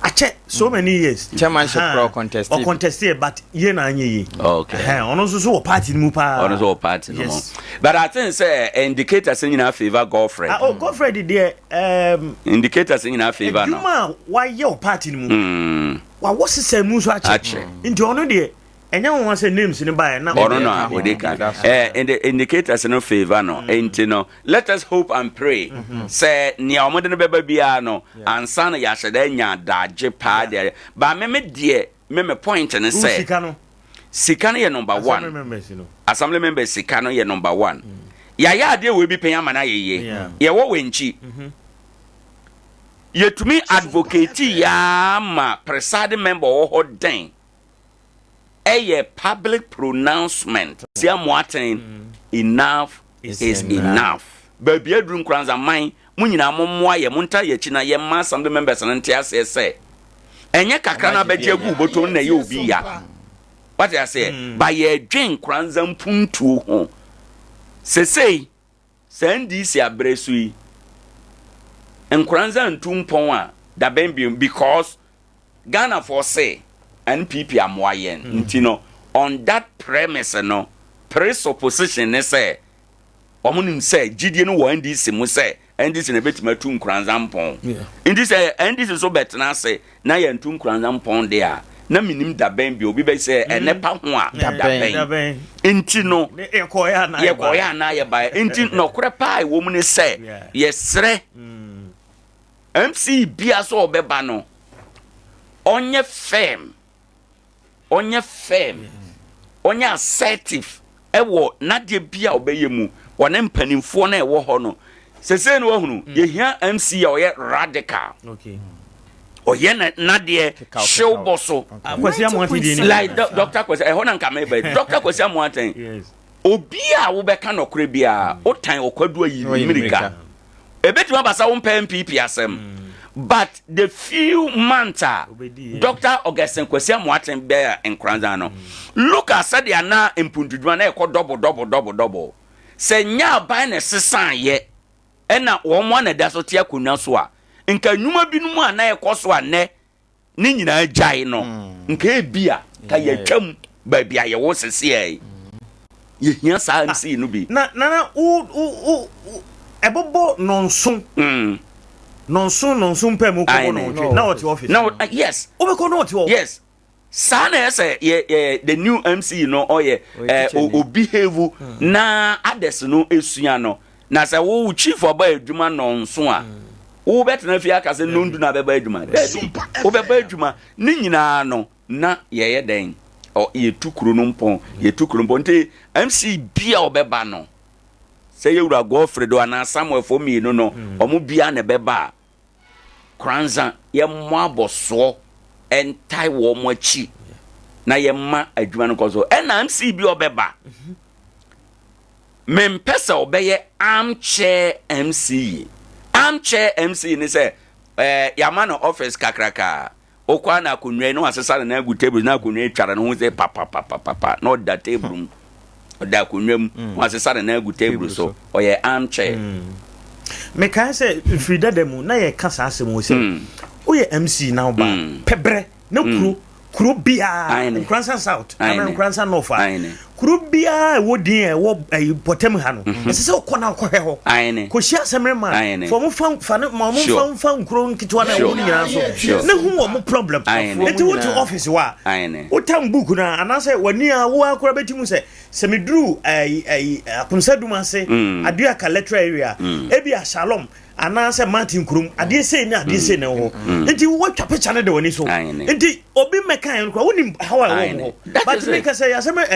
ache so many years chairmanship pro contested but ye na anye okay ono so party mu pa ono so party no but I think say indicators in our favor Godfrey Godfrey there indicators in our favor no ma why your party mu wa what say mu so ache into ono there enya won say names ni buy na ono no we dey can in the indicators no favor no enti no let us hope and pray say nia omode no beba bia no ansa na ya hyeda nya daje pa there ba me point and say sika no ye number 1 assembly members sika no ye number 1 ya ade we bi penya mana ye wo wenchi yetumi advocate ya ma presiding member wo den a public pronouncement sia Boateng enough is enough baby adrum Nkoranza man munyina mommoa ye monta ye chi na ye ma assembly members na ntia say enye kakra na beti agu botom na ye obi ya what I say by ye dwen Nkoranza mpuntuo ho sesei sendi si abresu yi Nkoranza ntumpon a da bembi because Ghana for say NPP amwayen ntino on that premise no presupposition ne say omunim say gidie no wo NDC mu say NDC na betima tu Nkoranza mpon indi say NDC so betna say na ye ntu Nkoranza mpon de a na minim da ben bi obi be say enepa ho a da ben ntino ye koya na ye ba nti no kure pai wo mu ne say yesre MC bia so obeba no onye firm onye assertive ewo na de bia obeye mu wona mpanimfo na ewo ho no sese no ahunu ye hia MC ya oye radical oye na de show bosso Kwesi Boateng like Dr. Kwesi ho na nka me be Dr. Kwesi Boateng obi a wo beka no kure bia o tan okwadu ayi America ebetuma basa wo MPP asem but the few months Dr. Augustine Kwesi Boateng be Nkoranza no look at said ya na impundudwa na ekọ double se nya ban na sesan ye ena wo mo na da so tia konwa so a nka nwuma binum a na ekọ so a ne ni nyina agyae no nka ebia ka ya twam ba bia ye wo sese ai ye hia sa MC no bi na u ebobo nonso nonso pem ko no na what office now yes obeko no what yes sana say the new MC no oye o behave na others no esua no na say wo chief oba adwuma nonso a wo betena fi aka say no ndu na beba adwuma wo beba adwuma ni nyina no na ye den o ye tukuru no mpon nte MC bia obeba no say yewura Godfredo ana Samuel for me no omo bia na beba Nkoranza ye mo aboso entai wo mo achi na ye ma adwuma no koso ena MC bi obeba mempesa obeye armchair MC ni say yama no office kakraka okwa na akunwe no asesa na agu table na akunwe twara no ho say papa no da table da akunwe asesa na agu table so oye armchair me kan say frida dem na ye kasa asem wo say oye MC now ba pebre no kuro bia Nkoranza South Nkoranza North Krubia wodin wo potem ha no. Ese okona akɔhwɛ hɔ. Ayene. Ko hia semre man. For mo fan nkro nkitwa na wo nyina so. Na hu wo mo problem. Enti wo to office wa. Ayene. Wo tam book na anase wani a wo akora betimu se medru akunsaduma se Adea Akye Letra area. Ebi a Shalom anase Martin Krum ade sei na ho. Enti wo twa picture na de wani so. Enti obi mekan nkro woni how I wo. But make say asema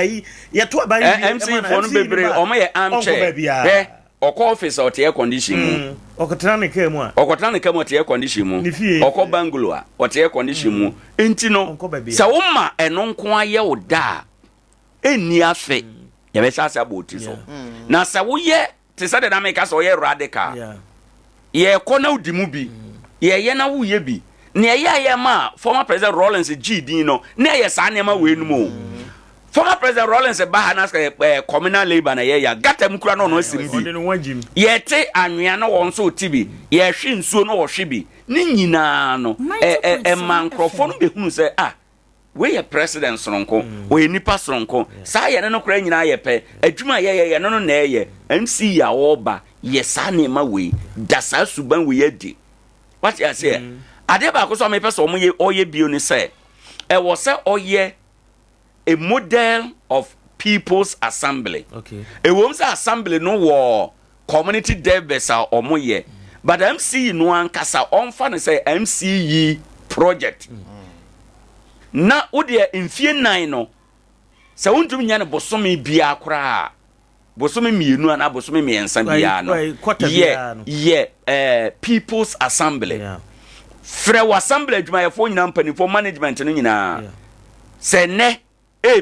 ye to aban MC for no bebre o ma ye armchair. Oko office or air condition mu. Okotran ne ka mu a. Okotran ne ka mu air condition mu. Oko bungalow a or air condition mu. Enti no. Sa wo ma eno nko aye wo da. Eni afe. Ye be sha boti so. Na sa wo ye te say da make so ye radical. Ye kona udi mu bi. Ye na wo ye bi. Ne ye ma former president Rollins GD no. Ne ye sa ne ma we nu mu. Former President Rollins Bahana communal labor na ya gata mkura no simbi. Ye te anwea no won so tibi. Ye hwe nsuo no wo hwe bi. Ni nyina no mankrofo no behunu se we ye president sonko, we nipa sonko. Sa ye no kura nyina ye pe. Adwuma ye no na ye. MC ya oba ye sa ne ma we. Da sa suban we ye di. What you say? Ade ba ko so me pe so mo ye oye bio ni se. E wo se oye a model of people's assembly. Okay. A woman's assembly no war community devesa or moye. But MC no an kasa on fan say MCE project. Na udia in fear nine no. Sa untum nyane bosomi bia kra. Bosomi mienu ana bosomi miensa bia no. Yeah, people's assembly. Yeah. Frewa assembly adwuma yefo nyina mpanifo management no nyina. Se ne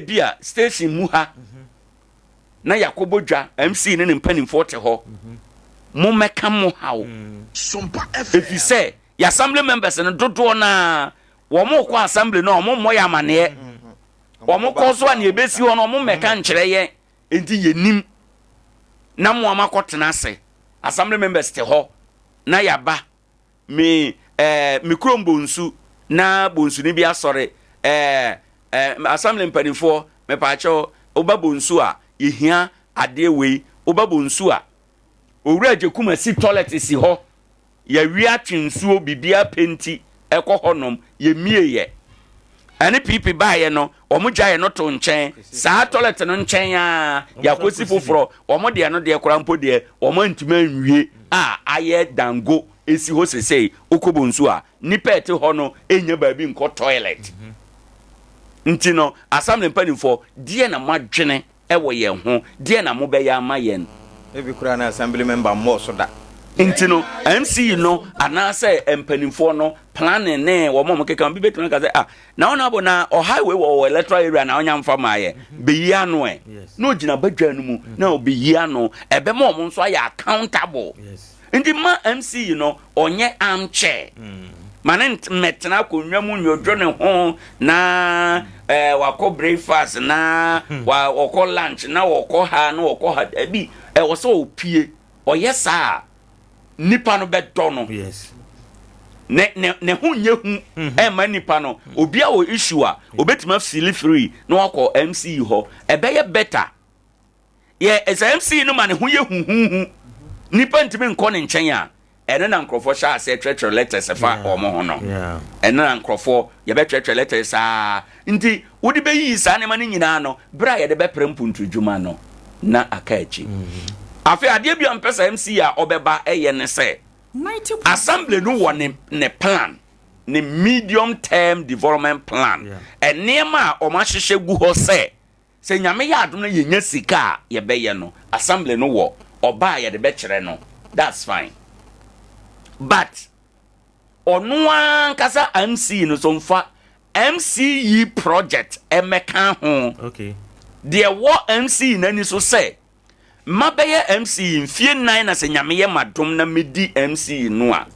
bia station mu ha na yakobodwa MC ne mpanimfo te ho mo meka mo hawo Sompa FM if say ya assembly members no dodo na wo mo kwa assembly no mo mo ya mane wo mo ko so na ebesi ho no mo meka nkyere ye enti yenim na mo amakotena ase assembly members te ho na yaba me krombo nsu na bonsu ni bia sore assembly mpanifo me paacho obabo nsu a yehia ade wei obabo nsu a owura agekuma si toilet si ho ya wi atwensuo bibia penti ekohonom ye mieye ane pipi baaye no omugyaye no to nkyɛn saa toilet no nkyɛn a yakosi foforo omode no de korampo de omantuma nwie a aye dango esi ho sesei okobo nsu a nipa ete ho no enya baabi nko toilet nti no assembly mpanimfo die na madwene ewo ye ho die na mobeya amayen ebi kura na assembly member mo so da nti no MC no anase mpanimfo no planning ne wo mo keka bi betu na ka na ona bo na o highway wo electoral area na onya mfa maaye beyi ano no gina badwa no mu na obeyi ano ebe mo nso ya accountable nti ma MC no onye armchair manent metna ko nwamu nyodwo ne ho na wako breakfast na wako lunch na wako ha na wako ha bi wo so opie oyesa nipa no bedo no yes ne hunye hu ma nipa no obi a o issue a obetima feel free na wako MC ho ebeye better ye as MC no man hunye hu nipa ntimi nko ne nkyɛn a ene na nkrofo sha ase tretre letters fa omo ho no ene na nkrofo ye be tretre letters nti wodi be yi sa ne ma nyina no bra ye de be prempuntu dwuma no na akachi afi ade bia mpesa MC a obeba eye ne se assembly no wo ne plan ne medium term development plan ene ma o ma hyehye gu ho se nyame ya adom na ye nya sika ye be ye no assembly no wo oba ye de be kire no that's fine. But onwa nkasa MC no so mfa MCE project emeka ho okay de wo MC nani so say mabeye MC mfie 9 na se nyame ye madom na medi MC no a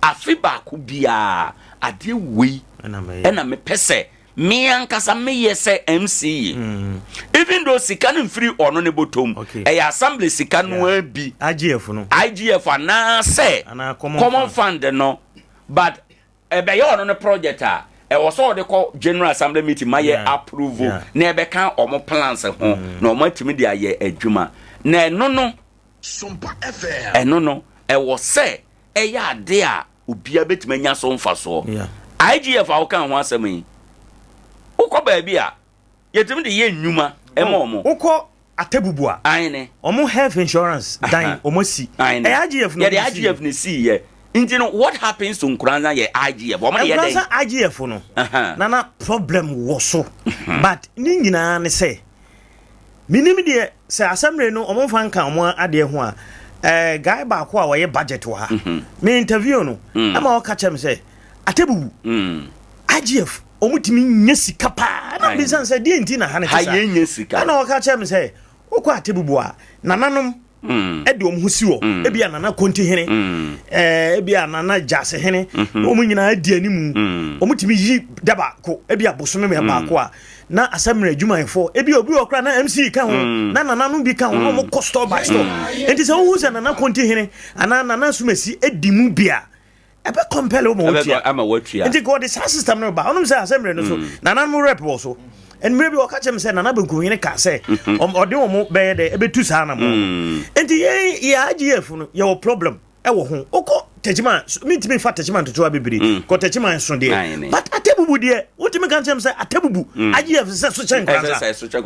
afi ba ku bia ade wei ena me pese me ankasa me yese MC even though sika no free ono ne botom assembly sika no abi IGF na say common fund no but ebe ye ono ne project a was all the call General Assembly meeting, my approval, never can or more plans at home, no more to me, dear, a juma. No, Sompa FM. And no, I was say, ya, dear, would be a bit many son for so. IGF, how can once a me? Oko baby, yet the year Numa, a momo. Oko atebubua. Aine. Omo health insurance, dying, almost see. IGF, the IGF, ni see, ye. You know what happens to Nkoranza ye IGF? Nkoranza IGF no. Nana problem was so. But ningina ne say. Minimi de say assembly no omo fanka omo ade ho a guy ba ko a wo ye budget wa. Me interview no. Ama o ka chem say atebubu. IGF omutimi nya sika pa na be san say die nti na ha ne tsa. Ha ye nya sika. Na o ka chem say okwa atebubu a nananom edi om husi wo ebia nana konti hene ebia nana jase hene omu nyina adi animu omutimi yi daba ko ebia bosome me ba ko a na asamre adwumayefo ebia obi okra na MC ka ho na nana no bi ka ho no ko store by store enti se wo se nana konti hene ana nana sumasi edimu bia ebe compel o mo tia ama watua enti ko the system no ba onum se asamre no so nana no rep wo so and maybe o catch him say nana benku hene ka say ode wo mo be de ebe tu sa na mo enti ye AGF no ye wo problem e wo ho oko tejima mitimi fa tejima to abibiri ko tejima so de but atebubu de wotimi kan say atebubu AGF say so chen kan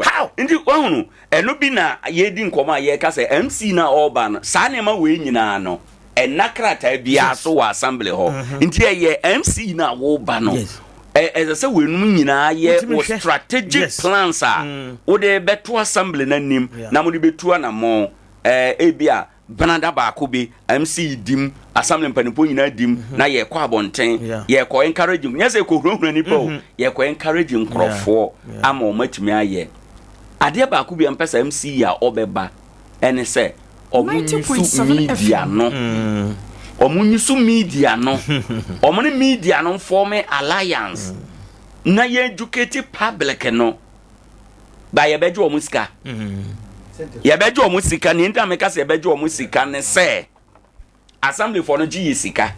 how enti wahunu eno bi na ye di nkoma ye ka say MC na oba no sa ne ma we nyina no enakrata bia so wa assembly ho enti ye MC na wo ba no as I say, we know strategic plans are. Would they better assembly na nim? Na mo di betua na mo. Ebia Banada Bakubi MC dim assembly mpanipo nyina dim na ye kwa bonten ye kwa encourage. Nyase ko huru nipo ye kwa encourage nkrofo ama o matimi aye. Adea Bakubi ampesa MC ya obeba. Ene say omunyisu media no. Omunyisu media no. Omuni media no form alliance. Na ye educate public no. Ba ye bejo omusika. Ye bejo omusika ni nta meka se bejo omusika ne se. Assembly for no gi sika.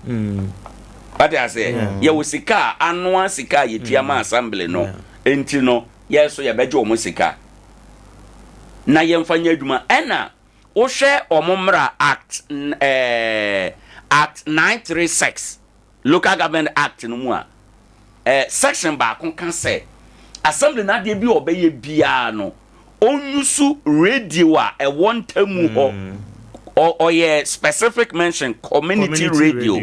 What I say? Ye wosika anwa sika ye tiama assembly no. Enti no ye so ye bejo omusika. Na ye mfanya adwuma ena wo hwe omomra Act 936 Local Government Act no mu a section ba kon kan say assembly na de bi obeye bia no onyusu radio a wontamu ho or ye specific mention community radio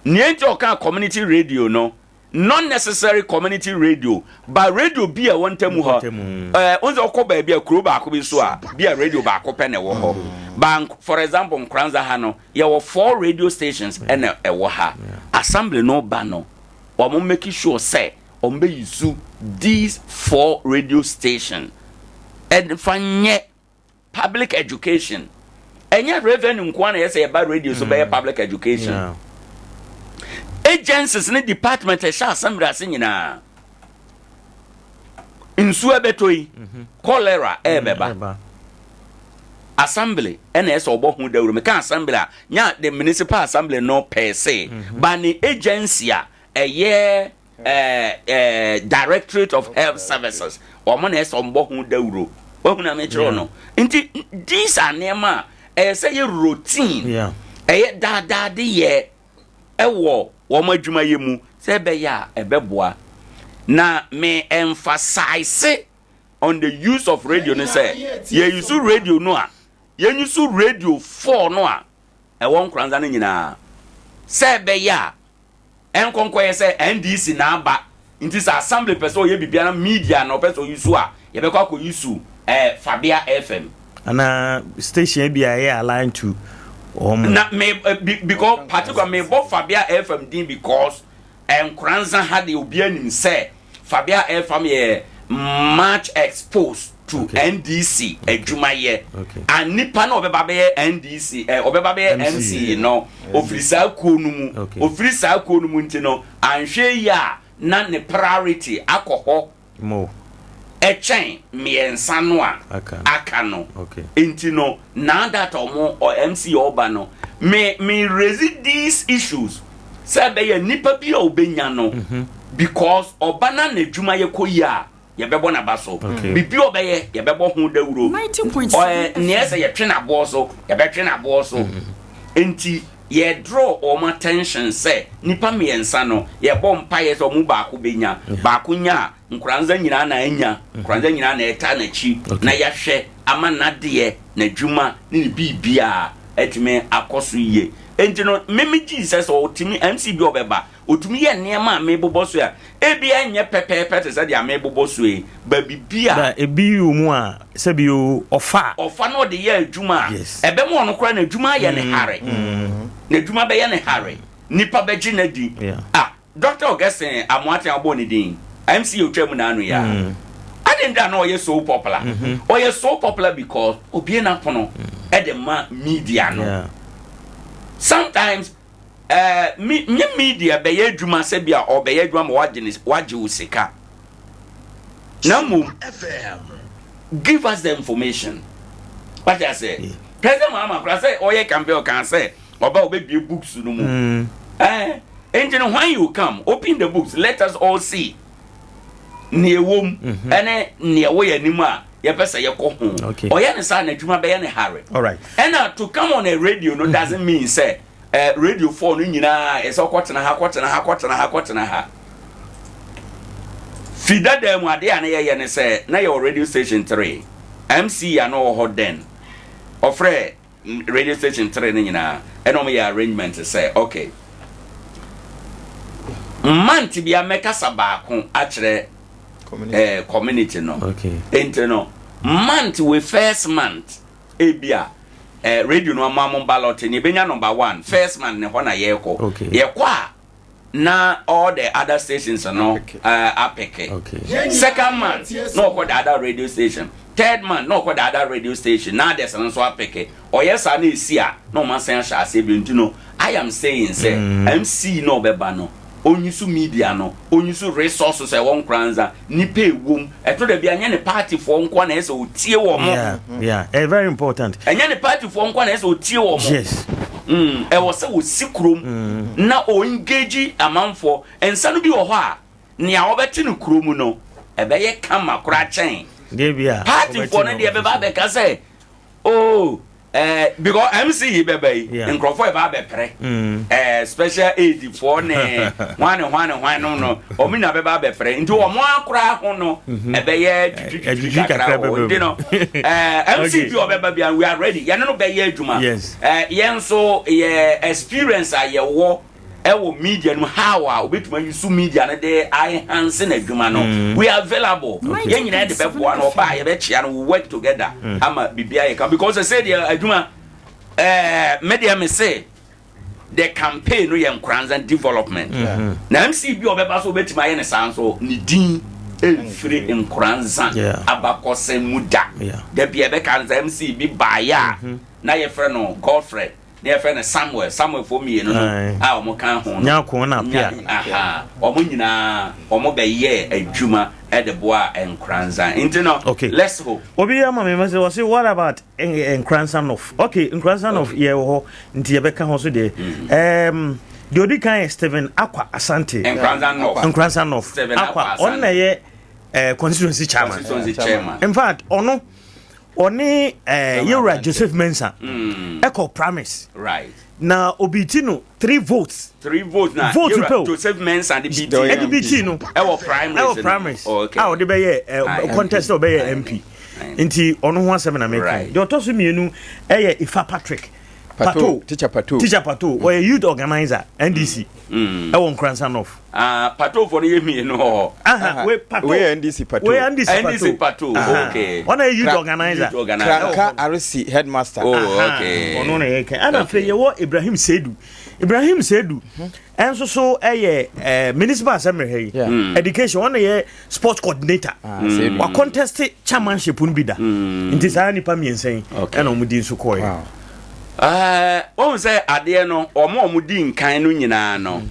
niente o kan community radio no not necessary community radio but radio be a wontamu ho onzo ko ba bia kuro ba ko bi so a bia radio ba ko pe na wo ho bank for example Nkoranza ha no ye were 4 radio stations and e wo ha assembly no ba no o mo make sure say o mbe use these 4 radio stations and fanye public education enya revenue nkwa na ye say ba radio so be public education agencies in the department e sha assembly asinyina insu ebetoi cholera ebeba assembly NS obohu dawru me kan assembly nya the municipal assembly no per se but the agency Directorate of Health Services or NS obohu dawru ohu na me chiro no nti these are nema say routine da de ye ewo wo madwuma ye mu se be ya ebeboa na me emphasize on the use of radio no say ye use radio no a ye use radio 4 no a e won Nkoranza no nyina se be ya enkonko ye say NDC na aba nti sa assembly person ye bibia na media na person use a ye be kwa ko use Fabia FM ana station bia ye aligned to na me because particular me bo Fabia FM din because Nkoranza had the obianim say Fabia FM ye much exposed to NDC adwumaye and nipa na obeba be NDC obeba be MC no ofrisa ko nu mu nti no anhwe ya na ne priority akoho mo echen miensa no aka no nti no now that omo or MC oba no me raise these issues say be nipa bi obenya no because obana na dwuma ye koya ye bebo na baso bibi obeye ye bebo hu dawuro 90.7 ne ese ye twe na bo so ye be twe na bo so enti ye draw all attention say nipa miensa no ye bom paye so mu ba ko benya ba ko nya Nkoranza nyina na anya Nkoranza nyina na eta na chi na ya hwe ama na de na dwuma ni bibia etime akoso ye enti no meme Jesus o timi MC bi obeba otumi ye niam a mebobo so ya ebi anye pepepe te se dia mebobo so e ba bibia da ebi umu a se bi ofa no de ye adwuma ebe mo no kora na adwuma ye ne hare na adwuma be ye ne hare nipa be gi na di Dr. Augustine Amoate abo ni din MC otwam na anu ya adenda na oye so popular oye so popular because obi na pono e de ma media no sometimes media be ye adwuma se bia o be ye adwuma ma waje usika namu give us the information what I say President Mama say oye campaign can say oba obe books no mu and when you come open the books let us all see Newum ene newo ya nima ya pesa ya ko hu oya ne sa na dwuma be ya ne hare all right and to come on a radio no doesn't mean say radio 4 no nyina e so kwotena ha fida dem ade ya ne ye ne say na your radio station 3 MC ya no ho den ofre radio station 3 ne nyina e no me ya arrangement say okay manti bia meka sabako a kire community no ente no month we first month ebia radio no amamo ballot ni benya number 1 first month ne ho na ye ko ye kwa na all the other stations no apeke second month no ko the other radio station third month no ko the other radio station na there's no so apeke or yes na esi no man say sha say bi no I am saying say MC no beba no onyusu media no onyusu resources e won Nkoranza nipa ewom eto da bia nya ne party for nko na ese otie wo mo very important enya ne party for nko na ese otie wo mo yes e wo se wo sikrom na o engage amanfo ensa no bi wo ho a ne a obeti no krom no e be ye kama kura chen de bia party for no de be ba be ka say oh because MC bebe nkrofo e ba be pere special aid for ne one no o mi na be ba be pere nti o mo akura ho no e be ye kakra o ndi no MC bi o be ba bia we are ready ye no be ye adwuma ye nso ye experience a ye wo ewo media no how a obetuma use media na dey enhance na adwuma no we are available ye nyina de bebo na oba ye be chia no work together ama bibia ye can because I said adwuma media me say the campaign no ye Nkoranza development na MC bi obeba so obetuma ye ne sanso ni din free Nkoranza abakose muda de bia be kan MC bi ba ya na ye frɛ no Godfrey ne friend Samuel for me no omo kan ho nya ko na pia omo nyina omo be ye adwuma e de boa Nkoranza intino let's hope obi ama me say what about Nkoranza of Nkoranza of ye ho nti ye be ka ho so de the odi kan Stephen Akwa Asante Nkoranza of Akwa on na ye constituency chairman in fact ono oni Yura Joseph Mensah echo promise right na obitino 3 votes na vote Joseph Mensah and the BT no primaries how de be contest of be MP nti ono ho asem na make the otoso mienu Ifa Patrick Teacher Pato or a youth organizer NDC I won't Nkoranza enough Pato for the me no we Pato we NDC Pato okay on a youth organizer Kranka RC headmaster ono na yeke ana fe ye wo Ibrahim Sedu enso so municipal assembly education on ye sports coordinator wa contest chairmanship un bida nti sa nipa miensen na omudi nso koy on say ade no omo di nkan no nyina no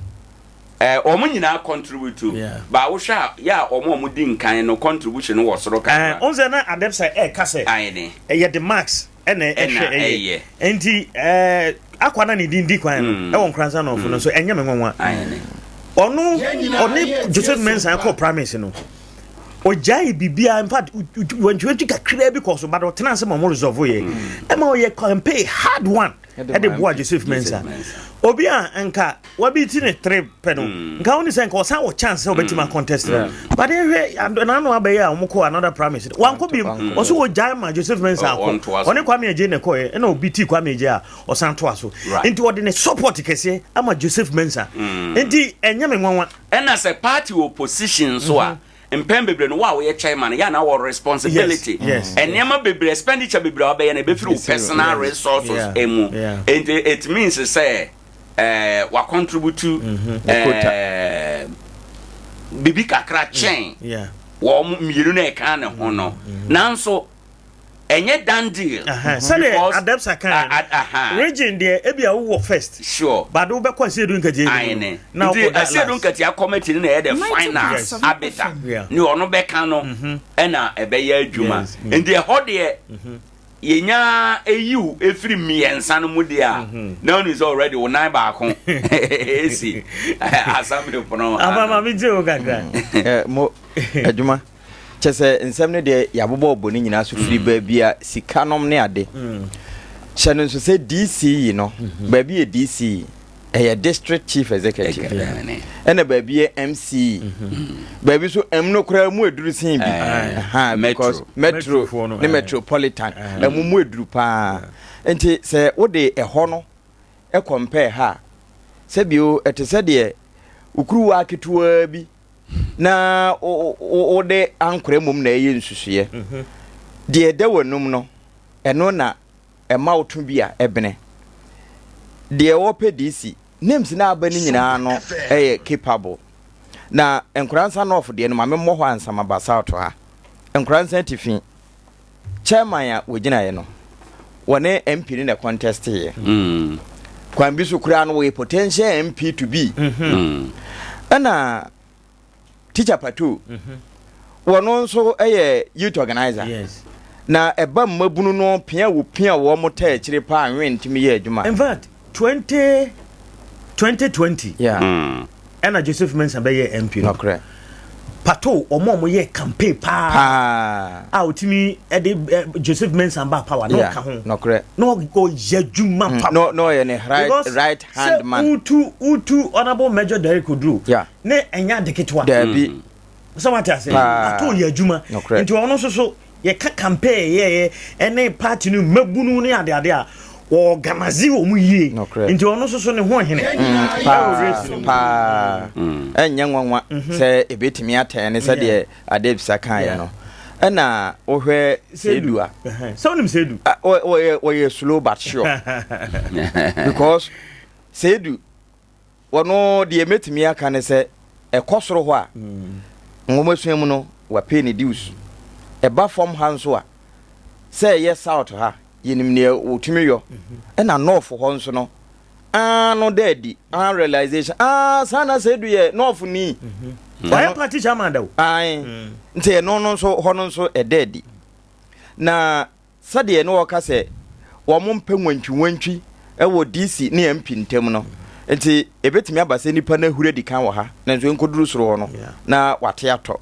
omo nyina contribute to ba wo hwa ya omo di nkan no contribution wo soro ka on say na adepsa ka say ayene the max ene ehwe enti akwana ne di kwan no e won Nkoranza no so enye me nwanwa ayene Ono Joseph Mensah call promise no. Ojai bibia in fact when you kakra because but otena se mo resolve ye. E ma ye campaign hard one. E dey boa Joseph Mensah. Obi a nka wabi ti ne 3 pedal. Nka oni se nka o san o chance o betima contest. But e na no abaye a omko another promise. Wan ko bi o so ojai ma Joseph Mensah ko. Oni Kwame Eje ne ko e na obi ti Kwame Eje a o san to aso. Enti odi ne support kese ama Joseph Mensah. Enti enya me nwanwa. And as a party opposition so a mpem bebre no wa we chairman ya na our responsibility and nyama bebre expenditure bebre obey na be through personal resources emu and it means say wa contribute to bibi kakra chain wo miru na e kan ne ho no nanso enye dan deal say adepsa kan region there ebia wo first sure but wo be kwase do nkaje now ase do nkaje committee na e the finance abeta ni ono be kan no e na e be ya adwuma ndi e ho de yenya eyiu efiri miensa no mu de a now is already one nine back on esi assembly pono abama mi je o gaga mo adwuma chese nsem ne de yabobo oboni nyina so firi ba bia sikanom ne ade channel so say DC no ba bia DC district chief executive ena ba bia MC ba bi so no kra mu eduru sin bi because metro ne metropolitan mu eduru pa enti se wo de ho no e compare ha se bio etese de ukuru wa ketuwa bi na o de ankore mum na eye nsusuye de de wonum no eno na e mauto bia ebene de wo pedisi names na abani nyina no capable na Nkoranza north de no ma memmo ho ansama ba south ha Nkoranza tifi chairman ya wogina ye no wone MP ni na contest ye kwambi so kura no we potential MP to be ana teacher patu wono nso youth organizer na eba mabunu no pia wo mota akire pa anwen ntimi ye adwuma in fact 2020 and Joseph Mensah be ye MP no correct pato omo ye campaign pa outimi Joseph Mensah ba power no ka ho no correct no go yadwuma pa no ye ne right hand man utu honorable Major Derek Odru ne enya deketwa dabi so what I say pato yadwuma nti ono so ye ka campaign ye ene party no mabunu ne ade a organize wo mu yie nti ono so ne ho hene pa enya nwanwa se ebetimi atene se de adebisa kan ye no na ohwe sedu a so nim sedu we slow but sure because sedu wono de emetimi aka ne se ekosoro ho a ngomosuamu no wa pay ni dues eba from hanso a say yes out ha yenim ne otumi yo na north ho nso no no daddy realization sana sedu ye north ni why party chairman daw nte no nso ho nso daddy na sade no woka se wo mompe nwantwi wo DC ne MP ntem no nti ebetimi abase nipa na hure di kan wo ha na nso enkoduru soro ho no na wate ato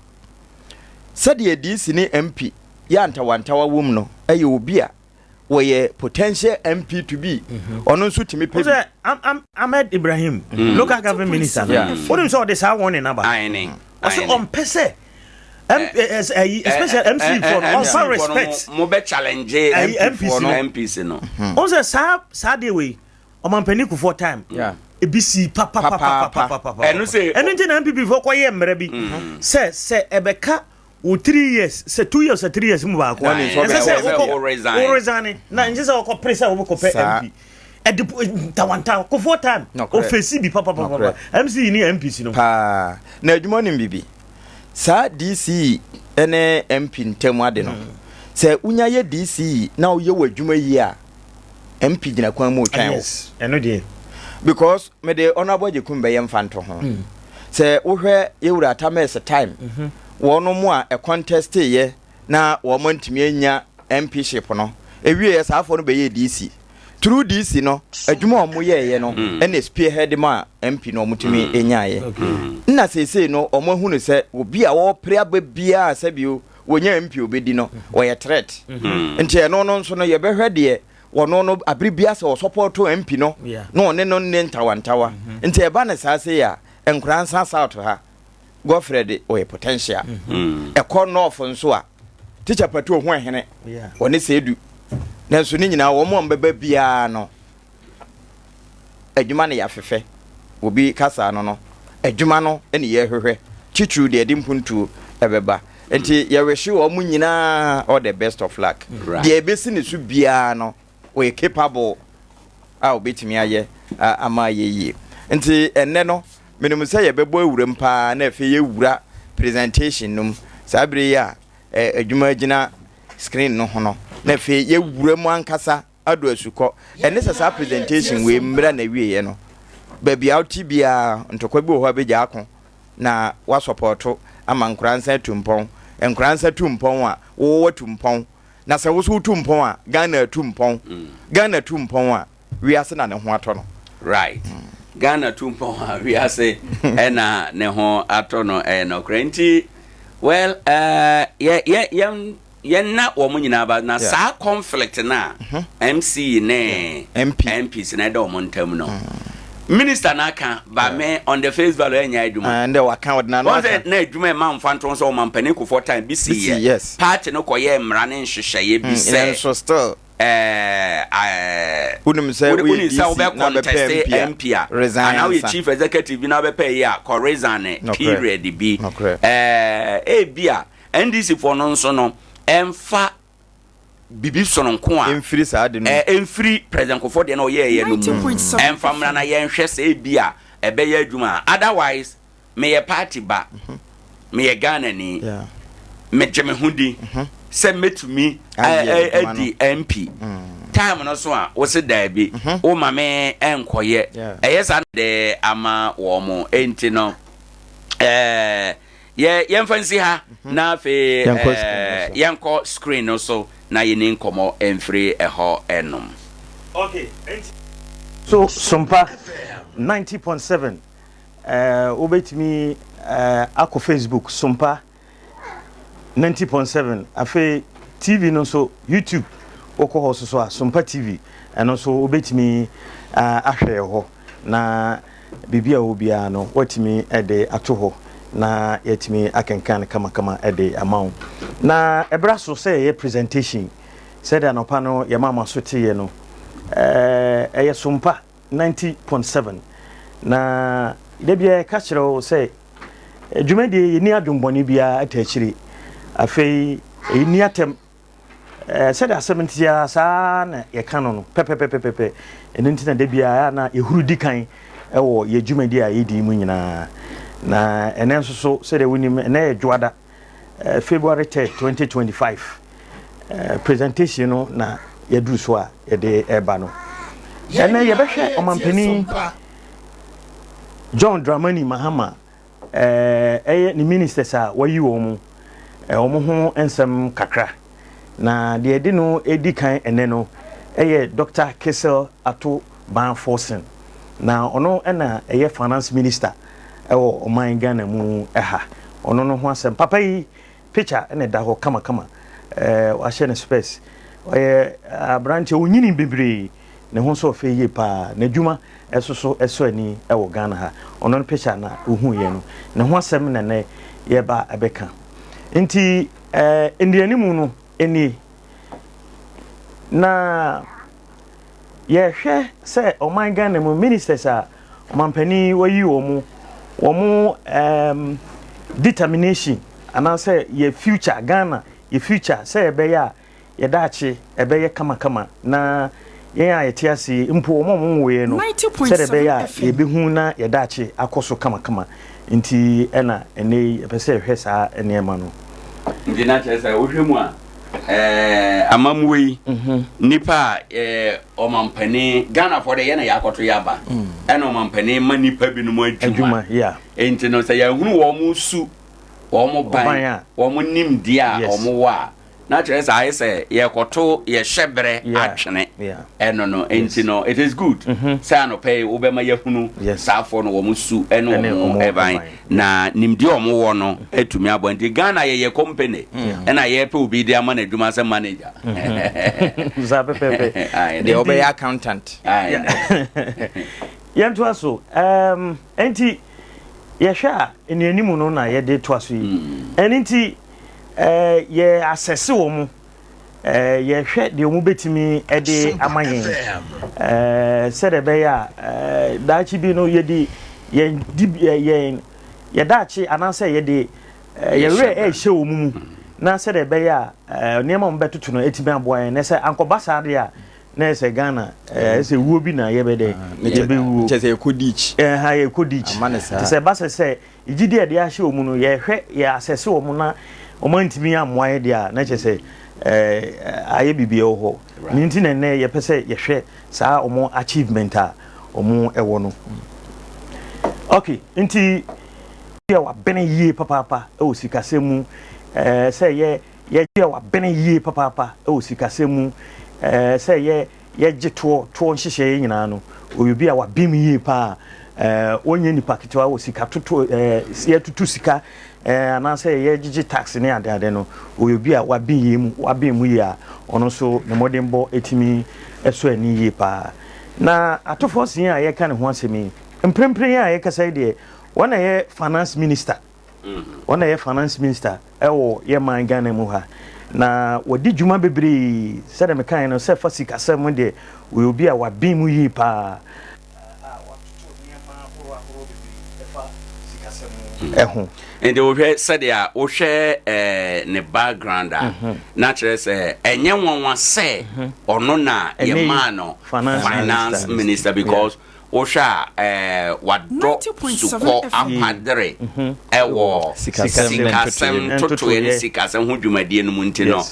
sade DC ne MP ya ntawantawa wom no obi a we potential MP to be ono nso timi pe Ahmed Ibrahim local government minister what him say this how one number also on pese especially MC for all respect mo be challenge MPs no also sa dey way o man panic for time ebisi papa eno say eno ntina MPP for koye mmere bi say ebeka 3 years say 2 years or 3 years mu ba ko o resign na nje say o ko presa o ko pe MP tawanta ko for time o face bi papa MC ni MPC no pa na adwuma ni bibi sa DC ene MP ntem ade no say unya ye DC na o ye wadwuma yi a MP gina kwan mu twan yes eno de because me de honorable Jekum be yem fanto ho say wo hwe ye wura tames time wono mu a contest ye na wo montimi anya MP ship no ewie ye saafo no be ye DC through this no adwuma omo ye no na spearhead ma MP no mutumi enyaye na sese no omo hu no se obi a wo pre ababia asabio wonya MP obedi no wo threat nti no nso no ye behwe de wono no abribia se wo support MP no no ne no ne ntawantawa nti e ba na sase ya Nkoranza South ha Godfred o potential e ko north nso a teacher patu ho hene woni se edu na so ni nyina wo mo mbeba bia no adwuma ne ya fefe obi kasa no adwuma no ene ye hwehwe chichu de edimpuntu ebeba enti ye wehye wo mu nyina all the best of luck de ebesi ne su bia no we capable a obetimi aye ama ye enti enne no menum say ye bebo awuram pa na efe ye wura presentation num sabre ya adwuma gina screen no ho no na efe ye wura mu ankasa ado asuko enne sasa presentation we mbra na wie ye no baby out bia ntokwa bi ho abeja akon na wa support ama Nkoranza tumpon Nkoranza tumpon a wo tumpon na se wo so tumpon a Ghana tumpon Ghana tumpon a we ase na ne ho ato no right Ghana tumpon a we ase na ne ho ato no no krenti well na wo mu nyina ba na sa conflict na MC ne MPs na da wo ntam no Minister Naka ba me on the face value enya adwuma and wa kan odna no na adwuma ma mfanto so ma mpani ko for time BC yes party no koye mra ne nhwehweye bi say so still unum say we say we contest MP and now we chief executive na be pay ya ko resign period bi bia NDC for no so no emfa bibi sono nko a emfiri saade no emfiri president ko for de no ye no emfamra na ye nhwe se bia ebe ye adwuma otherwise me ye party ba me ye Ghana ni me jeme hudi se metumi edi MP time no so a wo se da bi o ma me enkoye eyesa de ama wo mo enti no ye mfansi ha na fe yanko screen no so na yini nkomo enfree eho enom okay so Sompa 90.7 obetimi ako Facebook Sompa 90.7 afi TV no so YouTube oko ho so a Sompa TV eno so obetimi ahwe ho na bibia obia no watimi ede ato ho na yetimi akenkan kama ede amount na ebra so say ye presentation said anopa no ye mama so tie no eye Sompa 90.7 na debia ka kire say dwumade ye ni adwombone bia atachiri afei ni atem said a 70 ya sa na ye kanu no pepepepepe enuntina debia na ehuru dikan ewo ye dwumade a yedi mu nyina na enenso so said we ni na edwada February 10, 2025 presentation no na yaduru so a yede eba no ene ye behwe omampani John Dramani Mahama ni ministers a wayi wo mu ho ensem kakra na de edi no edi kan ene no Dr. Kessel Ato Banforsen na ono na finance minister ewo oman Ghana mu eha ono no ho asem papa yi picture ene da ho kama wa share space branch onyini bebre ne ho so fe ye pa na dwuma eso ani ewo Ghana ha ono no picture na ohu ye no ne ho asem na ne ye ba abeka nti ndiani mu no eni na ye hwe se oman Ghana mu ministers a mampani wayi wo mu determination and I say your future Ghana your future say ebe ya ye dachi ebe ye kama na ye ya yetiasi mpo omo we no say ebe ya ye behu na ye dachi akoso kama nti ena ene pese hwe sa ene ma no ndi na chese ohwemu a amamwe nipa omampani Ghana for the ye na yakoto yaba ena omampani ma nipa bi no mu adwuma yeah enti no say ya hunu wo mu su wo mo ban wo mo nim dia wo mo wa na kyerɛ sɛ ayɛ sɛ yɛkɔto yɛhyɛ berɛ atwene ɛno no enti no it is good sɛ anɔpɛ wobɛma yɛhunu saafoɔ no wɔ mo su ɛne ɔmo ɛban na nimdeɛ ɔmo wɔ no atumi abɔ nti Ghana yɛyɛ company ɛna yɛpɛ obi de ama no adwuma sɛ manager deɛ wobɛyɛ accountant yɛntoa so enti yɛhwɛ a ɛnuanimu no na yɛde toa so yi ɛno nti yɛ asɛse wɔ mu yɛhwɛ deɛ ɔmu bɛtumi ɛde ama yɛn sɛdeɛ ɛbɛyɛ a daakye bi no yɛde yɛdaakye anaasɛ yɛde yɛwerɛ ɛhyɛ wɔ mu na sɛdeɛ ɛbɛyɛ a nneɛma ɔmu bɛtoto no ɛtumi aboa yɛn na sɛ ankɔba saa deɛ a na ɛsɛ Ghana ɛsɛ wuo bi na yɛbɛdɛ yɛbɛwuo kyɛ sɛ yɛkɔdich yɛkɔdich nti sɛ ɛba sɛ gyidi a ɛde ahyɛ wɔ mu no yɛhwɛ yɛ asɛse wɔ mu na ɔma ntumi ammoa yɛ deɛ a na kyɛ sɛ ayɛ bibia wɔ hɔ ne nti na nnɛ yɛpɛ sɛ yɛhwɛ saa ɔmo achievement a ɔmo ɛwɔ no okay nti yɛ wabene yie papaapa ɛwɔ sikasɛm mu sɛ yɛ wabene yie papaapa ɛwɔ sikasɛm mu sɛ yɛgye toɔ nhyehyɛ nyinaa no obi a wabem yie paa onye nipa ketewa wɔ sika toto yɛtutu sika anaasɛ yɛgyegye tax ne ade no obi a wabem mu yie a ɔno nso ne mmɔden bɔ etimi ɛso ani yie paa na atofo sin a yɛka ne ho asɛm yi mprempren a yɛkasa yi deɛ wɔn na yɛ finance minister ɛwɔ yɛ man Ghana mu ha na wadi dwuma bebree sɛdeɛ mekan no sɛ fa sikasɛm deɛ obi a wabem mu yie paa ɛho nti wohwɛ sɛdeɛ wohwɛ ne background a na kyerɛ sɛ ɛnyɛ nwanwa sɛ ɔno na yɛmaa no finance minister because wohwɛ a wadɔ sukɔ apadere ɛwɔ sikasɛm totoɛ ne sikasɛm ho dwumadie no mu nti no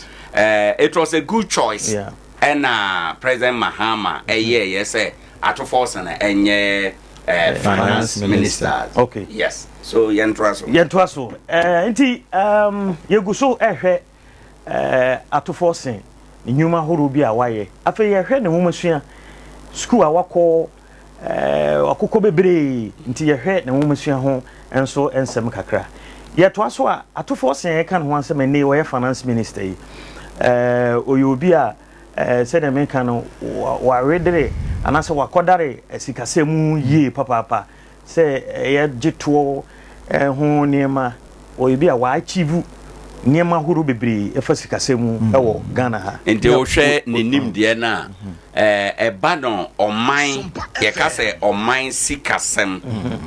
it was a good choice ɛna President Mahama ɛyɛɛyɛ sɛ atofo sɛ ɛnyɛ finance minister. Okay. Yes. So yentoa so nti yegu so ehwe atofo sen nyuma horo bi a waye afa yehwe ne homasua school a wakọ akokọ bebre nti yehwe ne homasua ho enso ensem kakra yetoa so a atofo sen kan ho ansem ne wo finance minister yi oyobi a said the man can redere anasa wakodare sikasemu ye papa say ye gyeto ho niema oyibi a wa achieve niema horo bebre efa sikasemu ewo Ghana ha enti o hwe nenim de na eba no oman ye ka se oman sikasem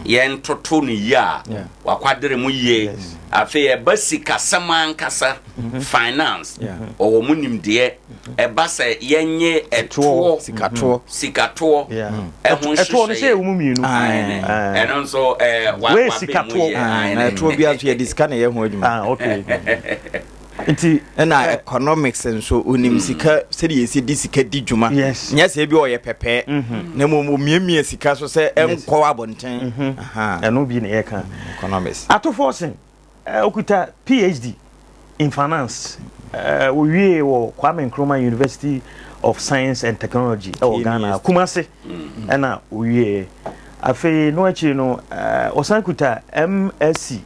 ye ntoto no ya wakwadere mu ye afi eba sikasem ankasa finance o mu nim de eba se yenye eto sikato ehun eto no se mu mienu eno so we sikato eto bia so ye diska na ye ho adwuma okay nti na economics nso onim sika se de yesi di sika di dwuma nya se bi o ye pepe na mo miemie sika so se enkɔ abonten eno bi na ye kan economics atoforcing okuta PhD in finance we wo Kwame Boateng University of Science and Technology Ghana Kumasi na we afi no achi no osankuta MSc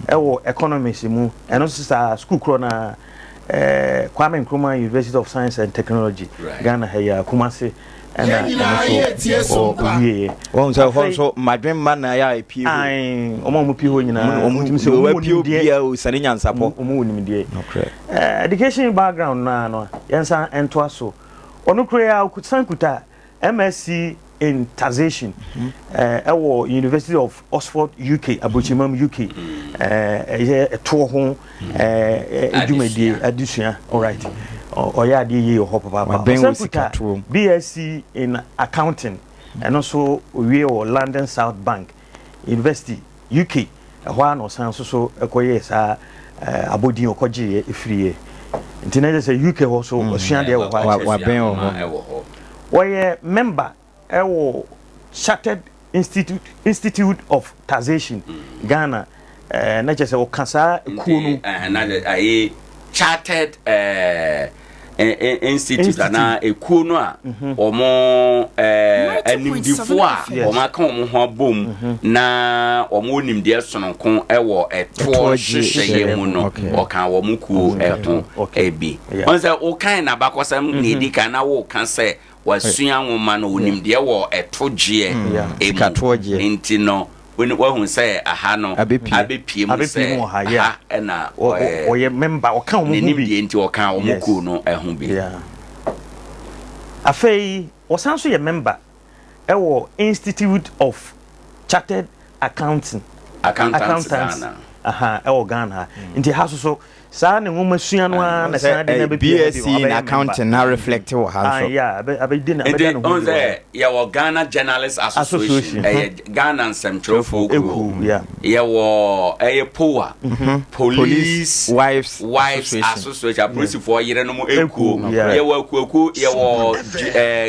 ewo economics mu eno sister school kro na Kwame Boateng University of Science and Technology Ghana ya Kumasi so won so madwen man na ya pie omo mu pie ho nyina omo ntimi se omo pie bia o sane nyansapo omo wonim die education background na no yensa ento so ono kro ya okusankuta MSc in taxation ewo University of Oxford UK Abochimam UK to ho edumedie adusua all right oya de ye ho papa BSc in accounting and also we o London South Bank University UK ho no san so ekoye sa abodin okoje efrie ntinese say UK ho so osua de wo wa ben ho we member ewo Chartered Institute of Taxation Ghana na chese o kasa ku no na ai chartered institute ana ekuo no a omo enimdifo a omo aka omo ho abom na omo nimde sononko ewo eto hwehweye mu no oka omo kuo eto ebi onse o kan na bakosam na edika na wo kan se wasua nwoma no onimde wo eto gye enti no when who say aha no abepie mu say na oye member o kan mu bi enti o kan o muku no ehun bi afei o san so ye member ewo Institute of Chartered Accountants ewo Ghana enti ha so sa ne ngoma sua no na sa de na BSc in accounting na reflect wo ha so abedina on the your Ghana Journalists Association Ghana Central Folk your POA Police Wives Association police for yere no eku your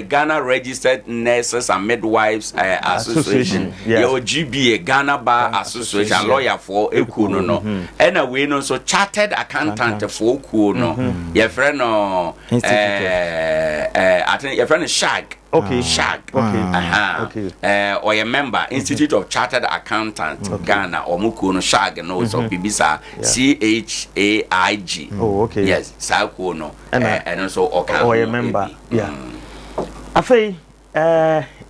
Ghana Registered Nurses and Midwives Association your GBA Ghana Bar Association lawyer for eku no and we no so chartered accountant for kuo no your friend no I think your friend is Shag Shag or your member Institute of Chartered Accountants Ghana or muku no Shag no so bibisa CHAIG yes sa kuo no and also or your member afei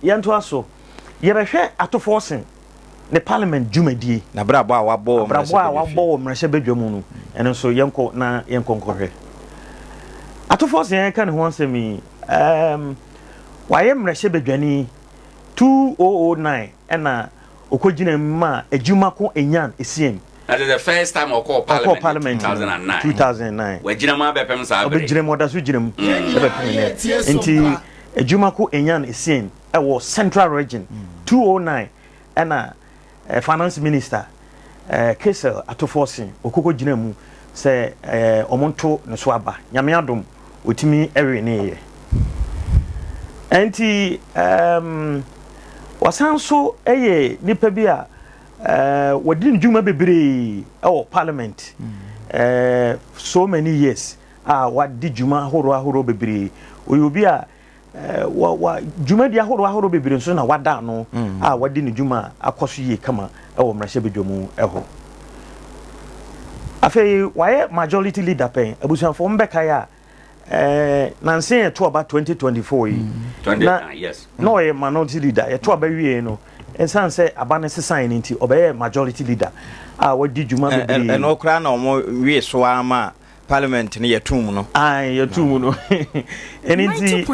yanto aso ye behwe atoforcing the parliament jumadi na brabo a wabo mrahye bedwamu no eno so yenko na yenko nkɔhwɛ atofos yen kan ho ansemi waye mrahye bedwani 2009 ena okogina ma adwuma ko enyan esiem that is the first time I call parliament 2009 we gina ma bepem sa abre gina mo da so gina mu enti adwuma ko enyan esiem ewo central region 209 ena finance minister Kesel atoforcing okoko gina mu se omonto ne so aba nyame adom otimi ewe ne ye enti wasan so eye nipa bi a wadi njuma bebre parliament so many years wadi juma horo bebre oyobi a wa juma dia horo bebre nso na wada no wadi ne juma akoso ye kama mrahye bedwamu eho afei waye majority leader pen abusanfo mbeka ya nansen to about 2024 yi yes no ye minority leader to aba wie no ensan se abane se sign nti obaye majority leader wadi juma bebre no kra na omo wie so ama parliament ne yetum no yetum no eniti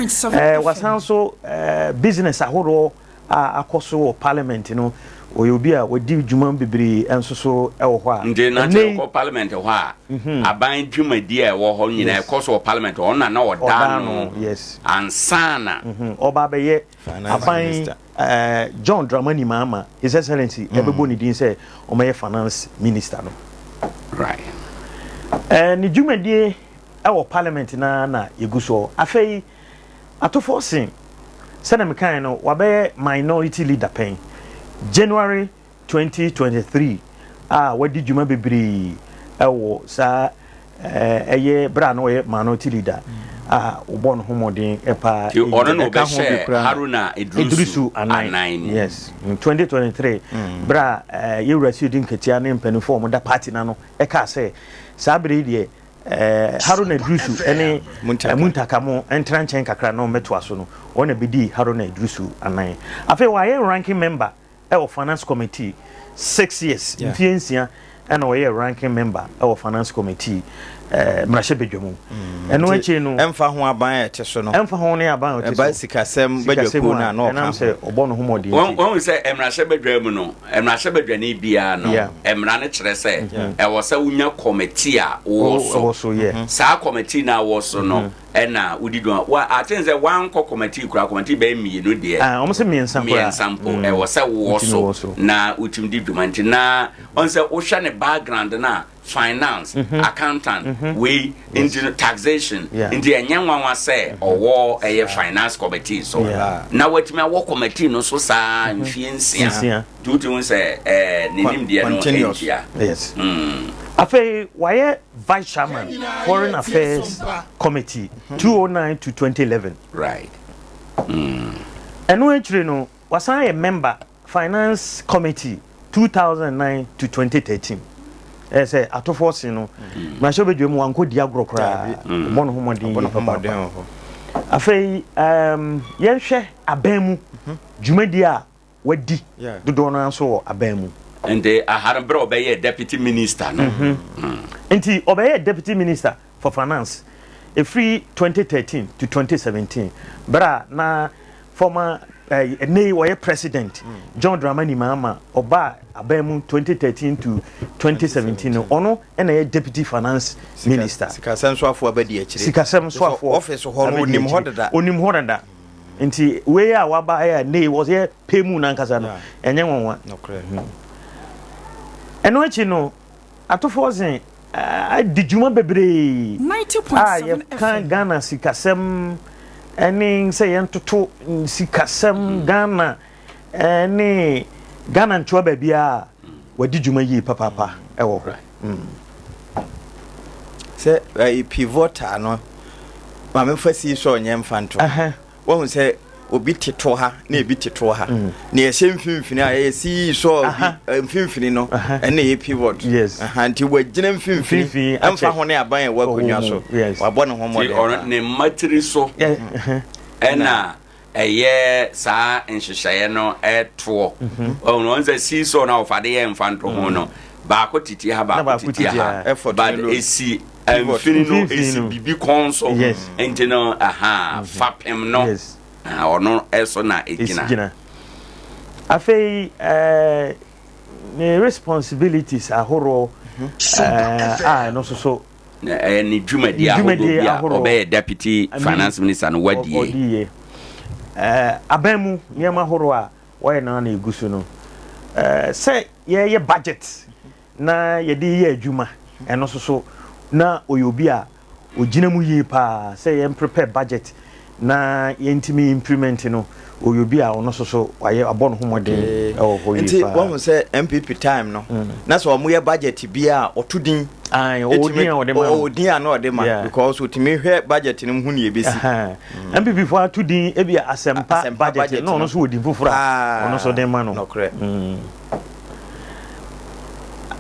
wasan so business ahoro akoso parliament no oyobi a wadi dwuma bebre enso so ewo ho a nde na ko parliament ho a aban dwuma di e wo ho nyina ekoso parliament ona na oda no yes ansana oba be ye aban John Dramani Mahama his excellency ebebo ni din say o may finance minister no right ni dwuma die ewo parliament na yeguso afei atoforcing sena mekan no wabe minority leader pen January 2023 wadi juma bebre ewo sa eye bra no ye minority leader ubon homodin epa ono no be share Haruna Idrisu Anan yes in 2023 bra ye residing ketia ne mpanifo mo da party na no e ka say sa bre die Haruna Idrisu ene muntaka mo entranchen kakra no meto aso no ona bidi Haruna Idrisu Anan afi wa ye ranking member our finance committee 6 years infiansia and our ranking member our finance committee mrahye bedwamu eno achi no emfa ho aban e teso no emfa ho ne aban e teso ba sikasem bedwaku na no kan se obo no homodi won se mrahye bedwamu no mrahye bedwani bia no emra ne kire se e wo se unya committee a wo so ye sa committee na wo so no ena udidon wa atenze wan ko committee kura committee be mi no de o mo se mi ensampo e wo se wo so na utim di dumanti na on se wo hwa ne background na finance accountant we into taxation into enyanwa say owo finance committee so na watimi awo committee no so sa mfiensia dutu say ninim de no yes Afei why vice chairman foreign affairs committee 2009 to 2011 right eno actually no was I a member finance committee 2009 to 2013 say atofo no ma shobe dwemu anko di agro kra bono homodin afei yenhwe abamu dwumadi a wadi dodo no anso abamu and they are obey deputy minister no nti obey deputy minister for finance a free 2013 to 2017 bra na former nay were president John Dramani Mahama oba abamu 2013 to 2017 ono na deputy finance minister sikasem so afo abadi akire sikasem so afo office ho no onim hodada nti we a waba nay was here pemu na nkasa no enye wonwa eno achi no atofo zen adijuma bebre 90.7 FM Ghana sikasem eni say yentoto sikasem Ghana eni Ghana nchwa bia wadijuma yi papa ewo se pivotal no ma me fasi so onye mfanto wo se obi tito ha na ebi tito ha na ye mfimfini a ye si so mfimfini no ene ye pivot nti wagina mfimfini amfa ho ne aban e wakonwa so wabɔ ne ho mɔde ne matri so ena eye saa nhyehyɛ no eto ono nza si so na ofade ye mfanto ho no ba ko titi ha ba titi ha ba esi mfini no esi bibi konso enti no fapem no ono eso na egina afei ne responsibilities ahoro no so ni dwumadi ahoro obey deputy finance minister no wadie abamu niam ahoro a woye na na egusu no say ye budget na ye di ye adwuma eno so na oyobi a ogina mu yi pa say ye prepare budget na yentimi implement no oyobi a ono so waye abon homode nti won say MPP time no na so omo ye budget bia otudin odin a no odema because otimi hwe budget no hu ne ebesi MPP for atudin e bia asempa budget no ono so odin fufura ono so den ma no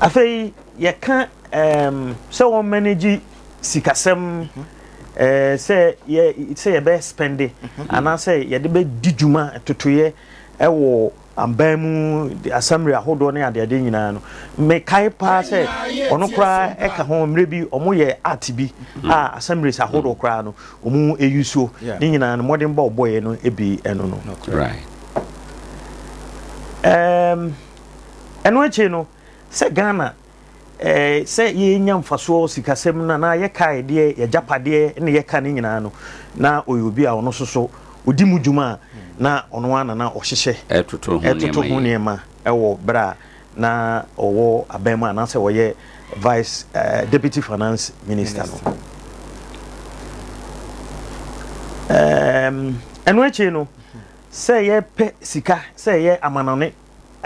afei ye kan so won manage sikasem say ye be spend and say ye de be dijuma totoye ewo ambamu the assembly ahodo na ade nyina no me kai pa say ono kra e ka ho mre bi omo ye art bi assembly ahodo kra no omo eyuso ni nyina no modern ball boy no ebi eno no right eno eche no say Ghana say ye nyam faso sikasem na ye kai de ye japade ne ye ka ne nyina no na oyobi a ono soso odi mudwuma na ono ana na ohyehye etoto ho niema ewo bra na owo abema na say woye vice deputy finance minister no eno eche no say ye pe sika say ye amanane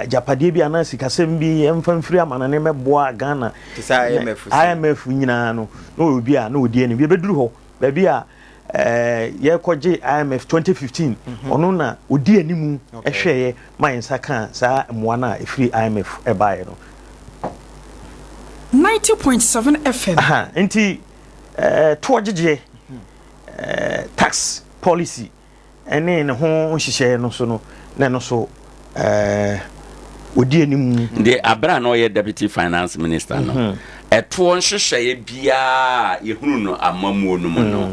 japade bi ana sikasem bi emfamfiri amanane meboa Ghana IMF nyina no no obi a no odi ani bi beduru ho ba bi a ye koje IMF 2015 ono na odi animu ehweye mayensa kan sa moa na efiri IMF ebae no 90.7 FM nti tojeje tax policy ene ne ho hihye no so no na no so odi animu de abra no ye deputy finance minister no eto nhyehyeye bia ye hunu no amamuo no mu no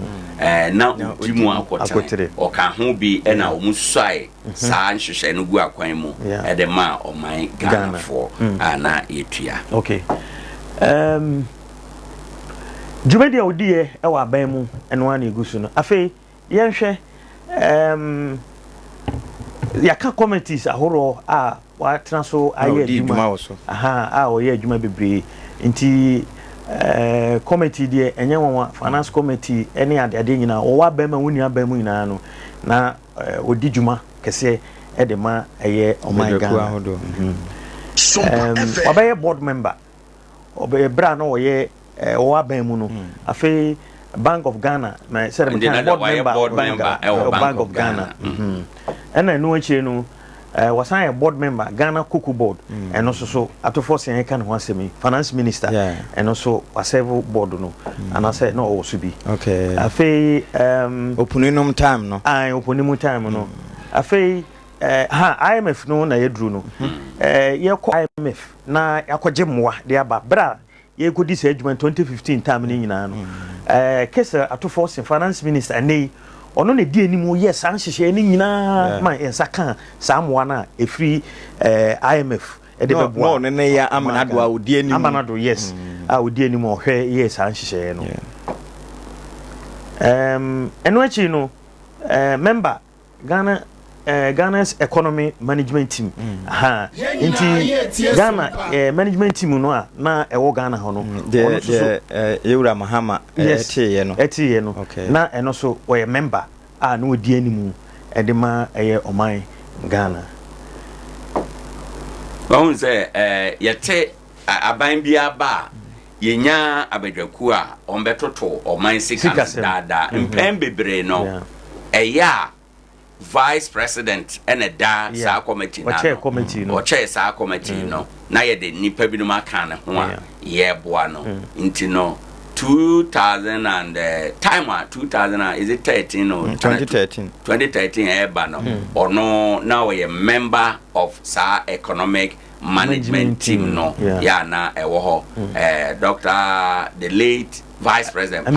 na dimu akotere oka ho bi na omusai saa nhyehyeye no gu akwan mu de ma oman Ghana for ana etua okay jumedi odie e wa ban mu eno ana egusu no afei yenhwe yaka committees ahoro wa transfer aye adwuma oye adwuma bebre nti committee de enye won finance committee ene ade nyina o wa ba ma woni aba mu nyina no na odi dwuma kese e de ma eye o my Ghana wabaye board member bra no ye o aban mu no afei Bank of Ghana my said board member Bank of Ghana and I know echi no was I a board member Ghana Cocoa Board and also so atofo se kan ho asemi finance minister and also was several board no and I said no also be okay afei opununum time no opununum time no afei IMF no na yedru no ye ko IMF na yakogye moa de aba bra ye ko dis adwuma 2015 time ni nyina no kesa atofo se finance minister nei ono ne die ni mu yes an hyehyɛ ni nyina ma ensa kan saa moa na efri IMF e de beboa no ne ya amanado a odie ni amanado yes a odie ni mu ohwɛ yes an hyehyɛ no eno achi no member Ghana's economy management team inti Ghana management team no a na ewo Ghana ho no Yewura Mahama etiye no na eno so we member a na odi animu e de ma eye oman Ghana won say yete aban bia ba yenya abadwaku a ombetoto oman sika dada mpem bebre no eya Vice President and a da sa committee na chair committee no chair sa committee no na ye de nipa bi no maka ne ho a ye boa no inti no 2000 is it 13 or 2013 eba no or no now we a member of sa economic management team no ya na ewo ho Dr. the late Vice President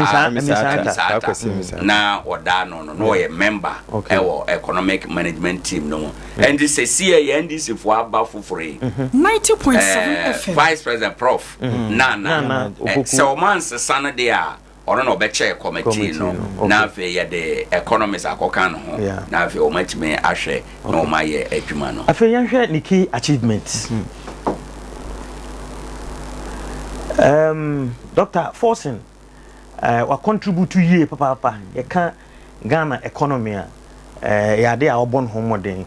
na oda no a member ewo economic management team no and this is NDC for aba fufure 90.7 FM Vice President Prof na so man sana dia ono no be chair committee no na fe ye the economists akoka no ho na fe o matime ahwe no ma ye adwuma no afe yan hwe ni key achievements Dr. Forsen wa contribute ye papa ye kan Ghana economy ya de a obon homoden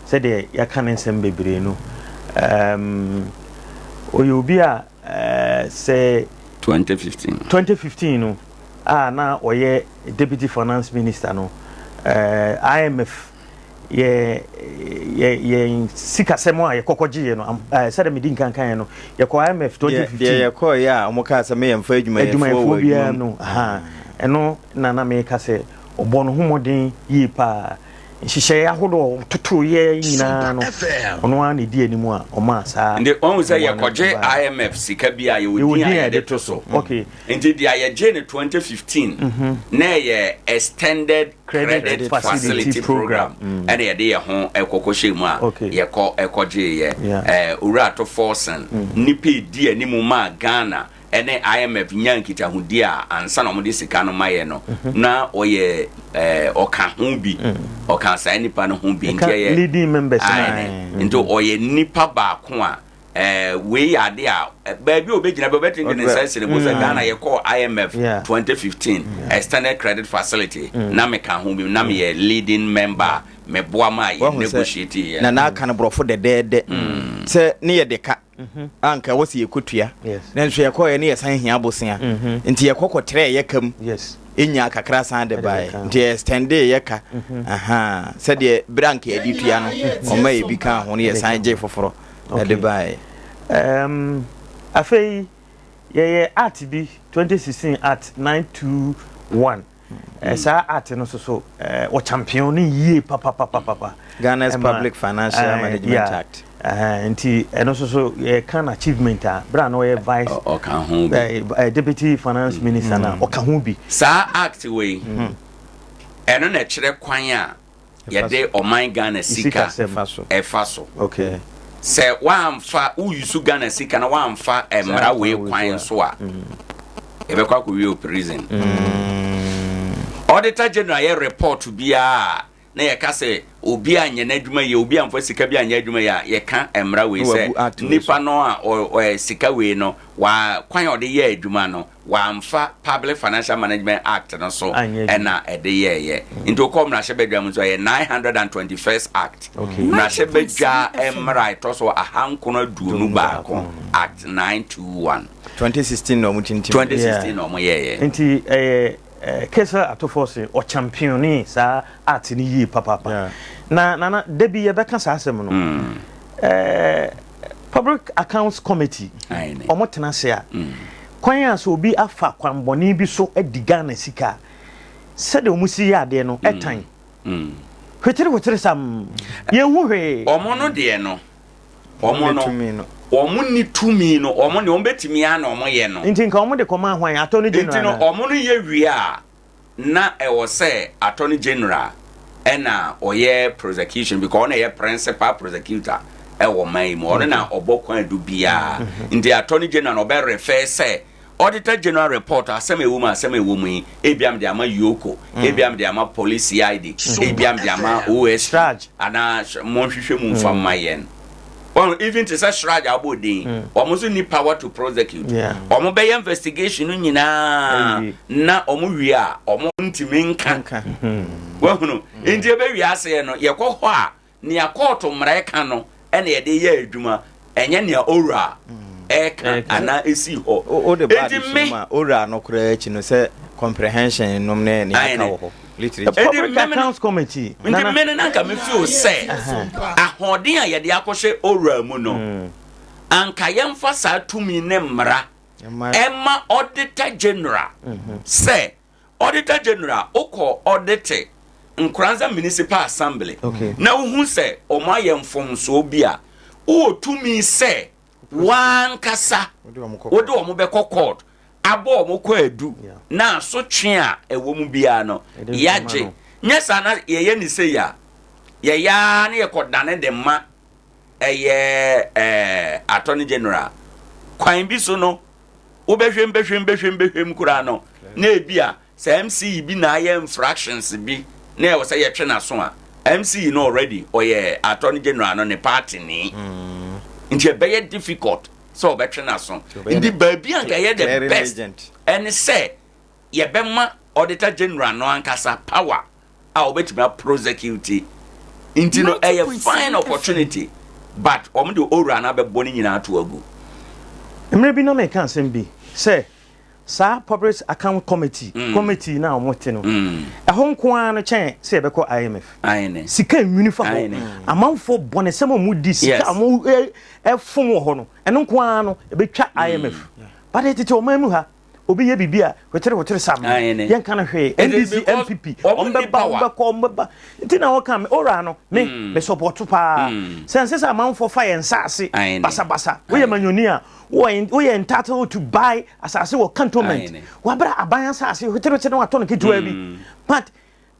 said ye kan nsem bebre no oyobi a say 2015 no na oye deputy finance minister no IMF ye sika semo a ye kokoje no said me din kan no ye ko IMF 2015 ye ko ya omoka sa me yemfa adwumayefo bia no eno na me ka se obono homoden yi pa nhihye ahodo toto ye nyina no ono an di animu a o ma sa and on say ye koje IMF sika bia ye wodi ya de to so okay ndi dia ye je ne 2015 na ye extended credit facility program and ye de ye ho ekokoshe mu a ye ko ekoje ye ura to forsen nipa di animu ma Ghana ene IMF nyankita hudi a ansa na omde sika no maye no na oye oka ho bi oka sa nipa no ho bi ntia ye leading members nto oye nipa ba ko a we ade a ba bi obegina be betin ne sense ne bo se Ghana ye call IMF 2015 extended credit facility na me ka ho bi na me ye leading member me boa ma ye negotiate na na kan brofo de se ne ye de ka anka wasi ekotua na nso ye koye ne ye san hia abosia nti ye kokotre ye kam enya kakra san de bai nti extend ye ka se de brank ye ditua no o ma ye bi kan ho ne ye san je foforo de bai afei ye art bi 2016 art 921 sa art no so o champion ni ye papa Ghana's Public Financial Management Act nti eno so ye kan achievement a bra no ye vice oka ho deputy finance minister na oka ho bi sa act we eno na kire kwan a ye de oman Ghana sika efaso okay se wamfa uyusu Ghana sika na wamfa emra we kwan so a ebe kwa ko we prison auditor general ye report bia na ye ka se obi anya na adwuma ye obi amfa sika bi anya adwuma ya ye ka emra we se nipa no a sika we no wa kwan ode ye adwuma no wa amfa Public Financial Management Act no so ena ede ye into kom na shebedwa mu so ye 921st Act na shebedwa emra to so ahankono duonu ba ko Act 921 2016 no mutinti 2016 no mo ye nti kesa atofose o championi sa art ni yi papa na debi ye beka sa asem no Public Accounts Committee omotena se a kwan ya so obi afa kwanboni bi so ediga na sika se de omusi ya de no etan hwetere sam ye hu hwe omo no de no omo no omo ni tumi no omo ne ombetimi ya na omo ye no nti nka omo de koma hwan attorney general nti no omo no ye wia na ewo se attorney general ena oye prosecution because na ye principal prosecutor ewo mai mo na obokwan du bia nti attorney general no be refer say auditor general report asem ewu mu ebiam de ama yoko ebiam de ama police ID ebiam de ama OS ana monhwehwe mu mfama yen or even to say shraj abodin omo ni power to prosecute omo be investigation nyina na omo wi a omo ntimi nka wa hunu ndie be wi ase no ye kɔ hɔ a ne akɔto mraika no ene ye de ye adwuma enye ne owura eka ana esi hɔ o de bad ma owura no kura echi no say comprehension nom ne aka hɔ Public Accounts Committee nti men na nka me feel say ahoden a ye de akɔhye owura mu no anka yemfa sa tumi ne mra Emma Auditor General say Auditor General oko audit Nkoranza Municipal Assembly na hu say o ma yemfom so bia o tumi say wan kasa wode o mo be court abo mo kwa adu na so twe a ewo mu bia no yaje nyesa na ye ni say ya na ye kodane de ma Attorney General kwan bi so no wo behwem kura no na ebia say MC bi na ye infractions bi na wo say ye twe na so a MC no already or ye Attorney General no ne party ni nti be ye difficult so be twe na so ndi baby anka ye the best and say ye be ma Auditor General no ankasa power a obetimi prosecute nti no a fine opportunity but omo de owura na be boni nyina to agu emre bi no me kan sem bi say sa Public Account Committee na omote no ehon ko an no chen say be ko IMF sika unifa ho amanfo bonesem mu di sika amo efom ho no eno ko an no e be twa IMF but etete o mamu ha obi ye bibia wetere sam yen kan hwe NDC MPP omba ntina wo kan ora no me support pa sense say amanfo fa yen sase basa we ye manyoni a we ye entitled to buy asase wo cantonment wa bra aban asase wetere no ato no ketua bi but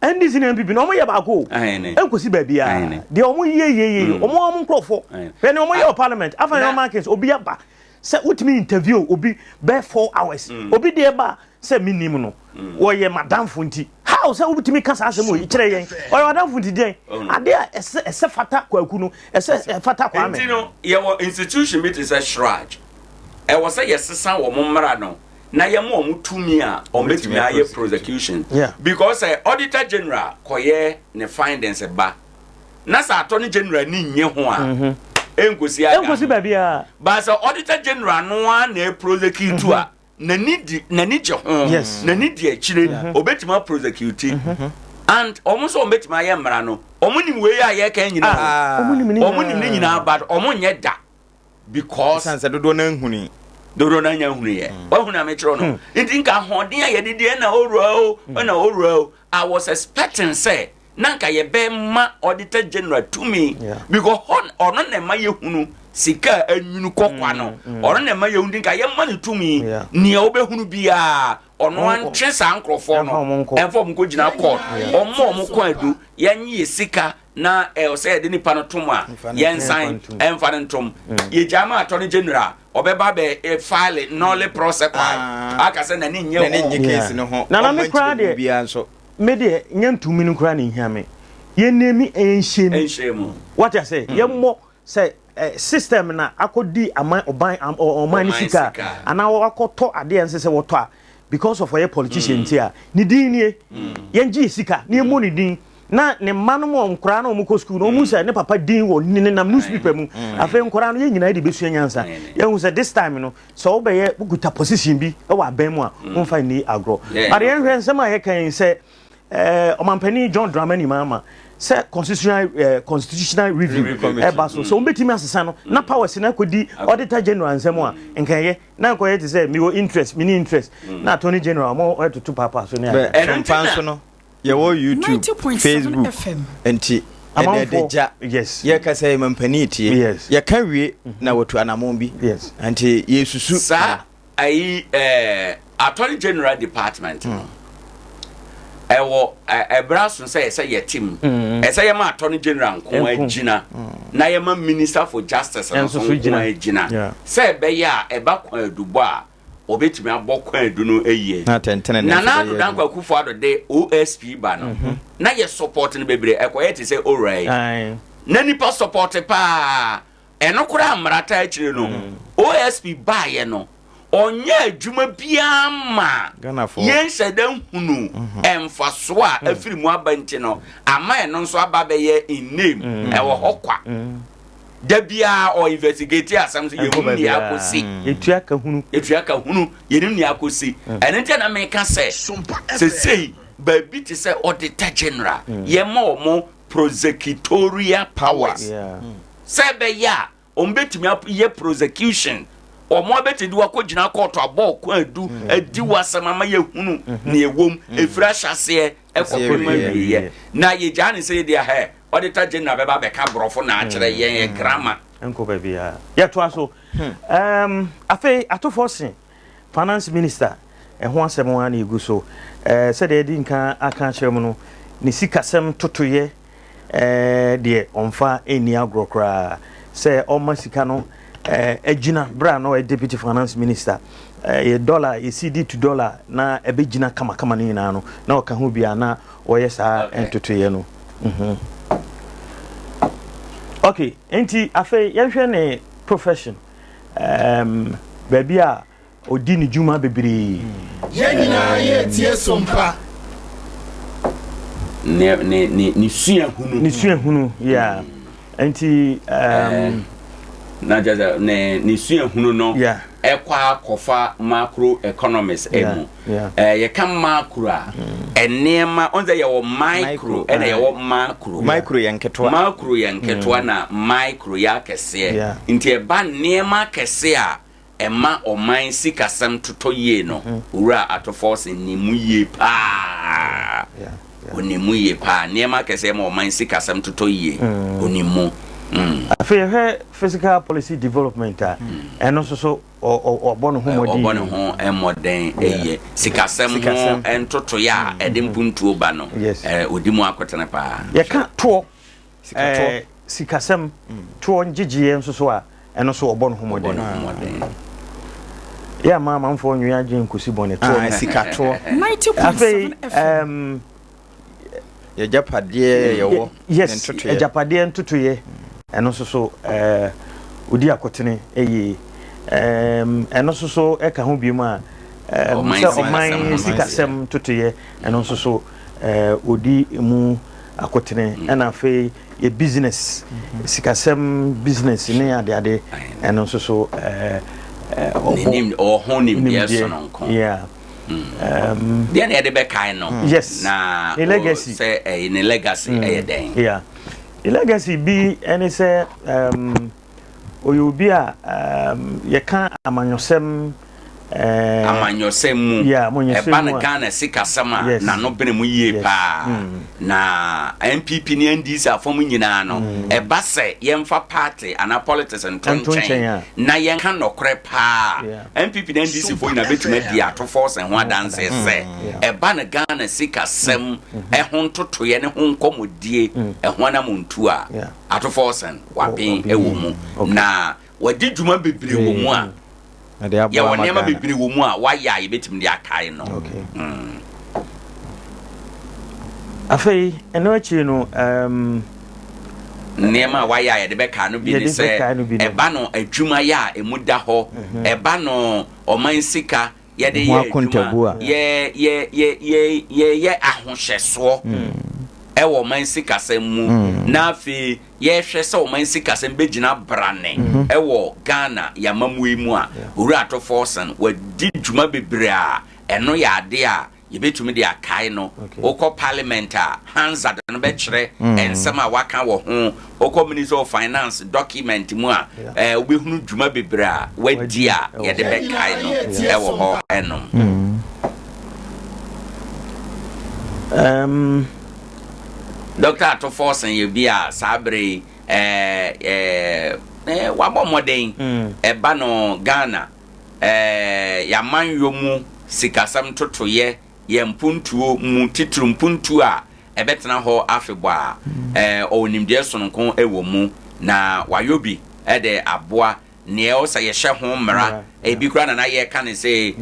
NDC na MPP no mo ye ba ko enkosi ba bia de omo ye omo nkrofo we ne omo ye parliament afa no markets obi aba say ultimate interview obi be 4 hours obi de ba say minim no wo ye madam funti how say ultimate kasa asem o kire yen o madam funti den ade ese fata kwaku no ese fata kwa ame no ye wo institution bit is a shraj e wo say yesesa wo mmara no na ye mo mutumi a o metumi aye prosecution because Auditor General koye ne findings ba na sa Attorney General ni nye ho a enkosi babia but so Auditor General no na prosecute a na need ho na need e chire obetima prosecute and almost obetima ye mra no omunim we ya ye kan nyina omunim ni nyina but omunye da because sanse dodo na nhuni nya hunu ye wa hunu amechro no ntinka hoden a ye dide na oruo I was expecting say nanka ye be ma Auditor General to me because ono na ma ye hunu sika anwunu kokwa no ono na ma ye hunu nka ye ma ne to me ne obehunu bia ono antwe sa ankrofo no enfo mko gina court omo ko adu ye sika na o say de nipa no tom a yen sign emfa ntom ye jama Attorney General obeba be file null process aka say na ne nye case no ho na me kra de bia nso me de nyantumi no kra ne hia me ye name enhyem what I say ye mo say system na akodi aman oban sika ana akoto ade ense se woto a because of a politician tia ni din nie yenji sika ni emu ni din na ne manu mo nkura na omuko school no mu say ne papa din wo ni nam newspaper mu afa nkura no ye nyina de besu nyansa ye hu say this time no so obeye buguta position bi e wa ban mu a wonfa ni agro but ye hwe nsema ye kan say omampani John Dramani mama say constitutional review baso so umbetimi asesa no na powers na kodi auditor general nsemo a nkaye na nkoye te say me interest mini interest na attorney general mo to papa so ne so no ye wo YouTube Facebook enti edeja yes ye ka say mampani tie ye ka wie na wotu anamon bi yes enti ye susu sa ai attorney general department ewo ebraso say ye team say ye ma attorney general nko agina na ye ma minister for justice nko agina say be ya eba kwa adubo a obetimi abokwa adu no eyiye na tentene na na do dan kwa kufu ado de OSP ba no na ye support no bebre ekoye te say alright na nipa support pa enokura amrata akire no OSP ba ye no onye adwuma biama yen sedan hunu emfaso a afiri mu abanti no ama eno nso aba be ye in name e wo hokwa da bia o investigate asam so yehunu ni akosi etuaka hunu yenim ni akosi enente na meka se sei baby ti se auditor general ye mo prosecutorial powers se be ya ombetimi ye prosecution omo beti di wakogina court abo ko adu adi wasamama ye hunu na ewom efira hyase ekopema biye na ye jani say dia he auditor general beba be ka brofo na akere ye grama enko ba bia ye to aso afei atofosin finance minister ho asem wan na egu so se de di nka aka kyerem no ni sikasem totoye de onfa eni agrokra se o masika no ejina bra no deputy finance minister dollar CD to dollar na ebejina kama ni na no na oka ho bia na oye sa entotoye no okay enti afi yehwe ne profession baby a odi ni juma bebiri yenyina ye tie sompa ni sua hunu yeah enti na jaza ne sua hunu no ekwa kofa macro economics emu ye kan macro a enema onza ye wo micro ena ye wo macro yanketwa na micro ya kese nti e ba nema kese a ema oman sikasam totoye no ura atoforce ni muye pa onimu ye pa nema kese ma oman sikasam totoye onimu after physical policy development and also obono ho emoden eye sikasem ho entoto ya edimpuntu oba no odimu akotene pa ye ka to sikasem to njijie nso so a eno so obono ho moden ya mama mfo nyu ya gin kusi bone to sikato 90.7 ye japade ye wo entoto ye japade entoto ye eno so odi akotene eye eno so eka ho bi mu a oman sikasem totoye eno so odi mu akotene ena fe ye business sikasem business ne ade eno so nim honim yes no nko yeah dia na de be kai no yes na legacy say in legacy den yeah legacy be any say oyobi a ye kan amanyosem amanyosem eba na Ghana sikasama na no bene mu yie pa na MPP ni NDC afom nyina no eba se yemfa party ana politics and tonchen na yen kan nokre pa MPP ni NDC fo nyina betuma dia to force ho adanse se eba na Ghana sikasem ehon totoye ne ho nkomodie ehon na muntu a ato force wapen ewo mu na wadi dwuma bebre wo mu a ya wonema bibiri wo mu a waya ye betim de akai no afei eno achi no nneɛma wayɛ a yɛde bɛka no bi ne sɛ ɛba no adwuma yɛ a ɛmu da hɔ ɛba no ɔman sika yɛde yɛ adwuma yɛ ahohyɛsoɔ ɛwɔ ɔman sikasɛm mu na afei yɛhwɛ sɛ ɔman sikasɛm bɛgyina brane ɛwɔ Ghana yɛamamu yi mu a owura atɔfoɔ sen wadi dwuma bebree a ɛno yɛ ade a yɛbɛtumi de akae no wokɔ parliament a hansa de no bɛkyerɛ nsɛm a waka wɔ ho wokɔ minister of finance document mu a wobɛhunu dwuma bebree a wadi a yɛde bɛkae no ɛwɔ hɔ ɛnom Dr. Atofosen yebi a sabre wabɔ mmɔden ɛba no Ghana yaman yomu sikasam totoyɛ yɛmpuntuo mu titru mpuntu a ɛbɛtena hɔ afebɔ a ɔnimdeɛ sononko ɛwɔ mu na wayobi ɛde aboa nea ɔsɛ yɛhyɛ ho mmara ebi kura na yɛ ka ne sɛ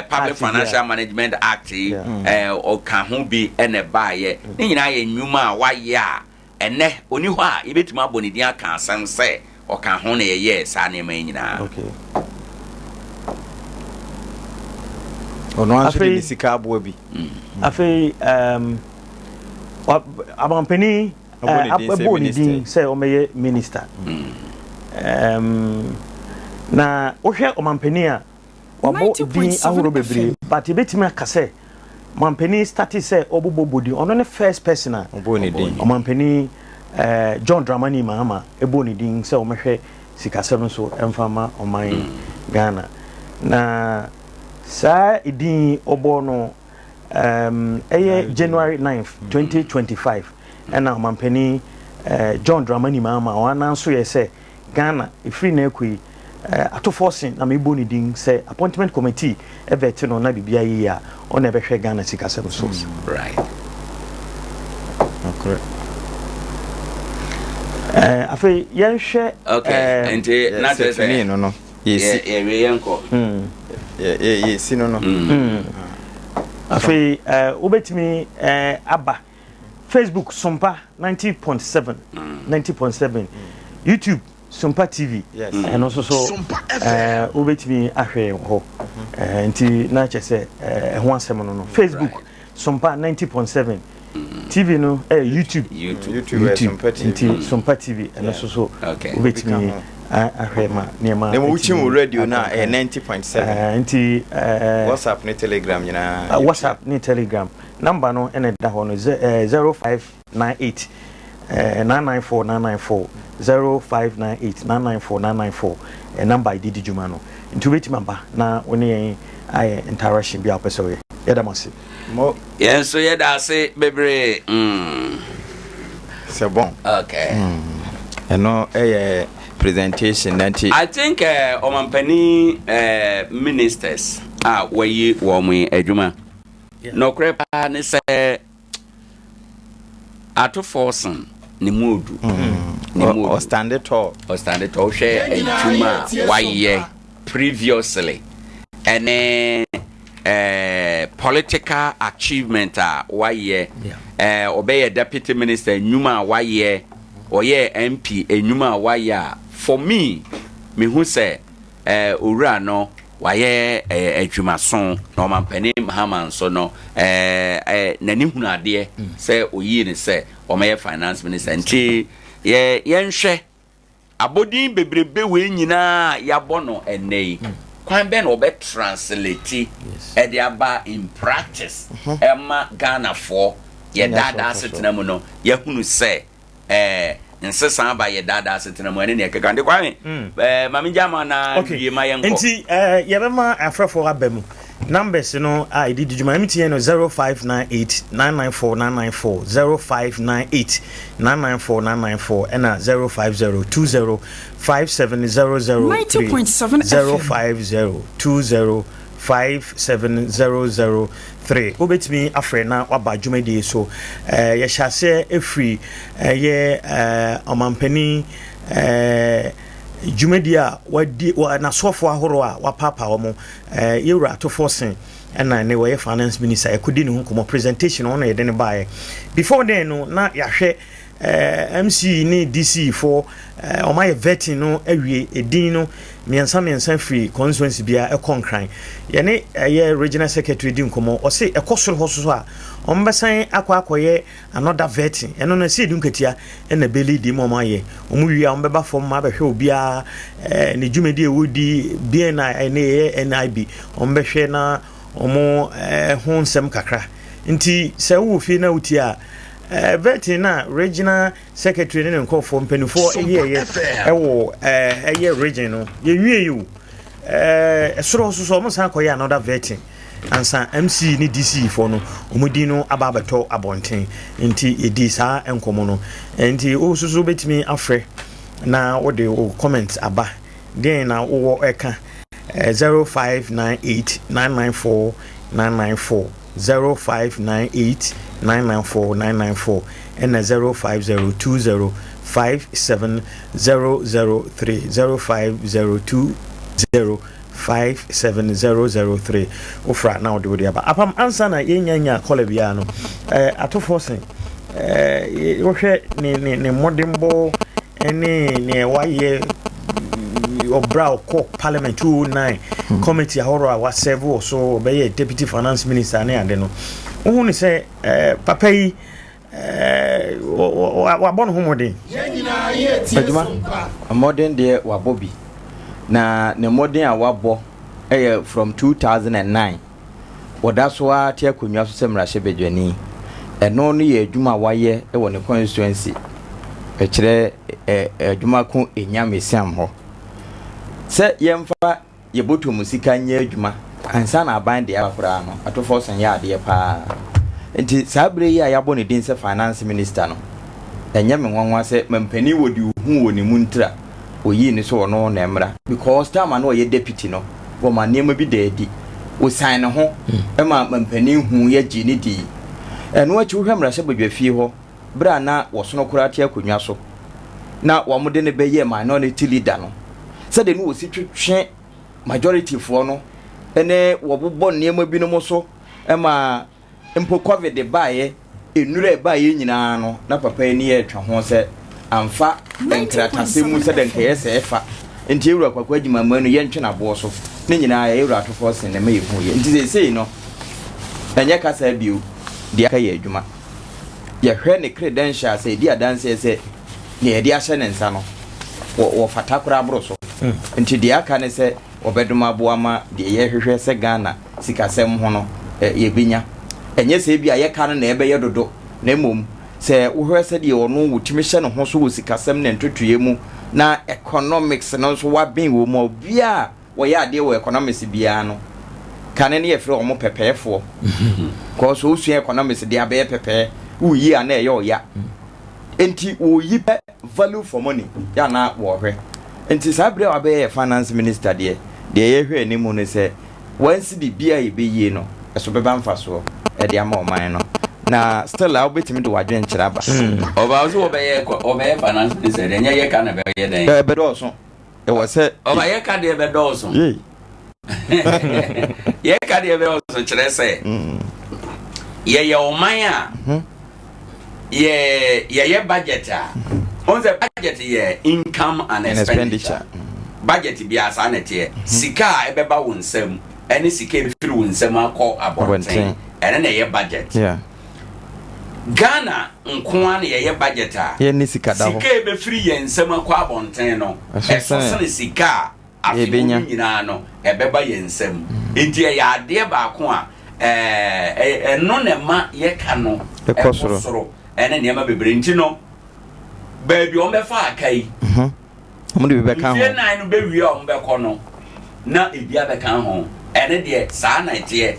Public Financial Management Act ɔka ho bi ɛna baayɛ ne nyinaa yɛ nnwuma a wayɛ a ɛnɛ oni hɔ a yɛbɛtumi abɔ ne din aka asɛm sɛ ɔka ho na yɛyɛ saa nneɛma yi nyinaa ɔno anso de sika aboa bi afei abampani abɔ ne din sɛ ɔmɛyɛ minister na wohwɛ ɔmampani a wabɔ din ahoro bebree but yɛbɛtumi aka sɛ mampani starte sɛ ɔbobɔ din ɔno ne first person a ɔmampani John Dramani Mahama ɛbɔ ne din sɛ ɔmɛhwɛ sikasɛm nso ɛmfa ma ɔman Ghana na saa edin ɔbɔ no ɛyɛ January 9th 2025 ɛna ɔmampani John Dramani Mahama ɔana nso yɛ sɛ Ghana ifri na ekui atofosin na mebo ni din say appointment committee evete no na bibia yi a ona behwe Ghana sikasem so right okay afei yenhwe okay ente na tese no yes yenko yes no afei obetimi aba Facebook Sompa 90.7 90.7 YouTube Sompa TV and also so obetimi ahwe ho nti na che se ho asem no Facebook Sompa 90.7 TV no YouTube nti Sompa TV and also so obetimi ahwe ma niema na mo chim radio na 90.7 nti WhatsApp ni Telegram nyina WhatsApp ni Telegram number no ene da ho no 0598 994 0598994994 number I did juma no into wait member na oni ay interaction bi apeso ye yeda masi mo yes so yeda say bebre c'est bon okay no presentation nanti I think omampani ministers wayi wo mu adwuma no krepa ne say Atofosen ni mudu or stand tall share entuma why previously and political achievement why obey a deputy minister nyuma why or MP nyuma why for me who say owura no why adwuma son no mampani Mahama so no nani hunu ade say oyi ne say o my finance minister nti yenhwe abodin bebrebe we nyina yabɔ no enei kwan ben obe translate e de aba in practice emma Ghana for ye dada setena mu no ye hunu say nsesa aba ye dada setena mu ene ne keka de kwame mami jama na wie ma yenko nti ye be ma afrefo abamu numbers no I did juma MTN no 0598994994 0598994994 and 050205700 050205700 obetimi afrena waba juma die so ye hyase efri ye omampani dwumadi a wadi na sofo ahoro a wapapa omo yewura to forcing na ne way finance minister ekudi ne ho presentation on yede ne baaye before then no na yahwe MC ni DC for my vetting no awie edin no miensa free constituency bia ekonkran ye ne regional secretary di nkomo o se ekosoro hoso a ombesan akwakoye another vetting eno na se dunkatia na beli di mo maye omuwia ombeba fom ma behwe obia ne dwumedi ewodi bia na NIB ombehwe na omo ho nsem kakra nti se wo fi na uti a vetting na regional secretary ne nko for mpenufo ewo region no ye wie you esoro so mo san koye another vetting ansa MC ni DC for no omudi no ababato abonten nti edi sa enkomo no nti o susu betimi afre na wo de comment aba den na wo eka 0598 994 0598 994 and 0502057003 0502057003 ofra na odi aba apam ansa na yenya kola bia no atofosen wohwe ne modembo ne waye obra ko parliament 209 committee ahoro a wasevo so be deputy finance minister ne ade no ohun se papa yi wa bon homodin nyina ye tie modern de wa bobi na ne modern a wabo from 2009 wodaso a tie konwa so semra shebedwani eno no ye adwuma waye wo ne constituency kire adwuma ko enyamesiam ho se yemfa yeboto musika nya adwuma ansa na aban de akora no atofo san ya ade pa nti sabre yi a yabo ne din se finance minister no enye me nwanwa se mampani wodi hu woni muntra oyi ni so no na emra because time na oye deputy no wo ma niam bi da edi wo sign ne ho e ma mampani hu ya gi ni di eno achi wo hwemra se badwafie ho bra na wo sono kora tia konwa so na wo mo de ne be ye minority leader no se de no wo si twetwe majority fo no ene wo bobɔ niam bi no mo so e ma mpo covid baaye enure baaye nyina no na papa ni ye twa ho se amfa enkratase mu se den keye se efa enti ewura kwakwa adwuma manu ye ntwe na bo so ne nyina ye ewura to force ne me hu ye enti sei no enye kasa biu dia ka ye adwuma ye hwe ne credentials se dia dance se ne ye dia hye ne nsa no wo fatakura abro so enti dia ka ne se obeduma boama de ye hwehwe se Ghana sikasem ho no ye binya enye se bia ye ka no na ebe ye dodo na mom se wo hwe se de ono wutimi hye no ho so wo sikasem na ntotoye mu na economics no so wa bin wo mo bia wo ya de wo economics bia no kane ne ye fre omo pepefo ko so usu economics de abe pepe wo yi ana ye o ya enti wo yi value for money ya na wo hwe enti sabre wa be finance minister de ye hwe ni mu ne se wansi bibia ye be yi no eso beba mfaso e de ama o man no na still I betimi do wadwen kyera ba oba so obeye finance minister de nya ye ka na be ye den be do so e wo se oba ye ka de be do so ye ka de be so kyere se ye o man a ye budget a on the budget ye income and expenditure budget bi asa na tie sika e be ba wonsam ene sika be firi wonsam akọ abonten ene na ye budget Ghana nkoa na ye budget a ye ni sika da ho sika e be firi ye nsam akọ abonten no e so se sika afenya nyina no e be ba ye nsam enti ye ade ba ko a eno ne ma ye ka no e kosoro ene ne ma bebre nti no baby o me fa akai omo de be ka ho ye nan no be wi o mbe ko no na ebia be kan ho ene de saa na tie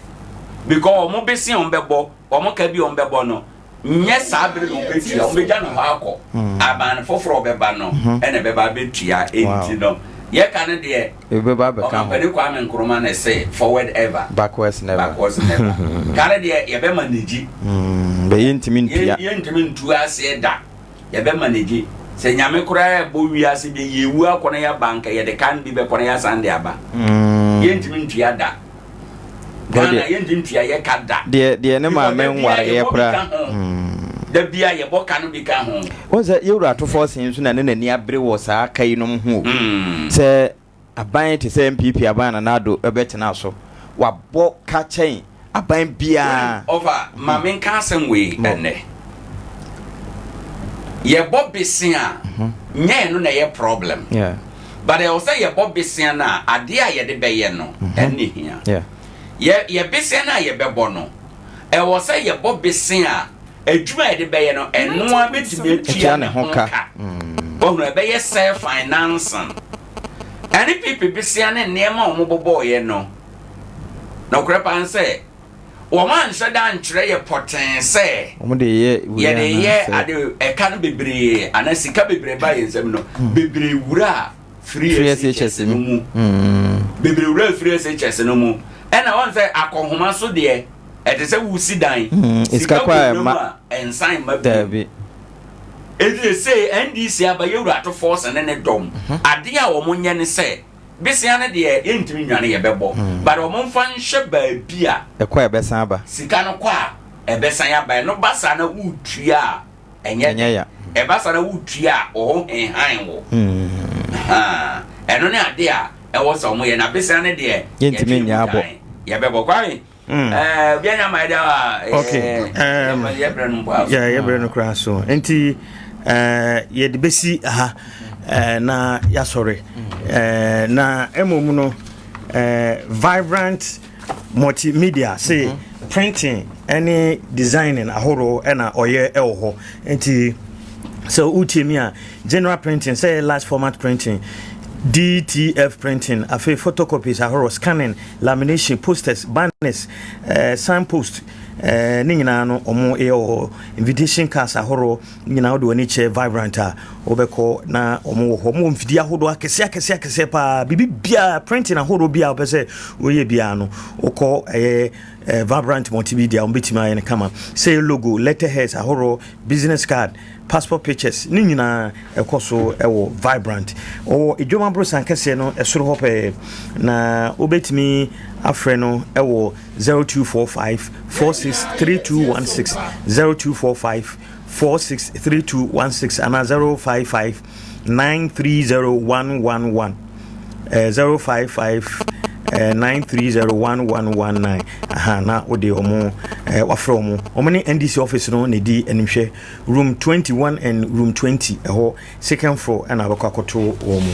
because omo be si on be bo omo ka bi on be bo no nye saa bere no be tia on be ja no ha akọ aban foforo be ba no ene be ba be tia enti no ye kan de e be ba be kan ho o be Kwame Nkrumah na say forward ever backwards never kan de ye be manage be yintimi ntia ye ntimi ntu ase da ye be manage se nyame kura bo wiase de yewu akona ya banka ye de kan bi be kona ya sande aba yentimi ntua da Ghana yentimi ntua ye kada de ne ma men ware ye kura da bia ye boka no bi ka ho wonse yewura to force nso na ne nani abre wo saa kai no ho se aban te se MPP aban na nado ebetena so wabɔ ka kyɛn aban bia over ma men ka asem we ene ye bɔ besia nye no na ye problem but I say ye bɔ besia na ade a ye de bɛyɛ no ene hia ye besia na ye bɛbɔ no e wo say ye bɔ besia adwuma ye de bɛyɛ no eno a betime tua ne ho ka ohun e bɛyɛ self financing any people besia ne nema o mo bɔbɔ ye no na krepa nse wo man hweda nkyerɛ ye poten se o mo de ye ade e ka no bebre ana sika bebre ba ye nsem no bebre wura free SHS no mu bebre wura free SHS no mu ena won se akohoma so de e te se wusi dan sika kwa ma ensign ma bi e say NDC abaye wura to force ne dom ade a wo mo nye ne se besia ne de yentimi nwane ye bebo but o mo fan hye ba bia e kwa e besan ba sika no kwa e besan ya ba no basa na utua enye ya e basa na utua o ho han wo eno ne ade a e wo so mo ye na besia ne de yentimi nya abo ye bebo kwa bia nya ma da okay ye bre no kra so enti ye de besi aha na ya sorry na emom no vibrant multimedia say printing any designing ahoro na oye ewo enti so utimia general printing say large format printing DTF printing afi photocopies ahoro scanning lamination posters banners signpost ni nyina no omo invitation cards ahoro nyina wo de wani che vibrant a obeko na omo wo mo mfidi ahodo akese pa bibia printing ahoro bia opese oye bia no okọ vibrant multimedia ombetima ene kama say logo letterheads ahoro business card passport pictures ni nyina ekoso ewo vibrant o edwoma brosan kese no esoro hope na obetimi afre no ewo 0245 463216 0245 463216 and 055 930111 055 930119 aha na ode omo wafre omo ni NDC office no ne di enhwe room 21 and room 20 eho second floor and abakoto omo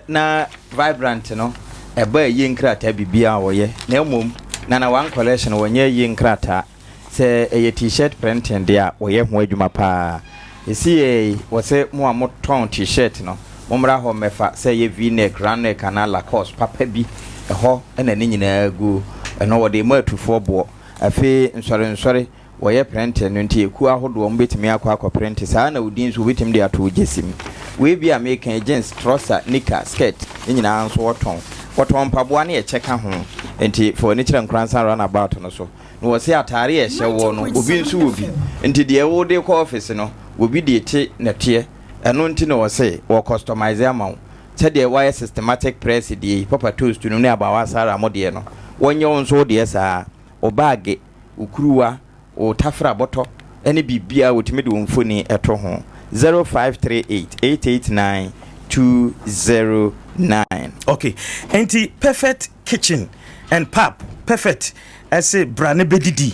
na vibrant no eba ye nkrata bibia woye na emom na one collection wonye ye nkrata se eye t-shirt printing dia woye ho adwuma pa esi wo se mo amoton t-shirt no momra ho mefa se ye v-neck round neck na lacoste papa bi eho ena ni nyina gu eno wo de ma atufo bo afi nsore woye printing no nti eku ahodo mo betimi akwa print saa na udin so betim de ato jesim we bi American jeans trouser knicker skirt nyina anso woton paboa na ye cheka ho enti for ni Nkoranza runabout no so no wo se atare ye hye wo no obi nso obi enti de wo de ko office no obi de ti na tie eno nti no wo se wo customize amount de why systematic press de papa toast no ne abawa sara modie no wonye wonso de saa o bag ukuruwa o tafra boto ene bibia wotime de wonfoni eto ho 0538889209 okay enti perfect kitchen and pap perfect ese brane bedidi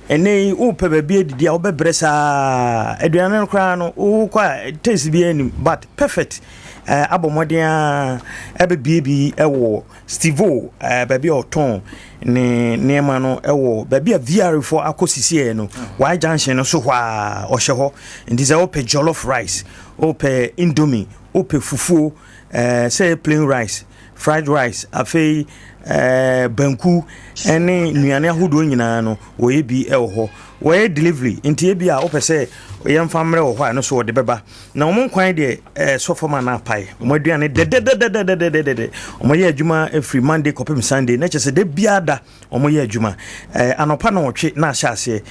ene o pebe bi edidi a obebresa aduane kra no o kwa taste bi anim but perfect abomodia ebebi ewo Stevo baby oton ne nema no ewo baby a VR for akosisi no why junction no so hwa ohye ho ndize ope jollof rice ope indomie ope fufu say plain rice fried rice afei banku ene nuane ahodo nyina no wo bi ho wo delivery nti bi a wo pese yɛm famre wo hɔ no so wo de beba na wo nkwan de sofoma na pai mo aduane de mo yɛ adwuma every Monday kopem Sunday na kyese de biada mo yɛ adwuma anopa na wotwe na ahyase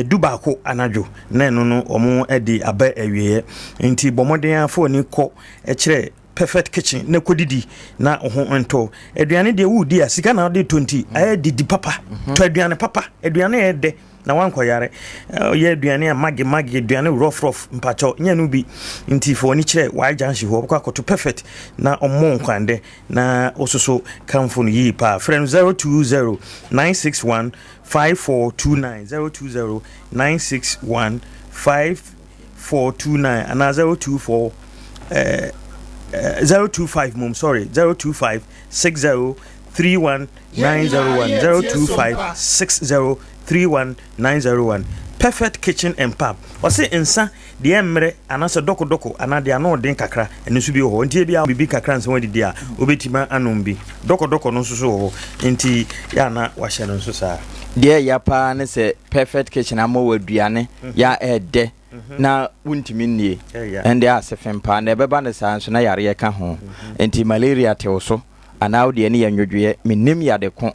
dubaako anadwo na no no mo edi aba awie nti bomoden afo ni kɔ kyerɛ perfect kitchen na kodidi na ho ento aduane de wudi a sika na de 20 aye didi papa to aduane papa aduane e de na wanko yare ye aduane a magi aduane rough mpacho nya no bi nti fo ni kire wa janshi ho kwa to perfect na ommo nkwande na ososo kamfo no yi pa friend 020 961 5429 020 961 5429 and 024 025 mom sorry 025 60 31 901 025 60 31 901 perfect kitchen and pub wase insa de emre anase doko anade ano den kakra ene so bi ho ntie bia bibi kakra nse wadi dia obetima anom bi doko no so ho nti ya na wahye no so sa de ya pa ne se perfect kitchen amo waduane ya ede na wuntimi nie ende asefem pa na beba ne sa nso na yare ka ho enti malaria te so ana de ne yanwodwe menim yade ko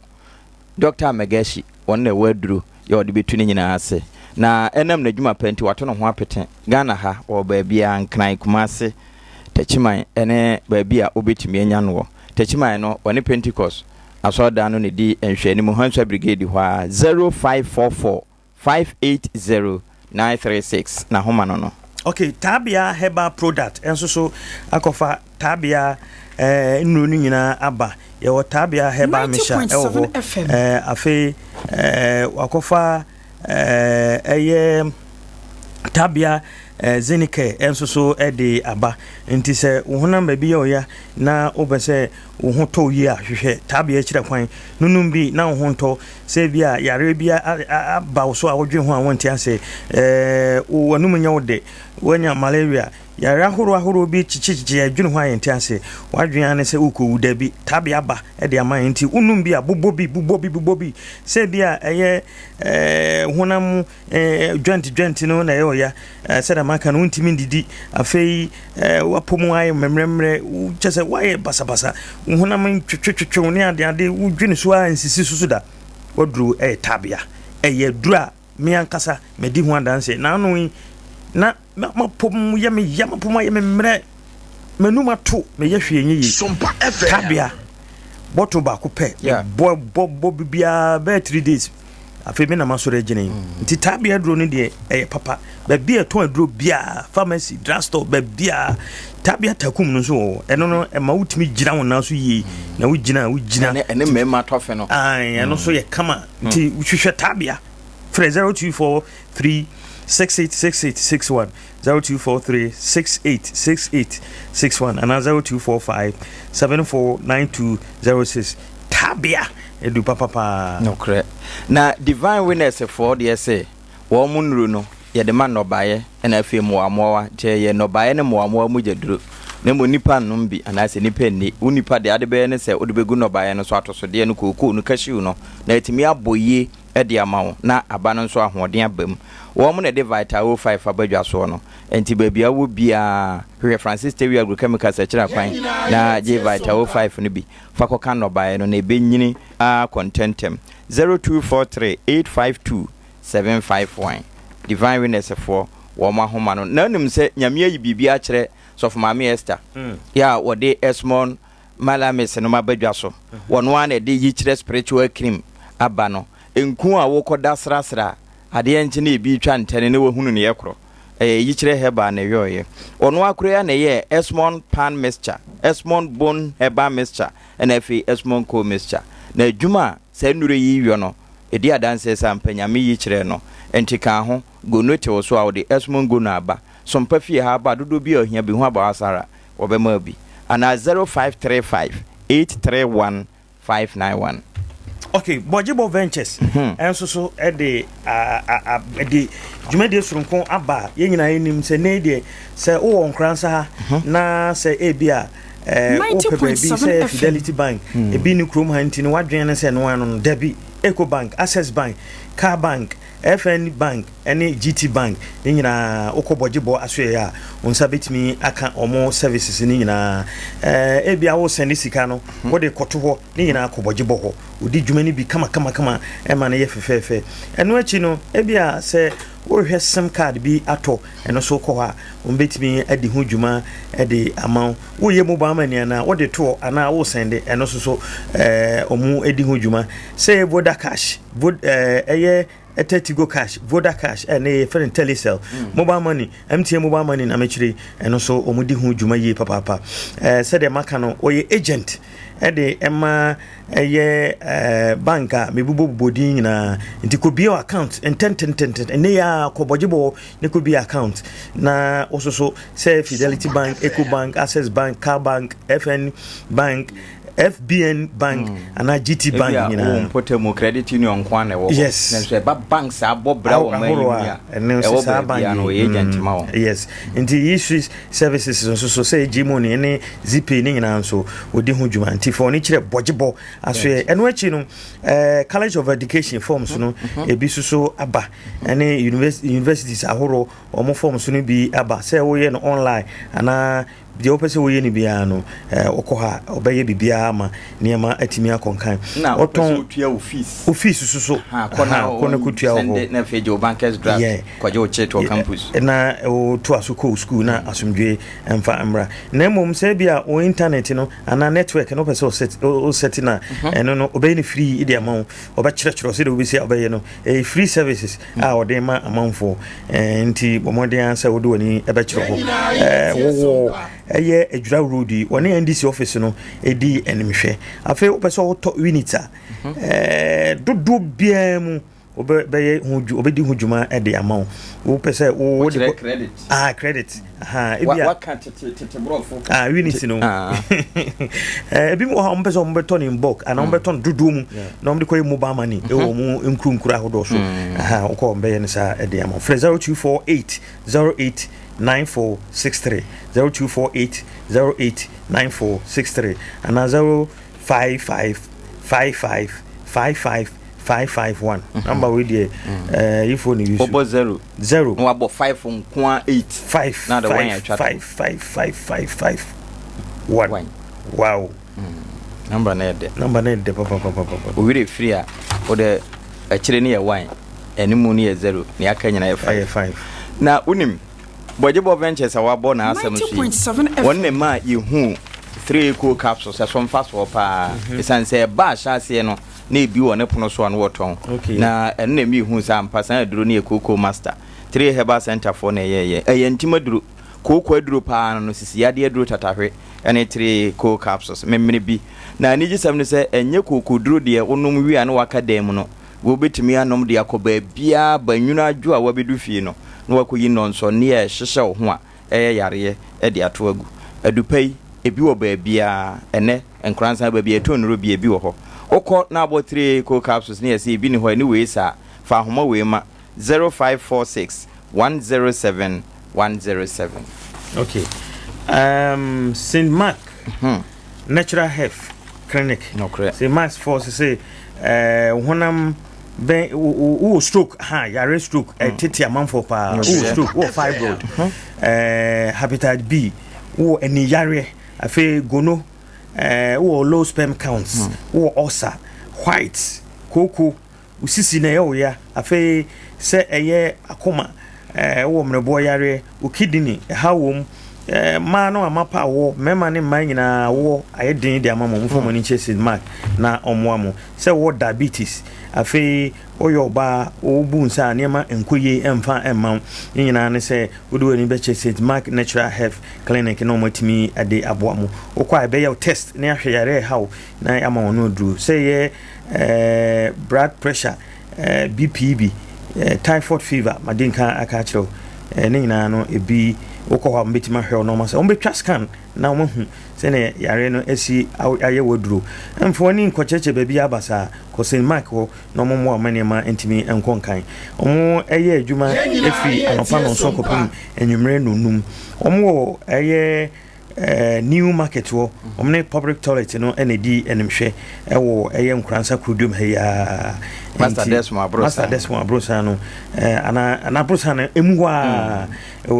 Dr. Megashi wonne waduru ya ode betuni nyina ase na enam na dwuma penti wato no ho apete Ghana ha o baabia nkran kumase tachiman ene baabia obetumi anya no tachiman no one Pentecost asoda no ne di enhwani mu Hansa Brigade ho 0544 580 936 na homa no okay tabia herbal product enso so akofa tabia nnu nyina aba ye tabia herbal misha afi wakofa eye tabia zenike enso so ede aba nti se wohona baby oya na obese wo ho to yi a hwehwe tabia kira kwan nunum bi na wo ho to se bia yare bia aba so a wodwe ho a wonti ase wonum nya wode wonya malaria yare ahoro bi chichichi adwene ho ayenti ase wadwen ane se ukowu bi tabia ba ede ama nti unum bi a bubobi se bia eye honam joint no na yoya se da maka no ntimi ndidi afei wapomu aye memremre chese waye basabasa honam twetwetwe ne ade udwene so a nsisi susuda wodru tabia eye dura me ankasa medi ho adanse na no na mapom yame mre menuma to me yehwe enyi Sompa FM tabia bottle ba ko pe bo bibia be 3 days afi me na masore gine nti tabia dro ne de papa ba bia to adro bia pharmacy drugstore ba bia tabia takum no so eno no e ma wutimi gira wona so yi na wugina ene mema tofe no eno so ye kama nti hwehwe tabia 024 686861 0243 686861 and 0245 749206 tabia edu papa no correct na divine winners for the say wo munuru no ye de man no baye na afie mo amowa je ye no baye ne mo amowa mu jeduro na mo nipa no bi anase nipa ni unipa de ade be ne se odebegu no baye no so atoso de no kokoo no kashiu no na etimi aboye edi amawo na aba no so ahoden abam wo mo na de vital 05 abadwa so no enti babia wo bia hwe Francis Tewi agrochemical sekira kwan na je vital 05 no bi fako kan no bae no na ebenyini contentem 0243852751 divine winners for wo ma homa no na nim se nyame ayi bibia kire so for mama Esther ya wo de Esmond Malamis no mabadwa so wono ana de yi kire spiritual cream aba no enku a wo koda srasra ade enche na ebi twa ntene ne wahunu ne yekro yi kire heba na yoye ono akure ya na ye Esmond pan mixture Esmond bone heba mixture na fi Esmond co mixture na adwuma sa nure yi wi no edi adanse sa mpanyame yi kire no entika ho gonote wo so a wo de Esmond go na aba sompa fie ha ba dodo bi ohia bi hu aba asara obema bi ana 0535 831 591 okay Bojibo Ventures enso so ede jumede surunkon aba ye nyina enim se ne de se wo Nkoranza ha na se ebia say Fidelity Bank ebi ni krom hanti ni wadwen ne say no ano Debi Eco Bank Access Bank Car Bank FN Bank any GT Bank ni nyina okobojibo asoe ya onsa betimi aka omo services ni nyina ebia wo send sika no wo de koto ho ni nyina akobojibo ho odi dwumani bi kama ema na ye fefefe eno achi no ebia se wo hwe sim card bi ato eno so ko ha ombetimi adi ho dwuma edi amount wo ye mobile money na wo de to ana wo send eno so omu edi ho dwuma se Voda Cash eye Etetigo Cash, Voda Cash, and a friend Telecel, mobile money, MTN mobile money, and actually, and also Omudi Jumaye Papa. Said a Macano or your agent, Ede Emma a year banker, Mibubu Bodina, it could be your account, and 10, and they are Kobojibo, they could be account. Na also so say Fidelity Bank, Eco Bank, Access Bank, Car Bank, FN Bank. FBN Bank and GT Bank put a credit union kwane yes banks are bobra and yes and the issues services so say Gmoney any ZP ni na so odi ho dwuma anti for ni kire bojibo aso and we chi no College of Education forms no ebi so aba any universities ahoro omo forms no bi aba say we ye no online ana the opposite way ni bia no okoha obeye bibia ama niema atimi akonkan oton office so kona kutua ho na fejo bankers draft kwaje o cheto campus na o to asoko school na asumdwe emfa amra na mom say bia o internet no ana network no person o set na eno no obeye ni free ide amount oba chirechiro say obi say obeye no free services a ode ma amount for nti bomode answer wo do ni ebe chiro ho eye ejura road woni NDC office no edi enimhwe afi opese wo to unita dodo biam obeye obedi hujuma edi amount wo pese wo credit credit ebia what can't it brofo unity no ebi mo ha ombeso ombeton in bulk and ombeton dodo mu na omde koy mobile money e wo mu nkrunkura hodo so ko ombeye ne sa edi amount 0248 08 9463 0248 089463 and 055555551 number we there if only use obo 0 no about 5 on 8 5 now the one I chat 5555551 wow number net papa we really free or the actually near wine any money 0 ni aka nyina 5 na unim Bojibo Ventures awabo na asem so wonne ma yehu 3 cool capsules as from fast pa esan say ba hyase no na ebi wone pono so an woton na enne mi hu sa ampasan aduro na ekoko master 3 herbal center for na ye ntimaduro koko aduro pa no sisi yade aduro tatahwe ene 3 cool capsules memene bi na ani gisam ne say enye koko duro de onum wi an waka dem no wo betimi anom de akoba bia banwunu adwo a wabedu fie no no wakoyi nonso ne ye hyehye wo ho a yare de ato agu adupai ebi wo ba bia ene Nkoranza ba bia tonro bia ebi wo ho okọ na abo 3 cold capsules ne yesi ebi ni ho ani we sa fa homa we ma 0546 107 107 okay St. Mark Natural Health Clinic no correct St. Mark's force say honam ben o stroke yare stroke tete amanfo pa o stroke o fibroid hepatitis B o eni yare afi gono o low sperm counts o ulcer white koko usisi na ye ya afi se eye akoma o mrebo yare o kidney hawom ma no amapa wo mema ne man nyina wo ayedin de amamo mfo mani chese mark na omoamo se wo diabetes afi oyo ba obu nsa niema enkoye emfa emma nyina ne se wodo ani be chese mark natural health clinic no matimi ade aboamo okwa be ye test ne ahweyare hawo na ama no duru se ye blood pressure BPB typhoid fever madinka aka chiro ne nyina no ebi okọ mbetima hwe no ma se ombetwa scan na omo hu se ne yare no esi aye woduro emfo ni nkocheche baabi abasa ko St. Mark ho no mo amanema entimi enkonkan omo eye adwuma efi anopa no so kopim enwumre nunum omo eye new market wo omne public toilet no ND enimhwe ewo eye Nkoranza kudum he ya Master Desmond Abrosa no ana Abrosa na emu wa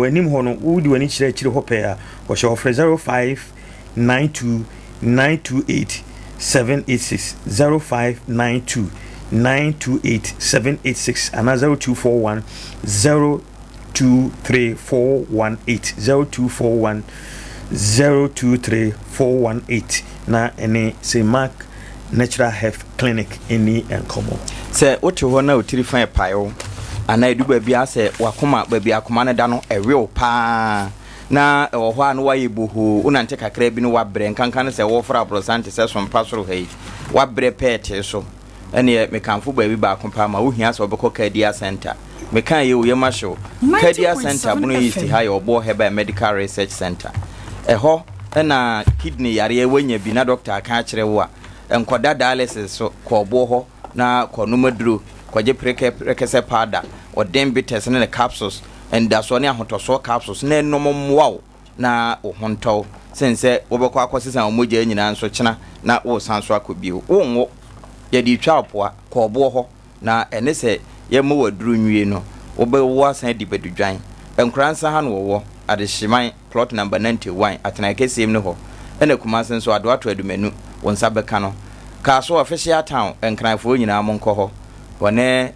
enim ho no wudi wani chire ho pe a wo she offer 0592928786 0592928786 ana 0241 023418 023418 na ene say Mark Natural Health Clinic eni enkomo se wote ho na otiri fan payo ana edu ba bia se wakoma ba bia akoma na da no ewe pa na ho anu waye boho una nte kakra bi no wabre nkankan se wo fra brosante se Sompa soro hei wabre pete so ene me kanfo ba bi ba akompa ma wo hia se obekọ Adea Center me kan ye wo yema show Adea Center bunu yisti ha ye obo heba Medical Research Center eho na kidney yare wanya bi na doctor aka kire wo a enkoda dialysis so ko obo ho na ko numaduro ko je prekese powder o dembites ne capsules and that's one ahotoso capsules na enomwa na ohonto sense wobekọ akosesa omoja nyina nso kyena na wo sanso akobio wonwo ye di twa apoa ko obo ho na ene se ye mo waduru nwie no wobewo asan di bedudwan Nkoranza ha no wo adehyiman plot number 91 atena kesem ne ho ene kumasen so adoato adumanu wonsa beka no ka so official town enkranfo nyina mo nkọ ho wone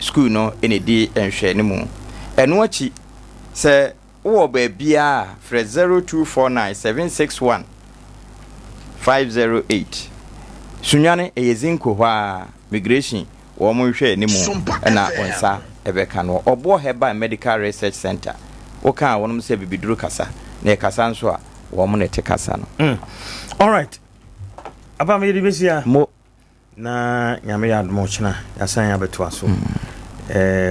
school no ene di enhwe ne mu eno achi se wo ba bia fre 0249761508 sunyane eyezinko hwa migration wo mo hwe ne mu na wonsa ebeka no obo heba Medical Research Center oka wonum se bibiduru kasa na kasa nso a wo mo nete kasa no all right aba me besia mo na nyame ya admo china ya san ya beto aso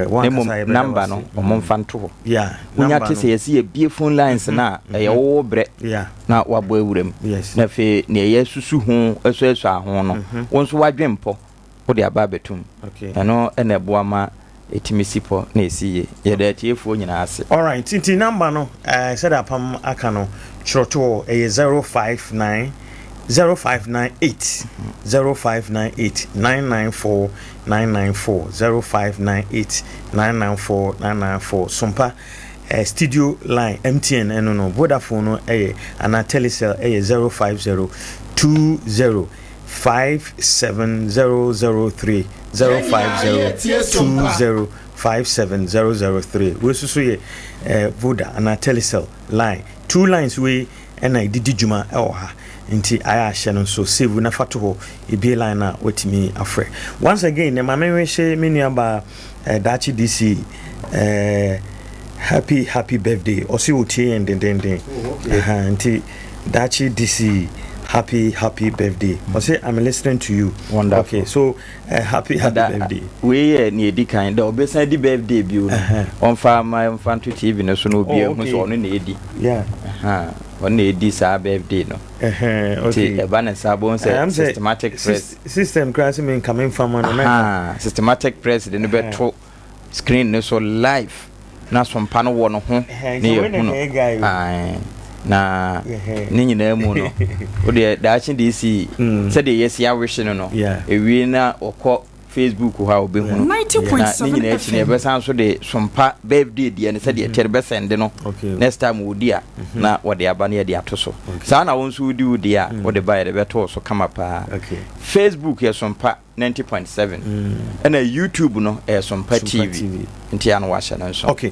one kasa number no mo mfanto ho yeah unya tese yesi e bie phone lines na ye wo bre yeah na wabo awurem na fe ne ye susu ho eso aho no wonso wadwempo wo de aba betum eno ene boama etimisipo na esiye ye da tiefo nyina ase all right tinti number no said apam aka no chroto 0598 0598 994 0598 994 Sompa studio line MTN eno no Vodafone no ana Telecel 050 20 57003 050 57003 we so ye Voda ana Telecel line two lines we and I did juma ha nti aya hye no so save na fato ho e be line na wetimi afre once again na mama we hye menuaba dachi DC happy birthday osi otie ndendende nti dachi DC happy birthday osi I'm listening to you wonderful okay so happy birthday we ni edi kan da obesa di birthday bi o on fa my fanto TV no so no bi e hu so ono na edi yeah on edi sa birthday no okay e ba na sabon say systematic press system class me coming from no systematic press de no beto screen no so live na Sompa no wo no ho ne ye hu no na ni nyina mu no o de dachi DC say de yes ya wish no ewie na okọ Facebook ha obehu no na ni nyina echi na be san so de Sompa birthday de ne say de tere be send no next time wodi a na wode aba na de ato so sa na won so wodi a wode ba de be to so kama pa Facebook ya Sompa 90.7 and YouTube no Sompa TV nti ya no wa sha no so okay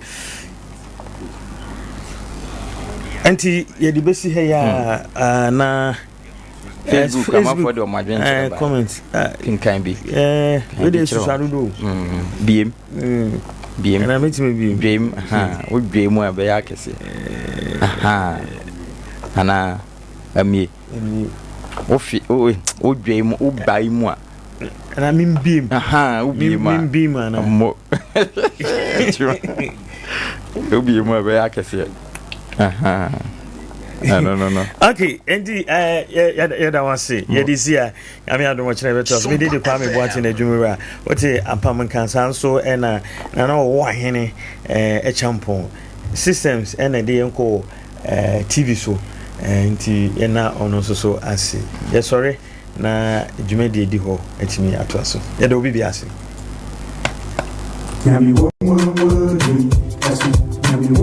anti ye di besi he ya na Facebook kama for the madwen comment kan bi we dey susadu do biem na metime biem wo biem a be ya kese ana ami wo fi wo biem wo bai mu a na min biem wo biem na mo wo biem a be ya kese no. Okay, endi ya da wase. Ya di sia. Ami ado mo kire beto. Me dey Kwame Boateng Adwumawura. Wote apam kansan so na wo ahene champon systems ena dey enko TV so nti yɛna ɔno nso so ase yɛsɔre na dwumadi di hɔ atumi atoa so yɛda obi bi ase